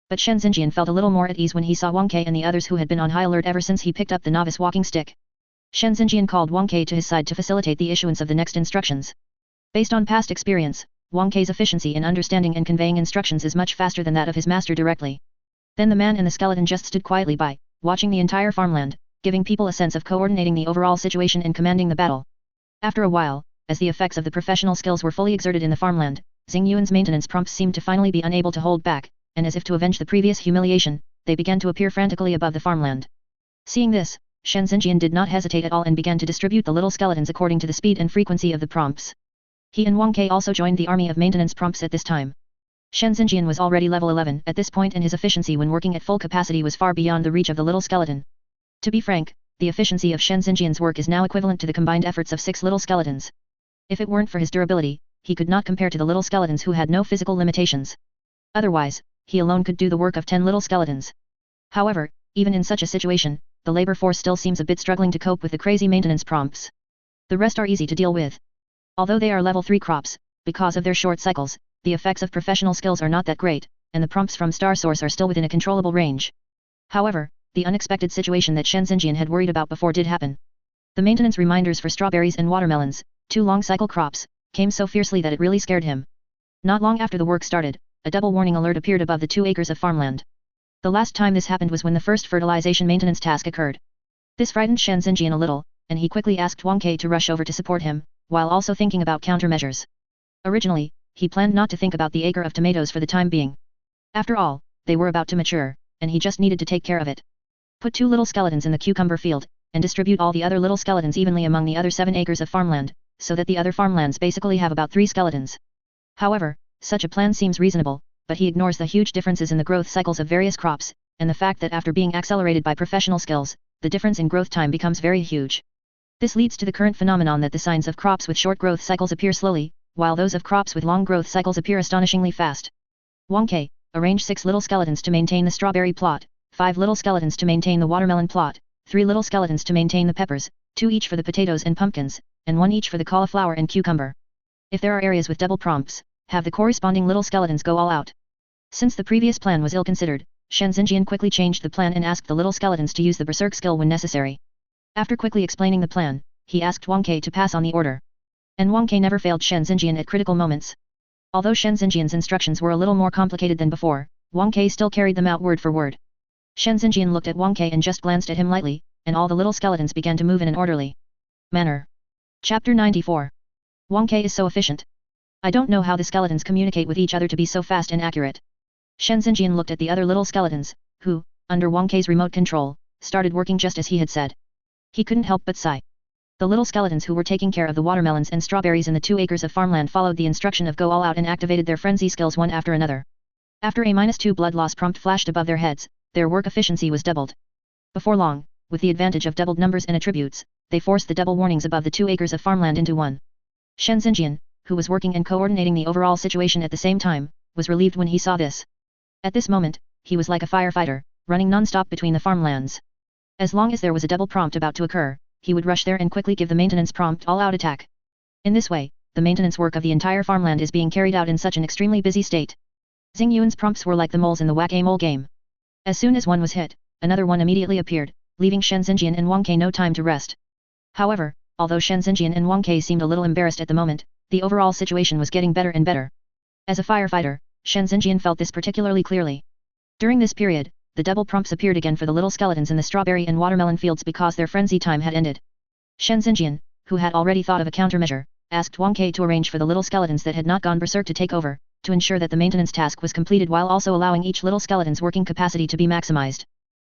But Shen Xingyan felt a little more at ease when he saw Wang Kai and the others who had been on high alert ever since he picked up the novice walking stick. Shen Xingyan called Wang Kai to his side to facilitate the issuance of the next instructions. Based on past experience, Wang Kai's efficiency in understanding and conveying instructions is much faster than that of his master directly. Then the man and the skeleton just stood quietly by, watching the entire farmland, giving people a sense of coordinating the overall situation and commanding the battle. After a while, as the effects of the professional skills were fully exerted in the farmland, Xing Yuan's maintenance prompts seemed to finally be unable to hold back, and as if to avenge the previous humiliation, they began to appear frantically above the farmland. Seeing this, Shen Xingyan did not hesitate at all and began to distribute the little skeletons according to the speed and frequency of the prompts. He and Wang Kai also joined the army of maintenance prompts at this time. Shen Xingyan was already level 11 at this point and his efficiency when working at full capacity was far beyond the reach of the little skeleton. To be frank, the efficiency of Shen Xingyan's work is now equivalent to the combined efforts of 6 little skeletons. If it weren't for his durability, he could not compare to the little skeletons who had no physical limitations. Otherwise, he alone could do the work of 10 little skeletons. However, even in such a situation, the labor force still seems a bit struggling to cope with the crazy maintenance prompts. The rest are easy to deal with. Although they are level 3 crops, because of their short cycles, the effects of professional skills are not that great, and the prompts from Star Source are still within a controllable range. However, the unexpected situation that Shen Xingyan had worried about before did happen. The maintenance reminders for strawberries and watermelons, 2 long cycle crops, came so fiercely that it really scared him. Not long after the work started, a double warning alert appeared above the 2 acres of farmland. The last time this happened was when the first fertilization maintenance task occurred. This frightened Shen Xingyan a little, and he quickly asked Wang Kai to rush over to support him, while also thinking about countermeasures. Originally, he planned not to think about the acre of tomatoes for the time being. After all, they were about to mature, and he just needed to take care of it. Put 2 little skeletons in the cucumber field, and distribute all the other little skeletons evenly among the other 7 acres of farmland, so that the other farmlands basically have about 3 skeletons. However, such a plan seems reasonable, but he ignores the huge differences in the growth cycles of various crops, and the fact that after being accelerated by professional skills, the difference in growth time becomes very huge. This leads to the current phenomenon that the signs of crops with short growth cycles appear slowly, while those of crops with long growth cycles appear astonishingly fast. Wang Kai, arrange 6 little skeletons to maintain the strawberry plot, 5 little skeletons to maintain the watermelon plot, 3 little skeletons to maintain the peppers, 2 each for the potatoes and pumpkins, and 1 each for the cauliflower and cucumber. If there are areas with double prompts, have the corresponding little skeletons go all out. Since the previous plan was ill-considered, Shen Xingyan quickly changed the plan and asked the little skeletons to use the berserk skill when necessary. After quickly explaining the plan, he asked Wang Kai to pass on the order. And Wang Kai never failed Shen Xingyan at critical moments. Although Shen Xingyan's instructions were a little more complicated than before, Wang Kai still carried them out word for word. Shen Xingyan looked at Wang Kai and just glanced at him lightly, and all the little skeletons began to move in an orderly manner. Chapter 94. Wang Kai is so efficient. I don't know how the skeletons communicate with each other to be so fast and accurate. Shen Xingyan looked at the other little skeletons, who, under Wang Kai's remote control, started working just as he had said. He couldn't help but sigh. The little skeletons who were taking care of the watermelons and strawberries in the 2 acres of farmland followed the instruction of go all out and activated their frenzy skills one after another. After a -2 blood loss prompt flashed above their heads, their work efficiency was doubled. Before long, with the advantage of doubled numbers and attributes, they forced the double warnings above the 2 acres of farmland into one. Shen Xingyan, who was working and coordinating the overall situation at the same time, was relieved when he saw this. At this moment, he was like a firefighter, running non-stop between the farmlands. As long as there was a double prompt about to occur, he would rush there and quickly give the maintenance prompt all-out attack. In this way, the maintenance work of the entire farmland is being carried out in such an extremely busy state. Xingyuan's prompts were like the moles in the whack-a-mole game. As soon as one was hit, another one immediately appeared, leaving Shen Xingyan and Wang Ke no time to rest. However, although Shen Xingyan and Wang Ke seemed a little embarrassed at the moment, the overall situation was getting better and better. As a firefighter, Shen Xingyan felt this particularly clearly. During this period, the double prompts appeared again for the little skeletons in the strawberry and watermelon fields because their frenzy time had ended. Shen Xingyan, who had already thought of a countermeasure, asked Wang Ke to arrange for the little skeletons that had not gone berserk to take over, to ensure that the maintenance task was completed while also allowing each little skeleton's working capacity to be maximized.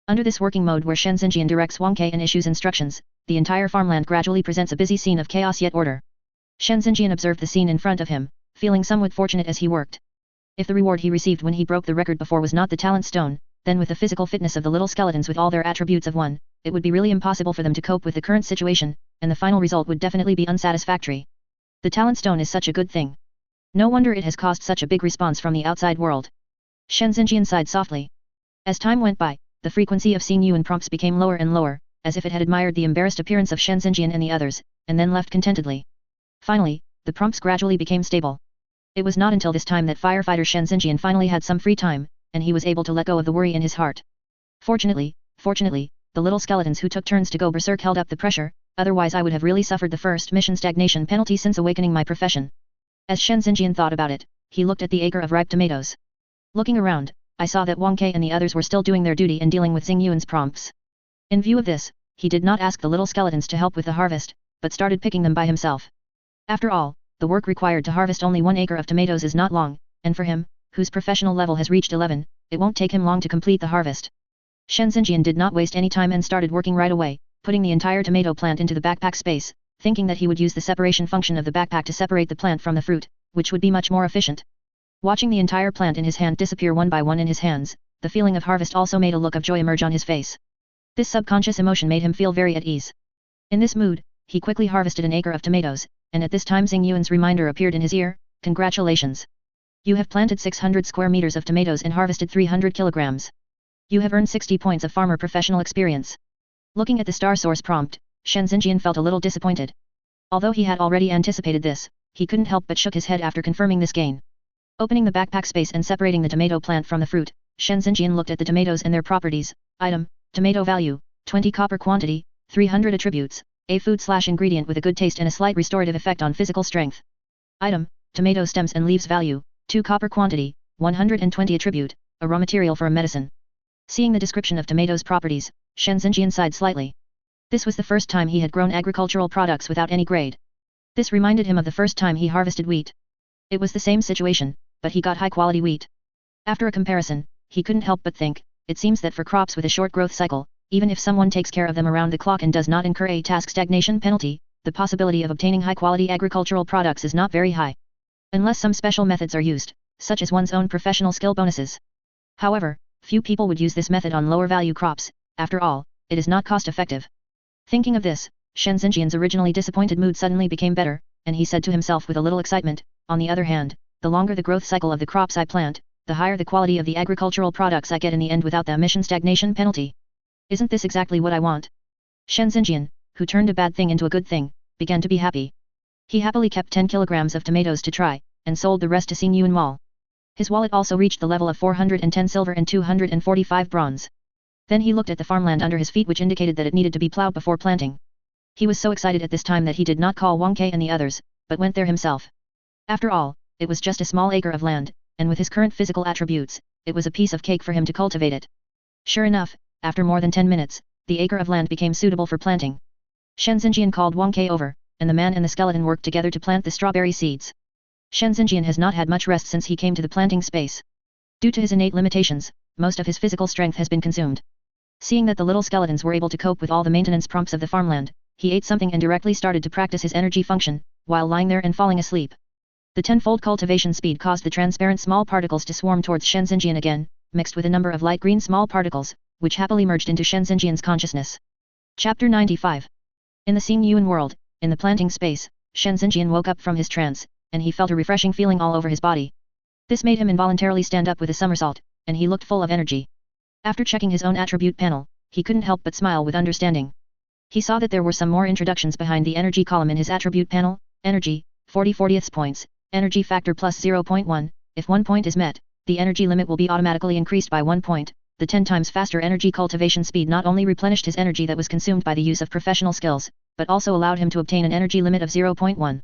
Under this working mode where Shen Xingyan directs Wang Ke and issues instructions, the entire farmland gradually presents a busy scene of chaos yet order. Shen Xingyan observed the scene in front of him, feeling somewhat fortunate as he worked. If the reward he received when he broke the record before was not the talent stone, then with the physical fitness of the little skeletons with all their attributes of one, it would be really impossible for them to cope with the current situation, and the final result would definitely be unsatisfactory. The talent stone is such a good thing. No wonder it has caused such a big response from the outside world. Shen Xingyan sighed softly. As time went by, the frequency of Xingyuan prompts became lower and lower, as if it had admired the embarrassed appearance of Shen Xingyan and the others, and then left contentedly. Finally, the prompts gradually became stable. It was not until this time that firefighter Shen Xingyan finally had some free time, and he was able to let go of the worry in his heart. Fortunately, the little skeletons who took turns to go berserk held up the pressure, otherwise I would have really suffered the first mission stagnation penalty since awakening my profession. As Shen Xingyan thought about it, he looked at the acre of ripe tomatoes. Looking around, I saw that Wang Ke and the others were still doing their duty and dealing with Xingyuan's prompts. In view of this, he did not ask the little skeletons to help with the harvest, but started picking them by himself. After all, the work required to harvest only 1 acre of tomatoes is not long, and for him, whose professional level has reached 11, it won't take him long to complete the harvest. Shen Xingyan did not waste any time and started working right away, putting the entire tomato plant into the backpack space, thinking that he would use the separation function of the backpack to separate the plant from the fruit, which would be much more efficient. Watching the entire plant in his hand disappear one by one in his hands, the feeling of harvest also made a look of joy emerge on his face. This subconscious emotion made him feel very at ease. In this mood, he quickly harvested an acre of tomatoes, and at this time Xingyuan's reminder appeared in his ear, "Congratulations! You have planted 600 square meters of tomatoes and harvested 300 kilograms. You have earned 60 points of farmer professional experience." Looking at the star source prompt, Shen Xingyan felt a little disappointed. Although he had already anticipated this, he couldn't help but shook his head after confirming this gain. Opening the backpack space and separating the tomato plant from the fruit, Shen Xingyan looked at the tomatoes and their properties. Item, tomato value, 20 copper quantity, 300 attributes, a food/ingredient with a good taste and a slight restorative effect on physical strength. Item, tomato stems and leaves value, 2 copper quantity, 120 attribute, a raw material for a medicine. Seeing the description of tomatoes' properties, Shen Xingyan sighed slightly. This was the first time he had grown agricultural products without any grade. This reminded him of the first time he harvested wheat. It was the same situation, but he got high-quality wheat. After a comparison, he couldn't help but think, it seems that for crops with a short growth cycle, even if someone takes care of them around the clock and does not incur a task stagnation penalty, the possibility of obtaining high-quality agricultural products is not very high. Unless some special methods are used, such as one's own professional skill bonuses. However, few people would use this method on lower-value crops. After all, it is not cost-effective. Thinking of this, Shen Xingyan's originally disappointed mood suddenly became better, and he said to himself with a little excitement, on the other hand, the longer the growth cycle of the crops I plant, the higher the quality of the agricultural products I get in the end without the emission stagnation penalty. Isn't this exactly what I want? Shen Xingyan, who turned a bad thing into a good thing, began to be happy. He happily kept 10 kilograms of tomatoes to try, and sold the rest to Xingyuan Mall. His wallet also reached the level of 410 silver and 245 bronze. Then he looked at the farmland under his feet, which indicated that it needed to be plowed before planting. He was so excited at this time that he did not call Wang Ke and the others, but went there himself. After all, it was just a small acre of land, and with his current physical attributes, it was a piece of cake for him to cultivate it. Sure enough, after more than 10 minutes, the acre of land became suitable for planting. Shen Xingyan called Wang Ke over, and the man and the skeleton worked together to plant the strawberry seeds. Shen Xingyan has not had much rest since he came to the planting space. Due to his innate limitations, most of his physical strength has been consumed. Seeing that the little skeletons were able to cope with all the maintenance prompts of the farmland, he ate something and directly started to practice his energy function, while lying there and falling asleep. The tenfold cultivation speed caused the transparent small particles to swarm towards Shen Xingyan again, mixed with a number of light green small particles, which happily merged into Shen Xingyan's consciousness. Chapter 95. In the Xingyuan world, in the planting space, Shen Xingyan woke up from his trance, and he felt a refreshing feeling all over his body. This made him involuntarily stand up with a somersault, and he looked full of energy. After checking his own attribute panel, he couldn't help but smile with understanding. He saw that there were some more introductions behind the energy column in his attribute panel. Energy, 40/40 points, energy factor plus 0.1, if 1 point is met, the energy limit will be automatically increased by 1 point. The 10 times faster energy cultivation speed not only replenished his energy that was consumed by the use of professional skills, but also allowed him to obtain an energy limit of 0.1.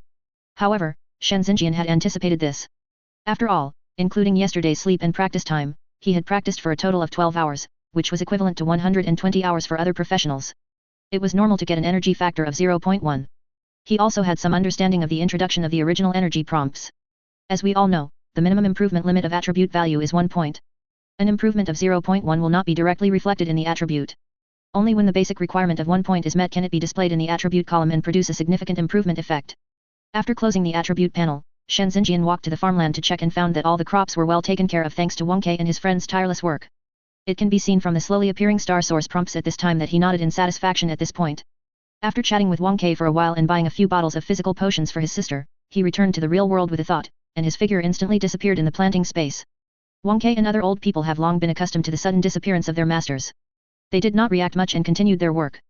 However, Shen Xingyan had anticipated this. After all, including yesterday's sleep and practice time, he had practiced for a total of 12 hours, which was equivalent to 120 hours for other professionals. It was normal to get an energy factor of 0.1. He also had some understanding of the introduction of the original energy prompts. As we all know, the minimum improvement limit of attribute value is 1 point. An improvement of 0.1 will not be directly reflected in the attribute. Only when the basic requirement of 1 point is met can it be displayed in the attribute column and produce a significant improvement effect. After closing the attribute panel, Shen Xingyan walked to the farmland to check and found that all the crops were well taken care of thanks to Wang Ke and his friend's tireless work. It can be seen from the slowly appearing star source prompts at this time that he nodded in satisfaction at this point. After chatting with Wang Ke for a while and buying a few bottles of physical potions for his sister, he returned to the real world with a thought, and his figure instantly disappeared in the planting space. Wang Ke and other old people have long been accustomed to the sudden disappearance of their masters. They did not react much and continued their work.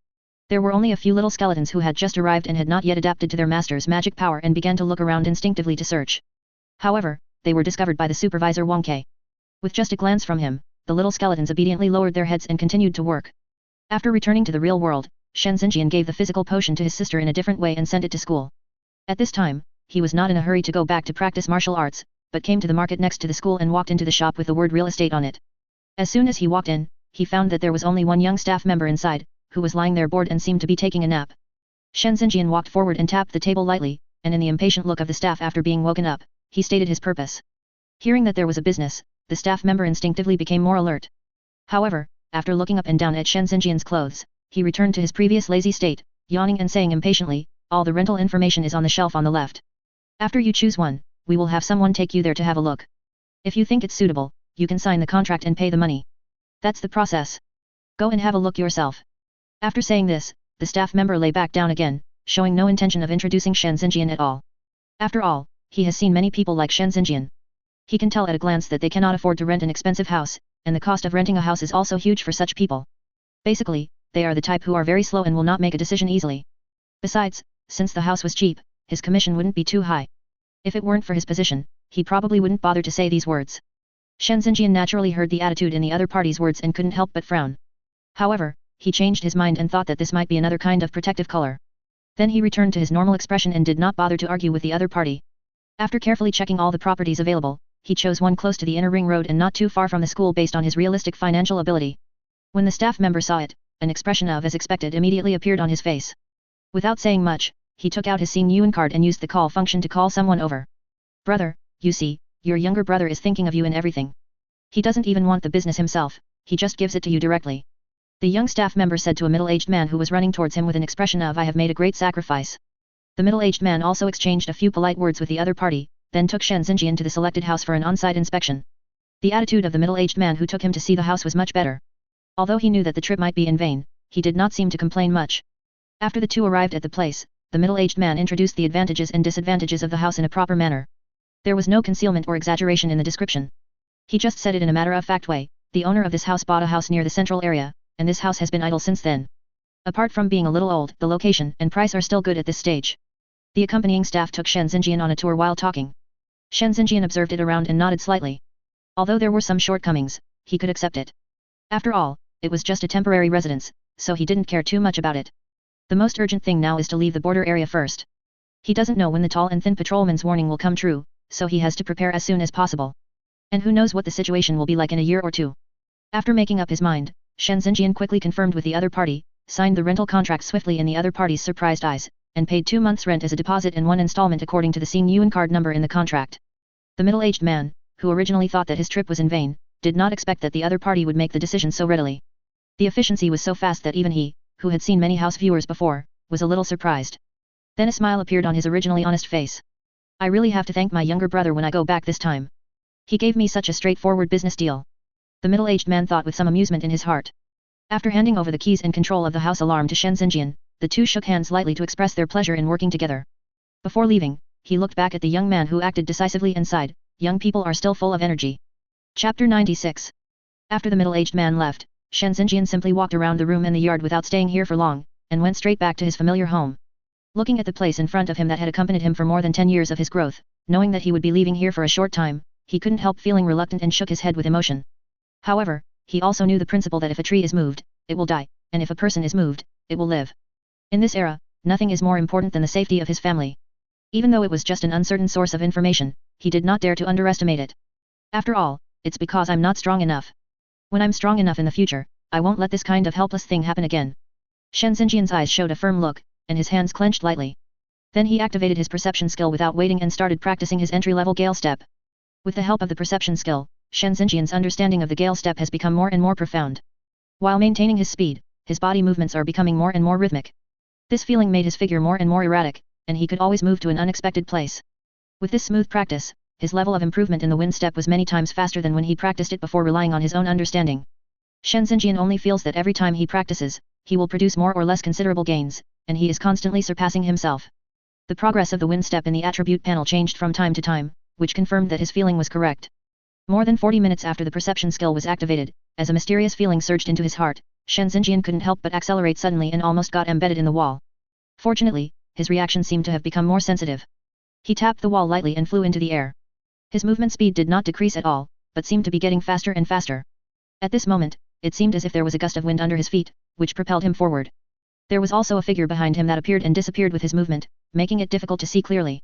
There were only a few little skeletons who had just arrived and had not yet adapted to their master's magic power and began to look around instinctively to search. However, they were discovered by the supervisor Wang Ke. With just a glance from him, the little skeletons obediently lowered their heads and continued to work. After returning to the real world, Shen Xingyan gave the physical potion to his sister in a different way and sent it to school. At this time, he was not in a hurry to go back to practice martial arts, but came to the market next to the school and walked into the shop with the word real estate on it. As soon as he walked in, he found that there was only one young staff member inside, who was lying there bored and seemed to be taking a nap. Shen Xingyan walked forward and tapped the table lightly, and in the impatient look of the staff after being woken up, he stated his purpose. Hearing that there was a business, the staff member instinctively became more alert. However, after looking up and down at Shen Xingyan's clothes, he returned to his previous lazy state, yawning and saying impatiently, "All the rental information is on the shelf on the left. After you choose one, we will have someone take you there to have a look. If you think it's suitable, you can sign the contract and pay the money. That's the process. Go and have a look yourself." After saying this, the staff member lay back down again, showing no intention of introducing Shen Xingyan at all. After all, he has seen many people like Shen Xingyan. He can tell at a glance that they cannot afford to rent an expensive house, and the cost of renting a house is also huge for such people. Basically, they are the type who are very slow and will not make a decision easily. Besides, since the house was cheap, his commission wouldn't be too high. If it weren't for his position, he probably wouldn't bother to say these words. Shen Xingyan naturally heard the attitude in the other party's words and couldn't help but frown. However, he changed his mind and thought that this might be another kind of protective color. Then he returned to his normal expression and did not bother to argue with the other party. After carefully checking all the properties available, he chose one close to the inner ring road and not too far from the school based on his realistic financial ability. When the staff member saw it, an expression of as expected immediately appeared on his face. Without saying much, he took out his Shen Yuan card and used the call function to call someone over. "Brother, you see, your younger brother is thinking of you in everything. He doesn't even want the business himself, he just gives it to you directly." The young staff member said to a middle-aged man who was running towards him with an expression of "I have made a great sacrifice." The middle-aged man also exchanged a few polite words with the other party, then took Shen Xingyan to the selected house for an on-site inspection. The attitude of the middle-aged man who took him to see the house was much better. Although he knew that the trip might be in vain, he did not seem to complain much. After the two arrived at the place, the middle-aged man introduced the advantages and disadvantages of the house in a proper manner. There was no concealment or exaggeration in the description. He just said it in a matter-of-fact way. The owner of this house bought a house near the central area, and this house has been idle since then. Apart from being a little old, the location and price are still good at this stage. The accompanying staff took Shen Xingyan on a tour while talking. Shen Xingyan observed it around and nodded slightly. Although there were some shortcomings, he could accept it. After all, it was just a temporary residence, so he didn't care too much about it. The most urgent thing now is to leave the border area first. He doesn't know when the tall and thin patrolman's warning will come true, so he has to prepare as soon as possible. And who knows what the situation will be like in a year or two. After making up his mind, Shen Xingyan quickly confirmed with the other party, signed the rental contract swiftly in the other party's surprised eyes, and paid 2 months' rent as a deposit and 1 installment according to the Shen Yuan card number in the contract. The middle-aged man, who originally thought that his trip was in vain, did not expect that the other party would make the decision so readily. The efficiency was so fast that even he, who had seen many house viewers before, was a little surprised. Then a smile appeared on his originally honest face. "I really have to thank my younger brother when I go back this time. He gave me such a straightforward business deal." The middle-aged man thought with some amusement in his heart. After handing over the keys and control of the house alarm to Shen Xingyan, the two shook hands lightly to express their pleasure in working together. Before leaving, he looked back at the young man who acted decisively and sighed, "Young people are still full of energy." Chapter 96. After the middle-aged man left, Shen Xingyan simply walked around the room and the yard without staying here for long, and went straight back to his familiar home. Looking at the place in front of him that had accompanied him for more than 10 years of his growth, knowing that he would be leaving here for a short time, he couldn't help feeling reluctant and shook his head with emotion. However, he also knew the principle that if a tree is moved, it will die, and if a person is moved, it will live. In this era, nothing is more important than the safety of his family. Even though it was just an uncertain source of information, he did not dare to underestimate it. After all, it's because I'm not strong enough. When I'm strong enough in the future, I won't let this kind of helpless thing happen again. Shen Xingyan's eyes showed a firm look, and his hands clenched lightly. Then he activated his perception skill without waiting and started practicing his entry-level Gale Step. With the help of the perception skill, Shen Xingyan's understanding of the Gale Step has become more and more profound. While maintaining his speed, his body movements are becoming more and more rhythmic. This feeling made his figure more and more erratic, and he could always move to an unexpected place. With this smooth practice, his level of improvement in the wind step was many times faster than when he practiced it before relying on his own understanding. Shen Xingyan only feels that every time he practices, he will produce more or less considerable gains, and he is constantly surpassing himself. The progress of the wind step in the attribute panel changed from time to time, which confirmed that his feeling was correct. More than 40 minutes after the perception skill was activated, as a mysterious feeling surged into his heart, Shen Xingyan couldn't help but accelerate suddenly and almost got embedded in the wall. Fortunately, his reaction seemed to have become more sensitive. He tapped the wall lightly and flew into the air. His movement speed did not decrease at all, but seemed to be getting faster and faster. At this moment, it seemed as if there was a gust of wind under his feet, which propelled him forward. There was also a figure behind him that appeared and disappeared with his movement, making it difficult to see clearly.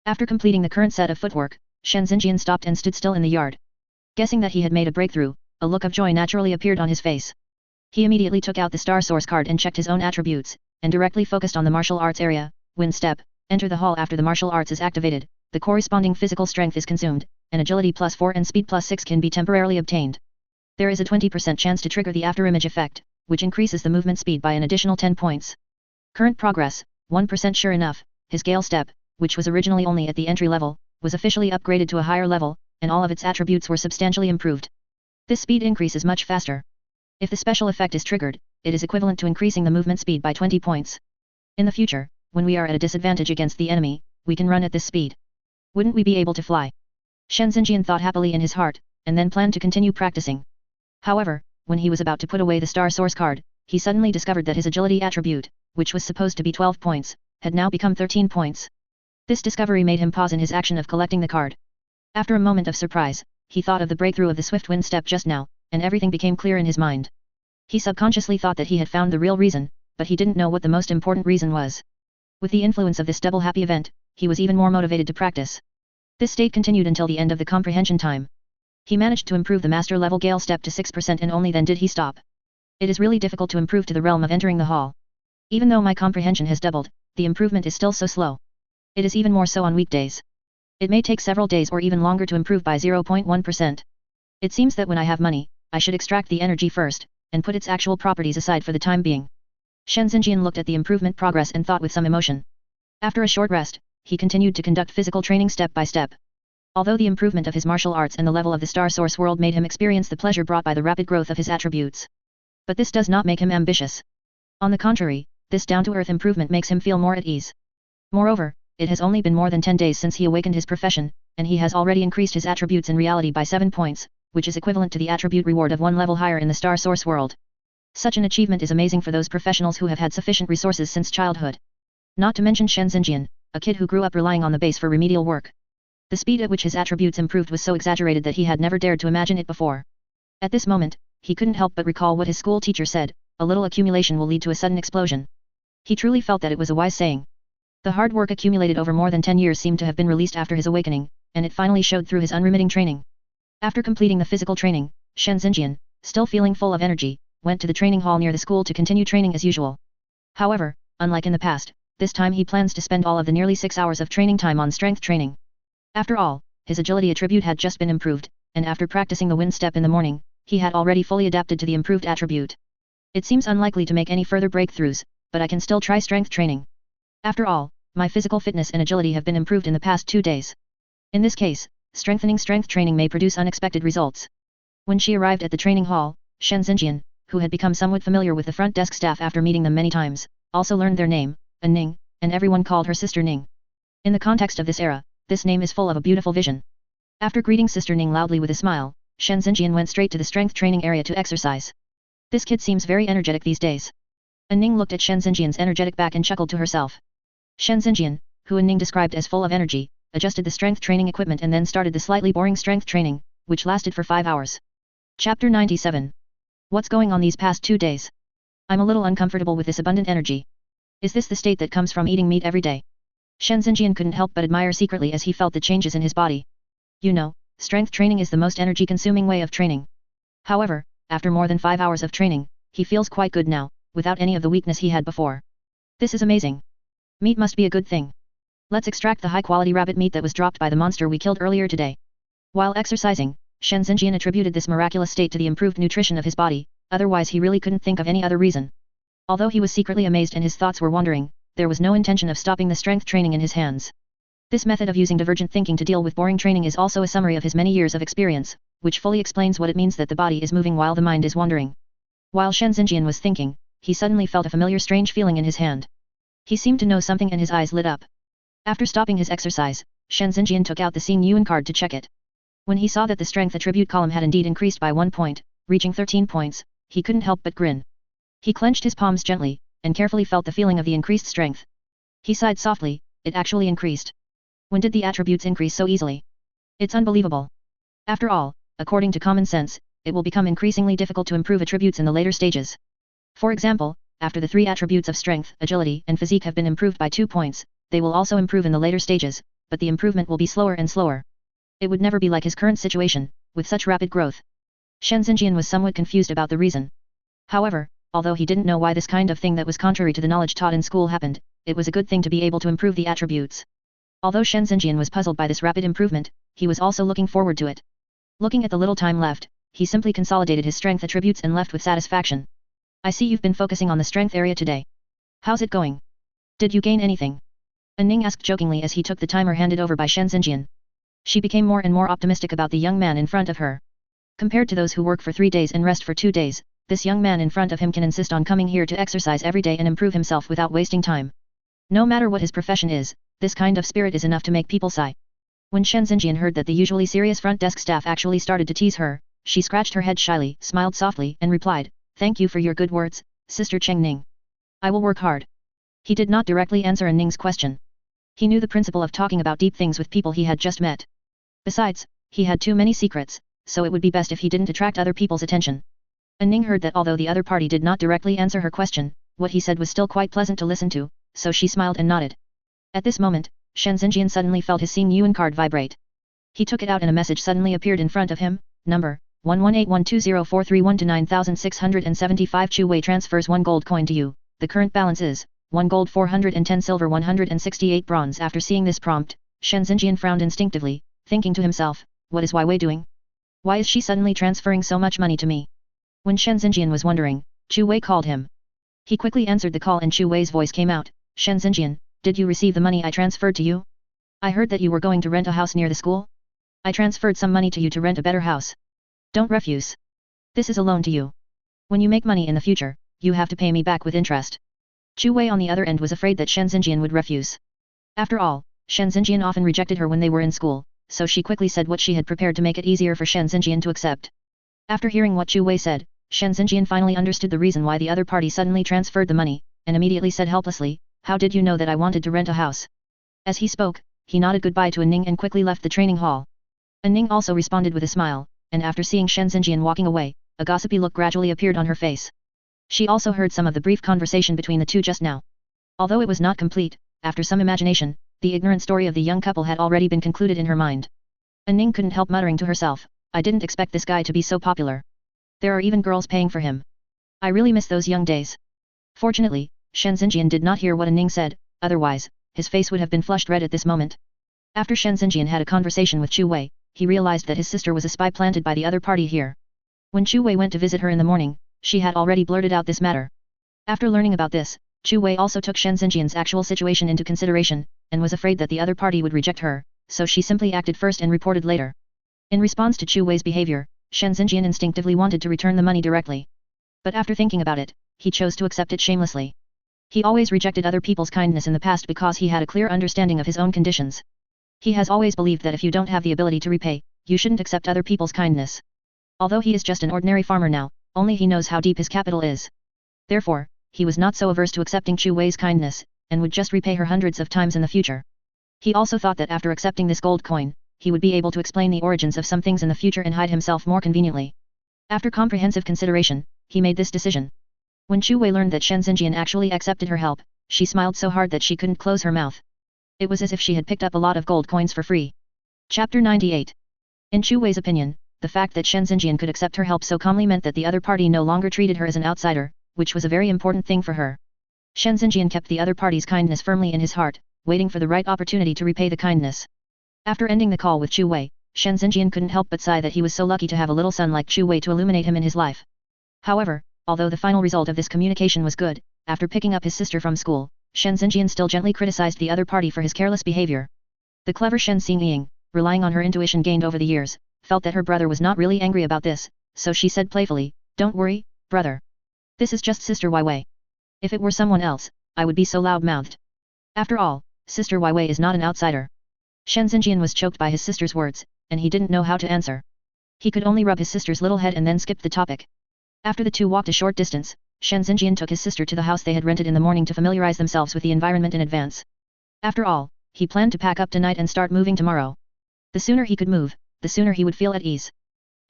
After completing the current set of footwork, Shen Xingyan stopped and stood still in the yard. Guessing that he had made a breakthrough, a look of joy naturally appeared on his face. He immediately took out the star source card and checked his own attributes, and directly focused on the martial arts area. Wind step, enter the hall after the martial arts is activated, the corresponding physical strength is consumed, and agility +4 and speed +6 can be temporarily obtained. There is a 20% chance to trigger the afterimage effect, which increases the movement speed by an additional 10 points. Current progress, 1%. Sure enough, his Gale Step, which was originally only at the entry level, was officially upgraded to a higher level, and all of its attributes were substantially improved. This speed increase is much faster. If the special effect is triggered, it is equivalent to increasing the movement speed by 20 points. In the future, when we are at a disadvantage against the enemy, we can run at this speed. Wouldn't we be able to fly? Shen Xingyan thought happily in his heart, and then planned to continue practicing. However, when he was about to put away the star source card, he suddenly discovered that his agility attribute, which was supposed to be 12 points, had now become 13 points. This discovery made him pause in his action of collecting the card. After a moment of surprise, he thought of the breakthrough of the swift wind step just now, and everything became clear in his mind. He subconsciously thought that he had found the real reason, but he didn't know what the most important reason was. With the influence of this double happy event, he was even more motivated to practice. This state continued until the end of the comprehension time. He managed to improve the master level Gale Step to 6% and only then did he stop. It is really difficult to improve to the realm of entering the hall. Even though my comprehension has doubled, the improvement is still so slow. It is even more so on weekdays. It may take several days or even longer to improve by 0.1%. It seems that when I have money, I should extract the energy first, and put its actual properties aside for the time being. Shen Xingyan looked at the improvement progress and thought with some emotion. After a short rest, he continued to conduct physical training step by step. Although the improvement of his martial arts and the level of the star source world made him experience the pleasure brought by the rapid growth of his attributes. But this does not make him ambitious. On the contrary, this down-to-earth improvement makes him feel more at ease. Moreover, it has only been more than 10 days since he awakened his profession, and he has already increased his attributes in reality by 7 points, which is equivalent to the attribute reward of 1 level higher in the star source world. Such an achievement is amazing for those professionals who have had sufficient resources since childhood. Not to mention Shen Xingyan, a kid who grew up relying on the base for remedial work. The speed at which his attributes improved was so exaggerated that he had never dared to imagine it before. At this moment, he couldn't help but recall what his school teacher said, a little accumulation will lead to a sudden explosion. He truly felt that it was a wise saying. The hard work accumulated over more than 10 years seemed to have been released after his awakening, and it finally showed through his unremitting training. After completing the physical training, Shen Xingyan, still feeling full of energy, went to the training hall near the school to continue training as usual. However, unlike in the past, this time he plans to spend all of the nearly 6 hours of training time on strength training. After all, his agility attribute had just been improved, and after practicing the wind step in the morning, he had already fully adapted to the improved attribute. It seems unlikely to make any further breakthroughs, but I can still try strength training. After all, my physical fitness and agility have been improved in the past 2 days. In this case, strengthening strength training may produce unexpected results. When she arrived at the training hall, Shen Xingyan, who had become somewhat familiar with the front desk staff after meeting them many times, also learned their name, Ning, and everyone called her Sister Ning. In the context of this era, this name is full of a beautiful vision. After greeting Sister Ning loudly with a smile, Shen Xingyan went straight to the strength training area to exercise. This kid seems very energetic these days. Ning looked at Shen Xingyan's energetic back and chuckled to herself. Shen Xingyan, who Ning described as full of energy, adjusted the strength training equipment and then started the slightly boring strength training, which lasted for 5 hours. Chapter 97. What's going on these past 2 days? I'm a little uncomfortable with this abundant energy. Is this the state that comes from eating meat every day? Shen Xingyan couldn't help but admire secretly as he felt the changes in his body. You know, strength training is the most energy-consuming way of training. However, after more than 5 hours of training, he feels quite good now, without any of the weakness he had before. This is amazing. Meat must be a good thing. Let's extract the high-quality rabbit meat that was dropped by the monster we killed earlier today. While exercising, Shen Xingyan attributed this miraculous state to the improved nutrition of his body, otherwise he really couldn't think of any other reason. Although he was secretly amazed and his thoughts were wandering, there was no intention of stopping the strength training in his hands. This method of using divergent thinking to deal with boring training is also a summary of his many years of experience, which fully explains what it means that the body is moving while the mind is wandering. While Shen Xingyan was thinking, he suddenly felt a familiar strange feeling in his hand. He seemed to know something and his eyes lit up. After stopping his exercise, Shen Xingyan took out the Xing Yuan card to check it. When he saw that the strength attribute column had indeed increased by 1 point, reaching 13 points, he couldn't help but grin. He clenched his palms gently, and carefully felt the feeling of the increased strength. He sighed softly, it actually increased. When did the attributes increase so easily? It's unbelievable. After all, according to common sense, it will become increasingly difficult to improve attributes in the later stages. For example, after the 3 attributes of strength, agility, and physique have been improved by 2 points, they will also improve in the later stages, but the improvement will be slower and slower. It would never be like his current situation, with such rapid growth. Shen Xingyan was somewhat confused about the reason. However, although he didn't know why this kind of thing that was contrary to the knowledge taught in school happened, it was a good thing to be able to improve the attributes. Although Shen Xingyan was puzzled by this rapid improvement, he was also looking forward to it. Looking at the little time left, he simply consolidated his strength attributes and left with satisfaction. I see you've been focusing on the strength area today. How's it going? Did you gain anything? Ning asked jokingly as he took the timer handed over by Shen Xingyan. She became more and more optimistic about the young man in front of her. Compared to those who work for 3 days and rest for 2 days, this young man in front of him can insist on coming here to exercise every day and improve himself without wasting time. No matter what his profession is, this kind of spirit is enough to make people sigh. When Shen Xingyan heard that the usually serious front desk staff actually started to tease her, she scratched her head shyly, smiled softly, and replied, "Thank you for your good words, Sister Cheng Ning. I will work hard." He did not directly answer Ning's question. He knew the principle of talking about deep things with people he had just met. Besides, he had too many secrets, so it would be best if he didn't attract other people's attention. Ning heard that although the other party did not directly answer her question, what he said was still quite pleasant to listen to, so she smiled and nodded. At this moment, Shen Xingyan suddenly felt his Xing Yuan card vibrate. He took it out and a message suddenly appeared in front of him, number 11812043199675 Chu Wei transfers 1 gold coin to you, the current balance is 1 gold 410 silver 168 bronze. After seeing this prompt, Shen Xingyan frowned instinctively, thinking to himself, what is Wei doing? Why is she suddenly transferring so much money to me? When Shen Xingyan was wondering, Chu Wei called him. He quickly answered the call and Chu Wei's voice came out, Shen Xingyan, did you receive the money I transferred to you? I heard that you were going to rent a house near the school. I transferred some money to you to rent a better house. Don't refuse. This is a loan to you. When you make money in the future, you have to pay me back with interest. Chu Wei on the other end was afraid that Shen Xingyan would refuse. After all, Shen Xingyan often rejected her when they were in school, so she quickly said what she had prepared to make it easier for Shen Xingyan to accept. After hearing what Chu Wei said, Shen Xingyan finally understood the reason why the other party suddenly transferred the money, and immediately said helplessly, how did you know that I wanted to rent a house? As he spoke, he nodded goodbye to Ning and quickly left the training hall. Ning also responded with a smile, and after seeing Shen Xingyan walking away, a gossipy look gradually appeared on her face. She also heard some of the brief conversation between the two just now. Although it was not complete, after some imagination, the ignorant story of the young couple had already been concluded in her mind. Ning couldn't help muttering to herself, I didn't expect this guy to be so popular. There are even girls paying for him. I really miss those young days. Fortunately, Shen Xingyan did not hear what Ning said, otherwise, his face would have been flushed red at this moment. After Shen Xingyan had a conversation with Chu Wei, he realized that his sister was a spy planted by the other party here. When Chu Wei went to visit her in the morning, she had already blurted out this matter. After learning about this, Chu Wei also took Shen Xingyan's actual situation into consideration, and was afraid that the other party would reject her, so she simply acted first and reported later. In response to Chu Wei's behavior, Shen Xingyan instinctively wanted to return the money directly. But after thinking about it, he chose to accept it shamelessly. He always rejected other people's kindness in the past because he had a clear understanding of his own conditions. He has always believed that if you don't have the ability to repay, you shouldn't accept other people's kindness. Although he is just an ordinary farmer now, only he knows how deep his capital is. Therefore, he was not so averse to accepting Chu Wei's kindness, and would just repay her hundreds of times in the future. He also thought that after accepting this gold coin, he would be able to explain the origins of some things in the future and hide himself more conveniently. After comprehensive consideration, he made this decision. When Chu Wei learned that Shen Xingyan actually accepted her help, she smiled so hard that she couldn't close her mouth. It was as if she had picked up a lot of gold coins for free. Chapter 98. In Chu Wei's opinion, the fact that Shen Xingyan could accept her help so calmly meant that the other party no longer treated her as an outsider, which was a very important thing for her. Shen Xingyan kept the other party's kindness firmly in his heart, waiting for the right opportunity to repay the kindness. After ending the call with Chu Wei, Shen Xingyan couldn't help but sigh that he was so lucky to have a little son like Chu Wei to illuminate him in his life. However, although the final result of this communication was good, after picking up his sister from school, Shen Xingyan still gently criticized the other party for his careless behavior. The clever Shen Xingyan, relying on her intuition gained over the years, felt that her brother was not really angry about this, so she said playfully, "Don't worry, brother. This is just Sister Wei. If it were someone else, I would be so loud-mouthed. After all, Sister Wei is not an outsider." Shen Xingyan was choked by his sister's words, and he didn't know how to answer. He could only rub his sister's little head and then skip the topic. After the two walked a short distance, Shen Xingyan took his sister to the house they had rented in the morning to familiarize themselves with the environment in advance. After all, he planned to pack up tonight and start moving tomorrow. The sooner he could move, the sooner he would feel at ease.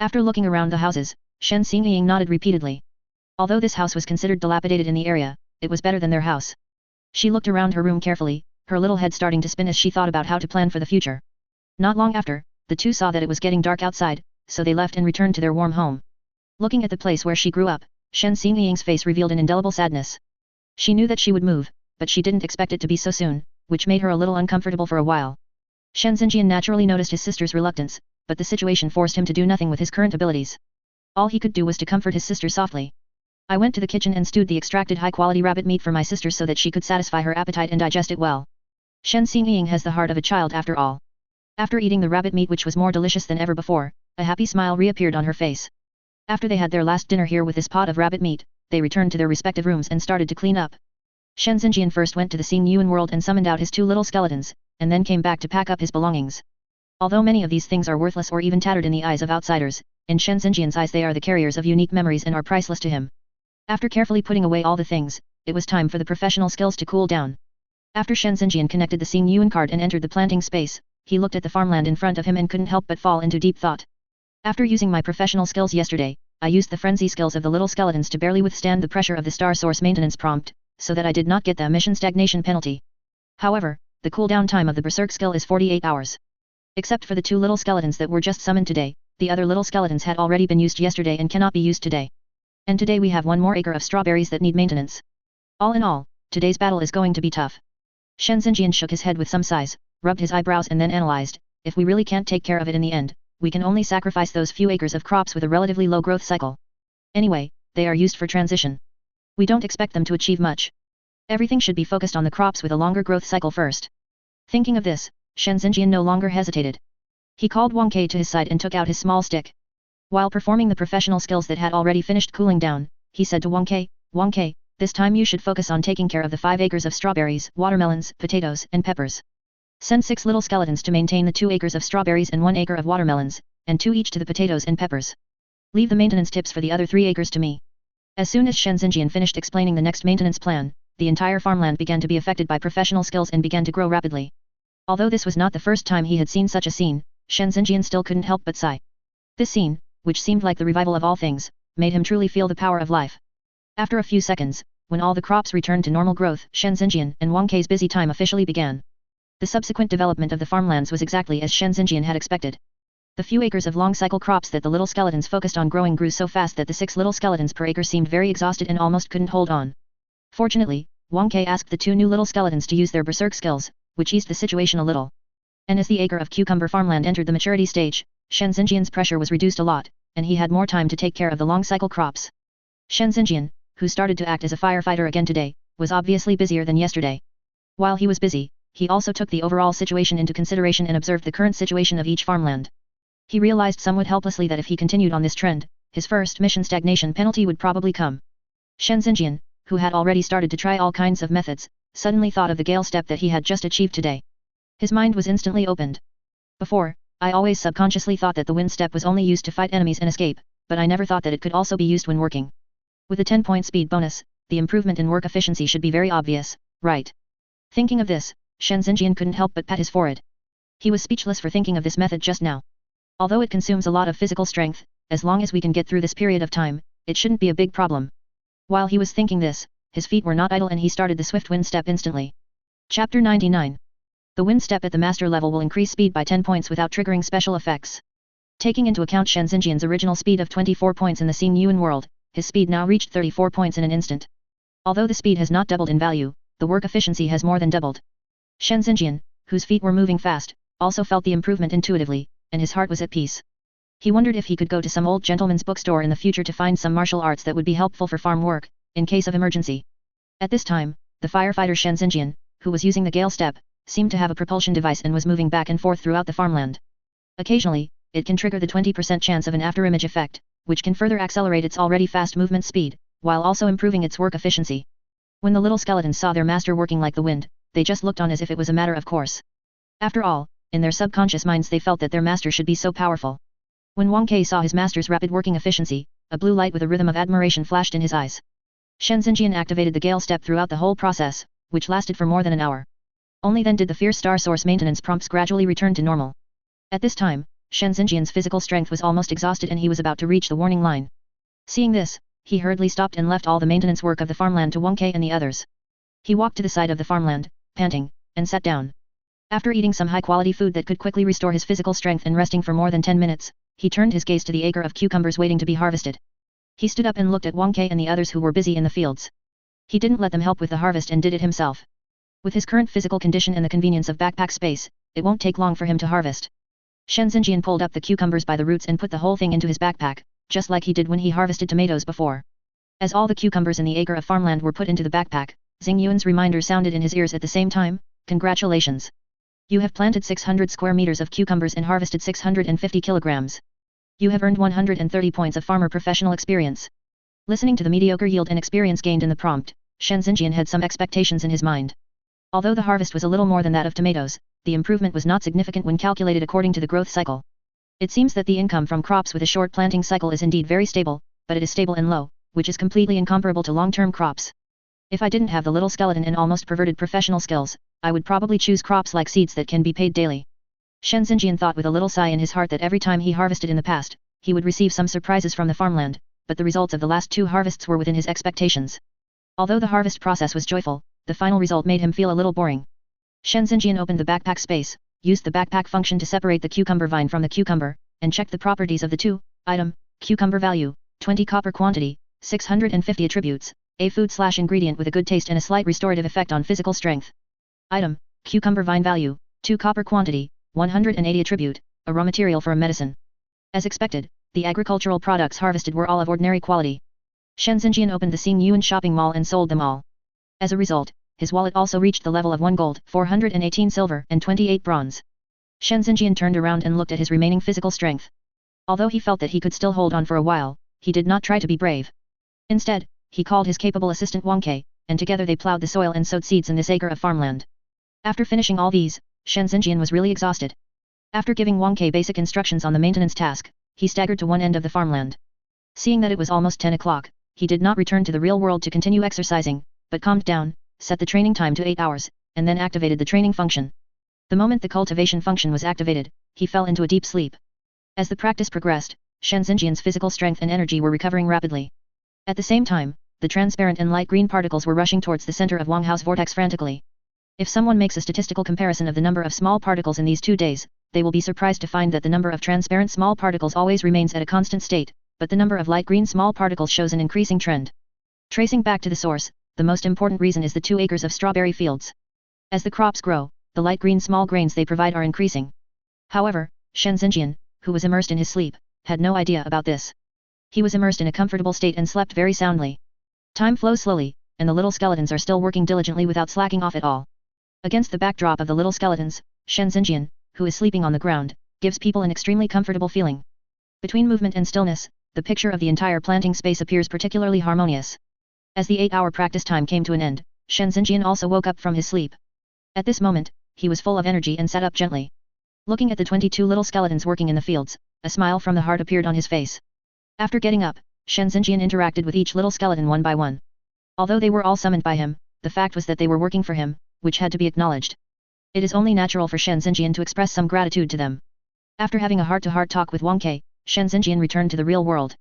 After looking around the houses, Shen Xingyan nodded repeatedly. Although this house was considered dilapidated in the area, it was better than their house. She looked around her room carefully, her little head starting to spin as she thought about how to plan for the future. Not long after, the two saw that it was getting dark outside, so they left and returned to their warm home. Looking at the place where she grew up, Shen Xingyang's face revealed an indelible sadness. She knew that she would move, but she didn't expect it to be so soon, which made her a little uncomfortable for a while. Shen Xingyan naturally noticed his sister's reluctance, but the situation forced him to do nothing with his current abilities. All he could do was to comfort his sister softly. "I went to the kitchen and stewed the extracted high-quality rabbit meat for my sister so that she could satisfy her appetite and digest it well." Shen Xingyang has the heart of a child after all. After eating the rabbit meat, which was more delicious than ever before, a happy smile reappeared on her face. After they had their last dinner here with this pot of rabbit meat, they returned to their respective rooms and started to clean up. Shen Xingyan first went to the Xingyuan world and summoned out his two little skeletons, and then came back to pack up his belongings. Although many of these things are worthless or even tattered in the eyes of outsiders, in Shen Xingyan's eyes they are the carriers of unique memories and are priceless to him. After carefully putting away all the things, it was time for the professional skills to cool down. After Shen Xingyan connected the Xingyuan card and entered the planting space, he looked at the farmland in front of him and couldn't help but fall into deep thought. After using my professional skills yesterday, I used the frenzy skills of the little skeletons to barely withstand the pressure of the star source maintenance prompt, so that I did not get the emission stagnation penalty. However, the cooldown time of the berserk skill is 48 hours. Except for the two little skeletons that were just summoned today, the other little skeletons had already been used yesterday and cannot be used today. And today we have one more acre of strawberries that need maintenance. All in all, today's battle is going to be tough. Shen Xingyan shook his head with some sighs, rubbed his eyebrows and then analyzed, if we really can't take care of it in the end, we can only sacrifice those few acres of crops with a relatively low growth cycle. Anyway, they are used for transition. We don't expect them to achieve much. Everything should be focused on the crops with a longer growth cycle first. Thinking of this, Shen Xingyan no longer hesitated. He called Wang Kai to his side and took out his small stick. While performing the professional skills that had already finished cooling down, he said to Wang Kai, this time you should focus on taking care of the 5 acres of strawberries, watermelons, potatoes, and peppers. Send 6 little skeletons to maintain the 2 acres of strawberries and 1 acre of watermelons, and 2 each to the potatoes and peppers. Leave the maintenance tips for the other 3 acres to me. As soon as Shen Xingyan finished explaining the next maintenance plan, the entire farmland began to be affected by professional skills and began to grow rapidly. Although this was not the first time he had seen such a scene, Shen Xingyan still couldn't help but sigh. This scene, which seemed like the revival of all things, made him truly feel the power of life. After a few seconds, when all the crops returned to normal growth, Shen Xingyan and Wang Kai's busy time officially began. The subsequent development of the farmlands was exactly as Shen Xingyan had expected. The few acres of long-cycle crops that the little skeletons focused on growing grew so fast that the 6 little skeletons per acre seemed very exhausted and almost couldn't hold on. Fortunately, Wang Kai asked the 2 new little skeletons to use their berserk skills, which eased the situation a little. And as the acre of cucumber farmland entered the maturity stage, Shen Xingyan's pressure was reduced a lot, and he had more time to take care of the long-cycle crops. Shen Xingyan, who started to act as a firefighter again today, was obviously busier than yesterday. While he was busy, he also took the overall situation into consideration and observed the current situation of each farmland. He realized somewhat helplessly that if he continued on this trend, his first mission stagnation penalty would probably come. Shen Xingyan, who had already started to try all kinds of methods, suddenly thought of the gale step that he had just achieved today. His mind was instantly opened. Before, I always subconsciously thought that the wind step was only used to fight enemies and escape, but I never thought that it could also be used when working. With a 10-point speed bonus, the improvement in work efficiency should be very obvious, right? Thinking of this, Shen Xingyan couldn't help but pat his forehead. He was speechless for thinking of this method just now. Although it consumes a lot of physical strength, as long as we can get through this period of time, it shouldn't be a big problem. While he was thinking this, his feet were not idle and he started the swift wind step instantly. Chapter 99. The wind step at the master level will increase speed by 10 points without triggering special effects. Taking into account Shen Xingyan's original speed of 24 points in the Xingyan world, his speed now reached 34 points in an instant. Although the speed has not doubled in value, the work efficiency has more than doubled. Shen Xingyan, whose feet were moving fast, also felt the improvement intuitively, and his heart was at peace. He wondered if he could go to some old gentleman's bookstore in the future to find some martial arts that would be helpful for farm work, in case of emergency. At this time, the firefighter Shen Xingyan, who was using the gale step, seemed to have a propulsion device and was moving back and forth throughout the farmland. Occasionally, it can trigger the 20% chance of an afterimage effect, which can further accelerate its already fast movement speed, while also improving its work efficiency. When the little skeletons saw their master working like the wind, they just looked on as if it was a matter of course. After all, in their subconscious minds they felt that their master should be so powerful. When Wang Kai saw his master's rapid working efficiency, a blue light with a rhythm of admiration flashed in his eyes. Shen Xingyan activated the gale step throughout the whole process, which lasted for more than an hour. Only then did the fierce star source maintenance prompts gradually return to normal. At this time, Shen Xingyan's physical strength was almost exhausted and he was about to reach the warning line. Seeing this, he hurriedly stopped and left all the maintenance work of the farmland to Wang Kai and the others. He walked to the side of the farmland, panting, and sat down. After eating some high-quality food that could quickly restore his physical strength and resting for more than 10 minutes, he turned his gaze to the acre of cucumbers waiting to be harvested. He stood up and looked at Wang Kai and the others who were busy in the fields. He didn't let them help with the harvest and did it himself. With his current physical condition and the convenience of backpack space, it won't take long for him to harvest. Shen Xingyan pulled up the cucumbers by the roots and put the whole thing into his backpack, just like he did when he harvested tomatoes before. As all the cucumbers in the acre of farmland were put into the backpack, Xingyuan's reminder sounded in his ears at the same time, "Congratulations! You have planted 600 square meters of cucumbers and harvested 650 kilograms. You have earned 130 points of farmer professional experience." Listening to the mediocre yield and experience gained in the prompt, Shen Xingyan had some expectations in his mind. Although the harvest was a little more than that of tomatoes, the improvement was not significant when calculated according to the growth cycle. It seems that the income from crops with a short planting cycle is indeed very stable, but it is stable and low, which is completely incomparable to long-term crops. If I didn't have the little skeleton and almost perverted professional skills, I would probably choose crops like seeds that can be paid daily. Shen Xingyan thought with a little sigh in his heart that every time he harvested in the past, he would receive some surprises from the farmland, but the results of the last two harvests were within his expectations. Although the harvest process was joyful, the final result made him feel a little boring. Shen Xingyan opened the backpack space, used the backpack function to separate the cucumber vine from the cucumber, and checked the properties of the two. Item, cucumber value, 20 copper quantity, 650 attributes, a food/ingredient with a good taste and a slight restorative effect on physical strength. Item, cucumber vine value, 2 copper quantity, 180 attribute, a raw material for a medicine. As expected, the agricultural products harvested were all of ordinary quality. Shen Xingyan opened the Xingyuan shopping mall and sold them all. As a result, his wallet also reached the level of 1 gold, 418 silver and 28 bronze. Shen Xingyan turned around and looked at his remaining physical strength. Although he felt that he could still hold on for a while, he did not try to be brave. Instead, he called his capable assistant Wang Kai, and together they plowed the soil and sowed seeds in this acre of farmland. After finishing all these, Shen Xingyan was really exhausted. After giving Wang Kai basic instructions on the maintenance task, he staggered to one end of the farmland. Seeing that it was almost 10 o'clock, he did not return to the real world to continue exercising, but calmed down, set the training time to 8 hours, and then activated the training function. The moment the cultivation function was activated, he fell into a deep sleep. As the practice progressed, Shen Xingyan's physical strength and energy were recovering rapidly. At the same time, the transparent and light green particles were rushing towards the center of Wang Hao's vortex frantically. If someone makes a statistical comparison of the number of small particles in these 2 days, they will be surprised to find that the number of transparent small particles always remains at a constant state, but the number of light green small particles shows an increasing trend. Tracing back to the source, the most important reason is the 2 acres of strawberry fields. As the crops grow, the light green small grains they provide are increasing. However, Shen Xingyan, who was immersed in his sleep, had no idea about this. He was immersed in a comfortable state and slept very soundly. Time flows slowly, and the little skeletons are still working diligently without slacking off at all. Against the backdrop of the little skeletons, Shen Xingyan, who is sleeping on the ground, gives people an extremely comfortable feeling. Between movement and stillness, the picture of the entire planting space appears particularly harmonious. As the 8-hour practice time came to an end, Shen Xingyan also woke up from his sleep. At this moment, he was full of energy and sat up gently. Looking at the 22 little skeletons working in the fields, a smile from the heart appeared on his face. After getting up, Shen Xingyan interacted with each little skeleton one by one. Although they were all summoned by him, the fact was that they were working for him, which had to be acknowledged. It is only natural for Shen Xingyan to express some gratitude to them. After having a heart-to-heart talk with Wang Ke, Shen Xingyan returned to the real world.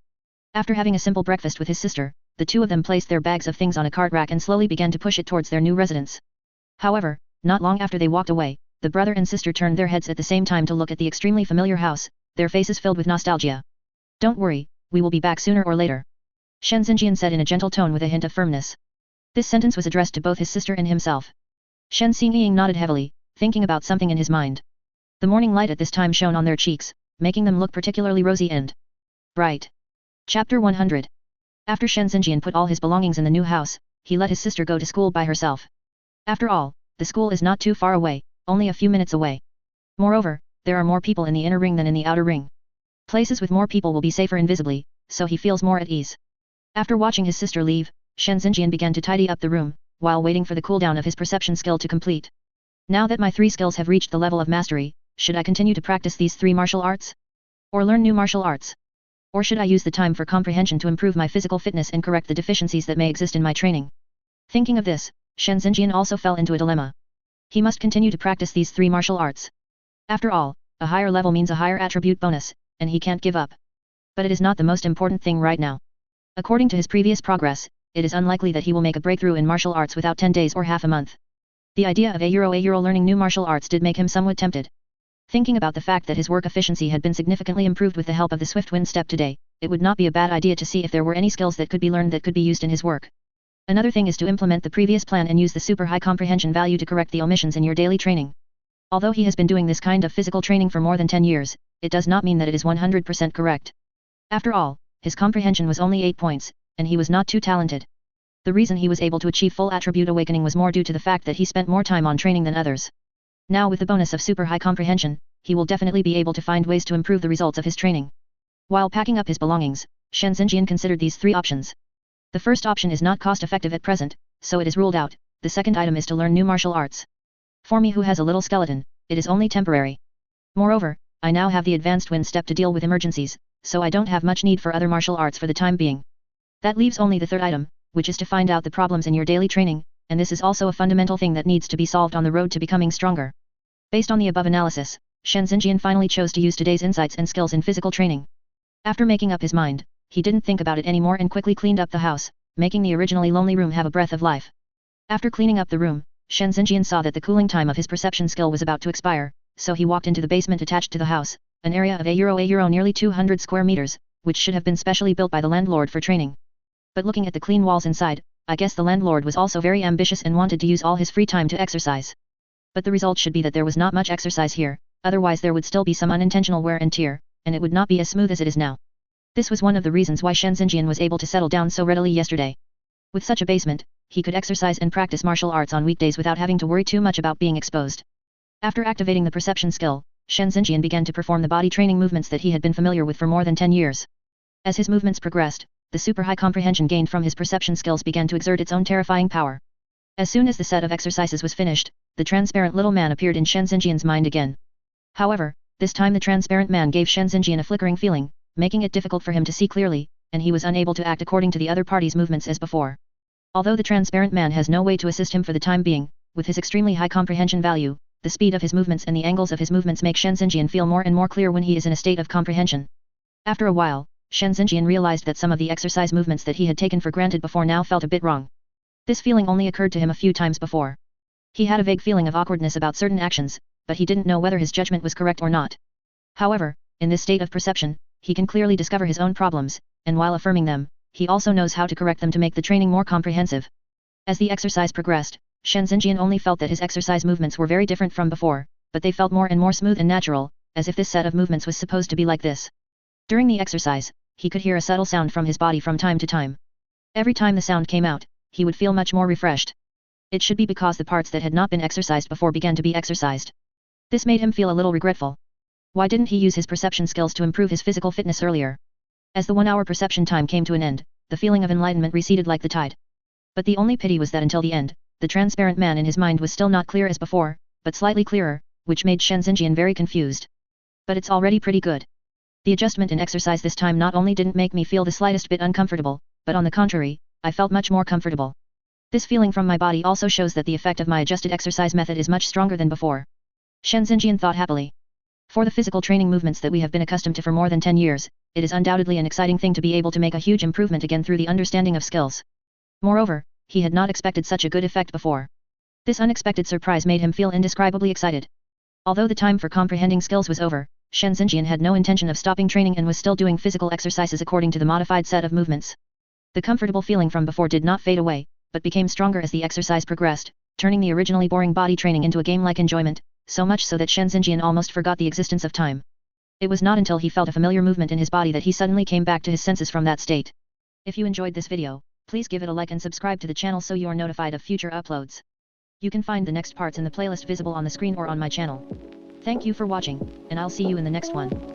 After having a simple breakfast with his sister, the two of them placed their bags of things on a cart rack and slowly began to push it towards their new residence. However, not long after they walked away, the brother and sister turned their heads at the same time to look at the extremely familiar house, their faces filled with nostalgia. "Don't worry, we will be back sooner or later," Shen Xingyan said in a gentle tone with a hint of firmness. This sentence was addressed to both his sister and himself. Shen Xingyan nodded heavily, thinking about something in his mind. The morning light at this time shone on their cheeks, making them look particularly rosy and bright. Chapter 100. After Shen Xingyan put all his belongings in the new house, he let his sister go to school by herself. After all, the school is not too far away, only a few minutes away. Moreover, there are more people in the inner ring than in the outer ring. Places with more people will be safer invisibly, so he feels more at ease. After watching his sister leave, Shen Xingyan began to tidy up the room, while waiting for the cooldown of his perception skill to complete. Now that my 3 skills have reached the level of mastery, should I continue to practice these 3 martial arts? Or learn new martial arts? Or should I use the time for comprehension to improve my physical fitness and correct the deficiencies that may exist in my training? Thinking of this, Shen Xingyan also fell into a dilemma. He must continue to practice these 3 martial arts. After all, a higher level means a higher attribute bonus, and he can't give up. But it is not the most important thing right now. According to his previous progress, it is unlikely that he will make a breakthrough in martial arts without 10 days or half a month. The idea of a euro learning new martial arts did make him somewhat tempted. Thinking about the fact that his work efficiency had been significantly improved with the help of the swift wind step today, it would not be a bad idea to see if there were any skills that could be learned that could be used in his work. Another thing is to implement the previous plan and use the super high comprehension value to correct the omissions in your daily training. Although he has been doing this kind of physical training for more than 10 years, it does not mean that it is 100% correct. After all, his comprehension was only 8 points, and he was not too talented. The reason he was able to achieve full attribute awakening was more due to the fact that he spent more time on training than others. Now with the bonus of super high comprehension, he will definitely be able to find ways to improve the results of his training. While packing up his belongings, Shen Xingyan considered these 3 options. The first option is not cost-effective at present, so it is ruled out. The second item is to learn new martial arts. For me who has a little skeleton, it is only temporary. Moreover, I now have the advanced wind step to deal with emergencies, so I don't have much need for other martial arts for the time being. That leaves only the third item, which is to find out the problems in your daily training, and this is also a fundamental thing that needs to be solved on the road to becoming stronger. Based on the above analysis, Shen Xingyan finally chose to use today's insights and skills in physical training. After making up his mind, he didn't think about it anymore and quickly cleaned up the house, making the originally lonely room have a breath of life. After cleaning up the room, Shen Xingyan saw that the cooling time of his perception skill was about to expire, so he walked into the basement attached to the house, an area of a euro nearly 200 square meters, which should have been specially built by the landlord for training. But looking at the clean walls inside, I guess the landlord was also very ambitious and wanted to use all his free time to exercise. But the result should be that there was not much exercise here, otherwise there would still be some unintentional wear and tear, and it would not be as smooth as it is now. This was one of the reasons why Shen Xingyan was able to settle down so readily yesterday. With such a basement, he could exercise and practice martial arts on weekdays without having to worry too much about being exposed. After activating the perception skill, Shen Xingyan began to perform the body training movements that he had been familiar with for more than 10 years. As his movements progressed, the super high comprehension gained from his perception skills began to exert its own terrifying power. As soon as the set of exercises was finished, the transparent little man appeared in Shen Xingyan's mind again. However, this time the transparent man gave Shen Xingyan a flickering feeling, making it difficult for him to see clearly, and he was unable to act according to the other party's movements as before. Although the transparent man has no way to assist him for the time being, with his extremely high comprehension value, the speed of his movements and the angles of his movements make Shen Xingyan feel more and more clear when he is in a state of comprehension. After a while, Shen Xingyan realized that some of the exercise movements that he had taken for granted before now felt a bit wrong. This feeling only occurred to him a few times before. He had a vague feeling of awkwardness about certain actions, but he didn't know whether his judgment was correct or not. However, in this state of perception, he can clearly discover his own problems, and while affirming them, he also knows how to correct them to make the training more comprehensive. As the exercise progressed, Shen Xingyan only felt that his exercise movements were very different from before, but they felt more and more smooth and natural, as if this set of movements was supposed to be like this. During the exercise, he could hear a subtle sound from his body from time to time. Every time the sound came out, he would feel much more refreshed. It should be because the parts that had not been exercised before began to be exercised. This made him feel a little regretful. Why didn't he use his perception skills to improve his physical fitness earlier? As the 1-hour perception time came to an end, the feeling of enlightenment receded like the tide. But the only pity was that until the end, the transparent man in his mind was still not clear as before, but slightly clearer, which made Shen Xingyan very confused. But it's already pretty good. The adjustment in exercise this time not only didn't make me feel the slightest bit uncomfortable, but on the contrary, I felt much more comfortable. This feeling from my body also shows that the effect of my adjusted exercise method is much stronger than before. Shen Xingyan thought happily. For the physical training movements that we have been accustomed to for more than 10 years, it is undoubtedly an exciting thing to be able to make a huge improvement again through the understanding of skills. Moreover, he had not expected such a good effect before. This unexpected surprise made him feel indescribably excited. Although the time for comprehending skills was over, Shen Xingyan had no intention of stopping training and was still doing physical exercises according to the modified set of movements. The comfortable feeling from before did not fade away, but became stronger as the exercise progressed, turning the originally boring body training into a game-like enjoyment, so much so that Shen Xingyan almost forgot the existence of time. It was not until he felt a familiar movement in his body that he suddenly came back to his senses from that state. If you enjoyed this video, please give it a like and subscribe to the channel so you are notified of future uploads. You can find the next parts in the playlist visible on the screen or on my channel. Thank you for watching, and I'll see you in the next one.